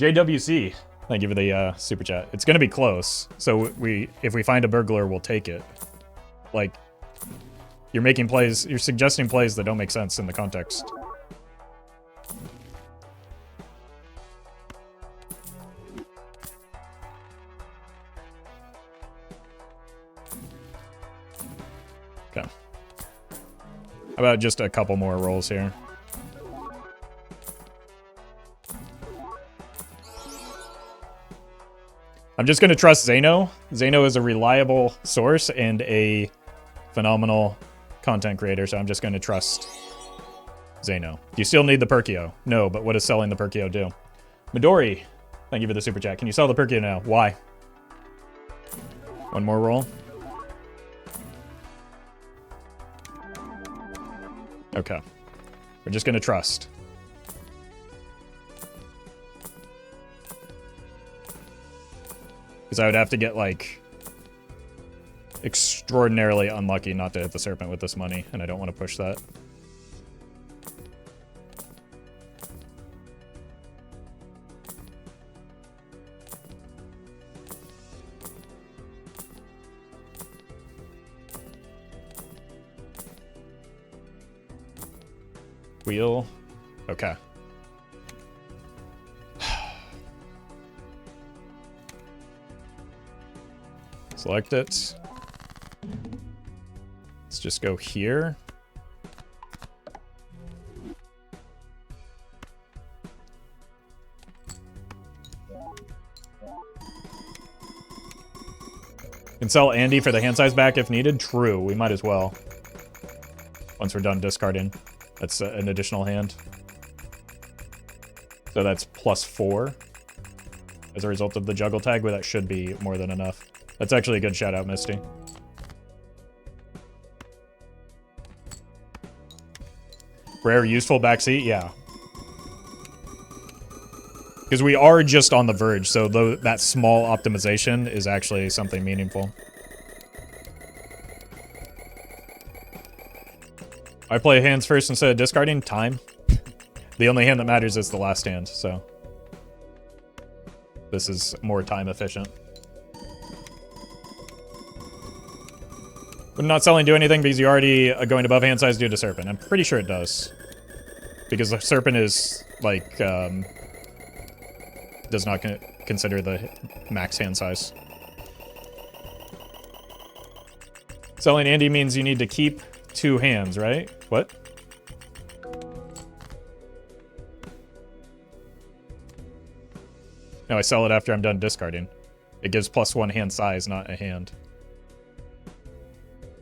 JWC, thank you for the super chat. It's gonna be close, so if we find a burglar, we'll take it. Like, you're making plays, you're suggesting plays that don't make sense in the context. Okay. How about just a couple more rolls here? I'm just going to trust Zeno. Zeno is a reliable source and a phenomenal content creator, so I'm just going to trust Zeno. Do you still need the Perkeo? No, but what does selling the Perkeo do? Midori, thank you for the super chat. Can you sell the Perkeo now? Why? One more roll. Okay. We're just going to trust. Because I would have to get, like, extraordinarily unlucky not to hit the serpent with this money, and I don't want to push that. Wheel. Okay. Select it. Let's just go here. Can sell Andy for the hand size back if needed. True, we might as well. Once we're done discarding. That's an additional hand. So that's +4 as a result of the juggle tag, but that should be more than enough. That's actually a good shout out, Misty. Rare useful backseat, yeah. Because we are just on the verge, so that small optimization is actually something meaningful. I play hands first instead of discarding. Time. The only hand that matters is the last hand, so this is more time efficient. Would not selling do anything because you already are going above hand size due to serpent. I'm pretty sure it does. Because the serpent is, like, does not consider the max hand size. Selling Andy means you need to keep 2 hands, right? What? No, I sell it after I'm done discarding. It gives +1 hand size, not a hand.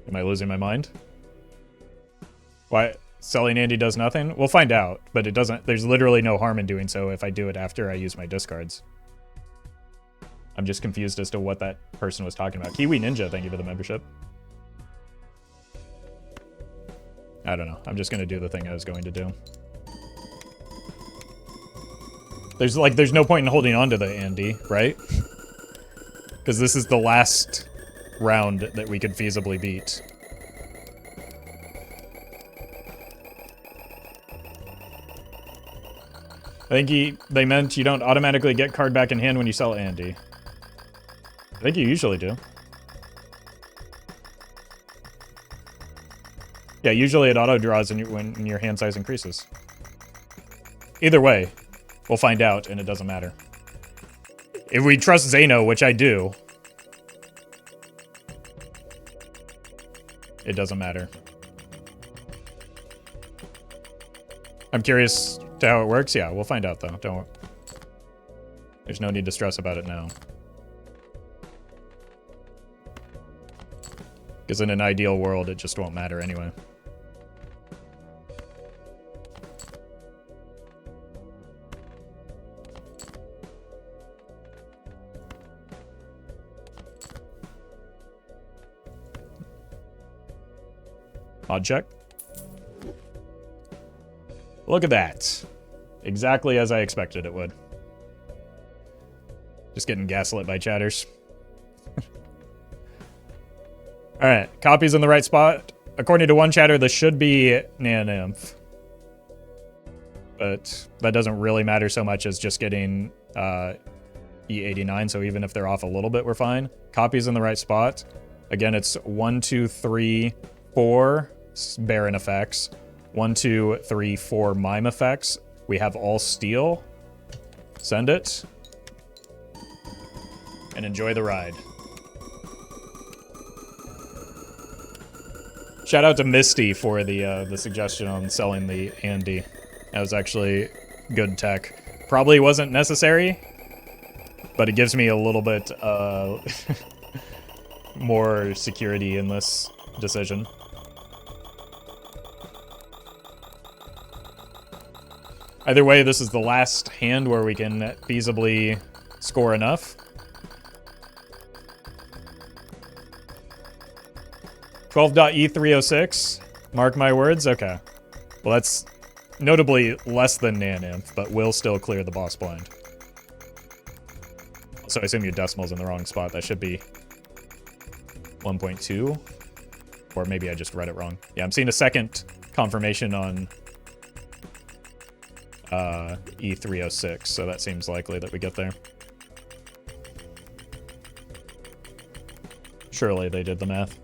Am I losing my mind? Why? Selling Andy does nothing? We'll find out, but it doesn't. There's literally no harm in doing so if I do it after I use my discards. I'm just confused as to what that person was talking about. Kiwi Ninja, thank you for the membership. I don't know. I'm just going to do the thing I was going to do. There's no point in holding on to the Andy, right? Because this is the last round that we could feasibly beat. I think they meant you don't automatically get card back in hand when you sell Andy. I think you usually do. Yeah, usually it auto-draws when your hand size increases. Either way, we'll find out, and it doesn't matter. If we trust Zeno, which I do, it doesn't matter. I'm curious to how it works. Yeah, we'll find out, though. Don't. There's no need to stress about it now. Because in an ideal world, it just won't matter anyway. Odd check. Look at that. Exactly as I expected it would. Just getting gaslit by chatters. Alright, copies in the right spot. According to one chatter, this should be Nanymph. But that doesn't really matter so much as just getting E89, so even if they're off a little bit, we're fine. Copies in the right spot. Again, it's 1, 2, 3, 4 Baron effects. 1, 2, 3, 4 mime effects. We have all steel. Send it. And enjoy the ride. Shout out to Misty for the suggestion on selling the Andy. That was actually good tech. Probably wasn't necessary, but it gives me a little bit more security in this decision. Either way, this is the last hand where we can feasibly score enough. 12.E306. Mark my words? Okay. Well, that's notably less than Nanymph, but will still clear the boss blind. so I assume your decimal's in the wrong spot. That should be 1.2. Or maybe I just read it wrong. Yeah, I'm seeing a second confirmation on E306, so that seems likely that we get there. Surely they did the math.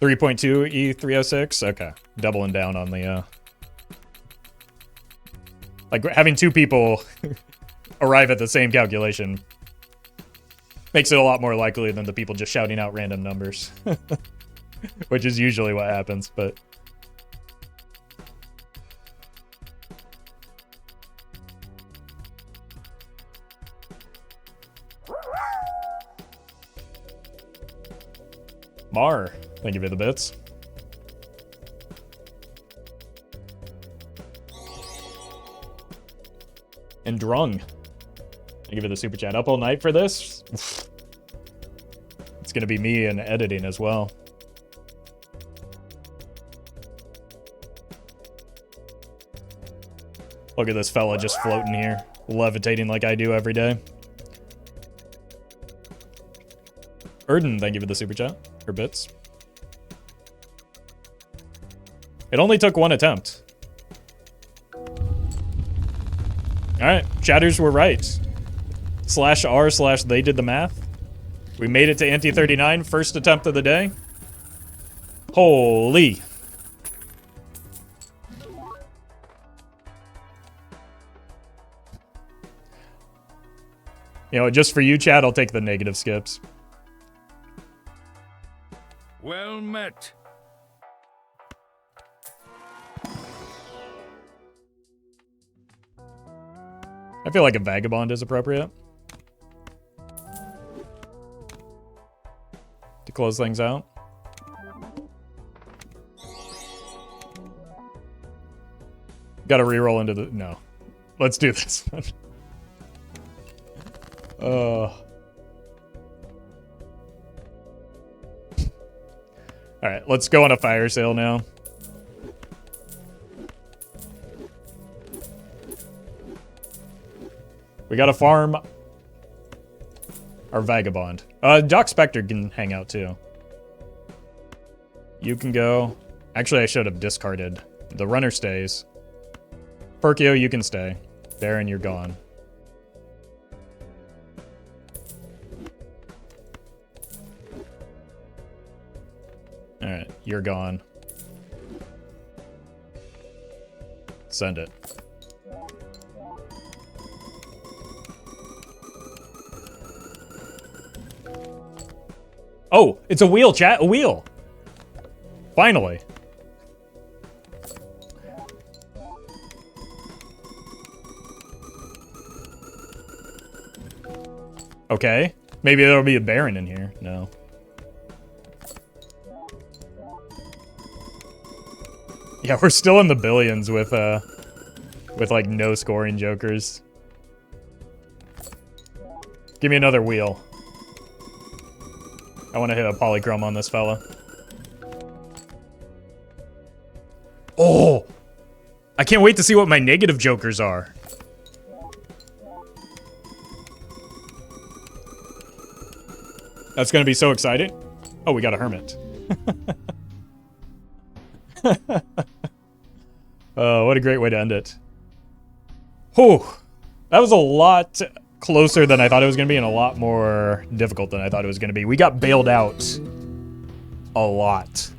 .2 E306. Okay, doubling down on the like having two people arrive at the same calculation makes it a lot more likely than the people just shouting out random numbers, which is usually what happens. But Mar, thank you for the bits. And Drung, thank you for the super chat. Up all night for this? It's gonna be me and editing as well. Look at this fella just floating here, levitating like I do every day. Erden, thank you for the super chat, or bits. It only took one attempt. Alright, chatters were right. /r/they did the math. We made it to Ante 39, first attempt of the day. Holy. You know, just for you, chat, I'll take the negative skips. Well met. I feel like a vagabond is appropriate to close things out. Gotta reroll into the... No. Let's do this. Alright, let's go on a fire sale now. We gotta farm our vagabond. Doc Spectre can hang out too. You can go. Actually, I should have discarded. The runner stays. Perkeo, you can stay. Baron, you're gone. Alright, you're gone. Send it. Oh, it's a wheel, chat. A wheel. Finally. Okay. Maybe there'll be a Baron in here. No. Yeah, we're still in the billions with like no scoring jokers. Give me another wheel. I want to hit a polychrome on this fella. Oh! I can't wait to see what my negative jokers are. That's going to be so exciting. Oh, we got a hermit. Oh, what a great way to end it. Whew. That was a lot closer than I thought it was going to be and a lot more difficult than I thought it was going to be. We got bailed out a lot.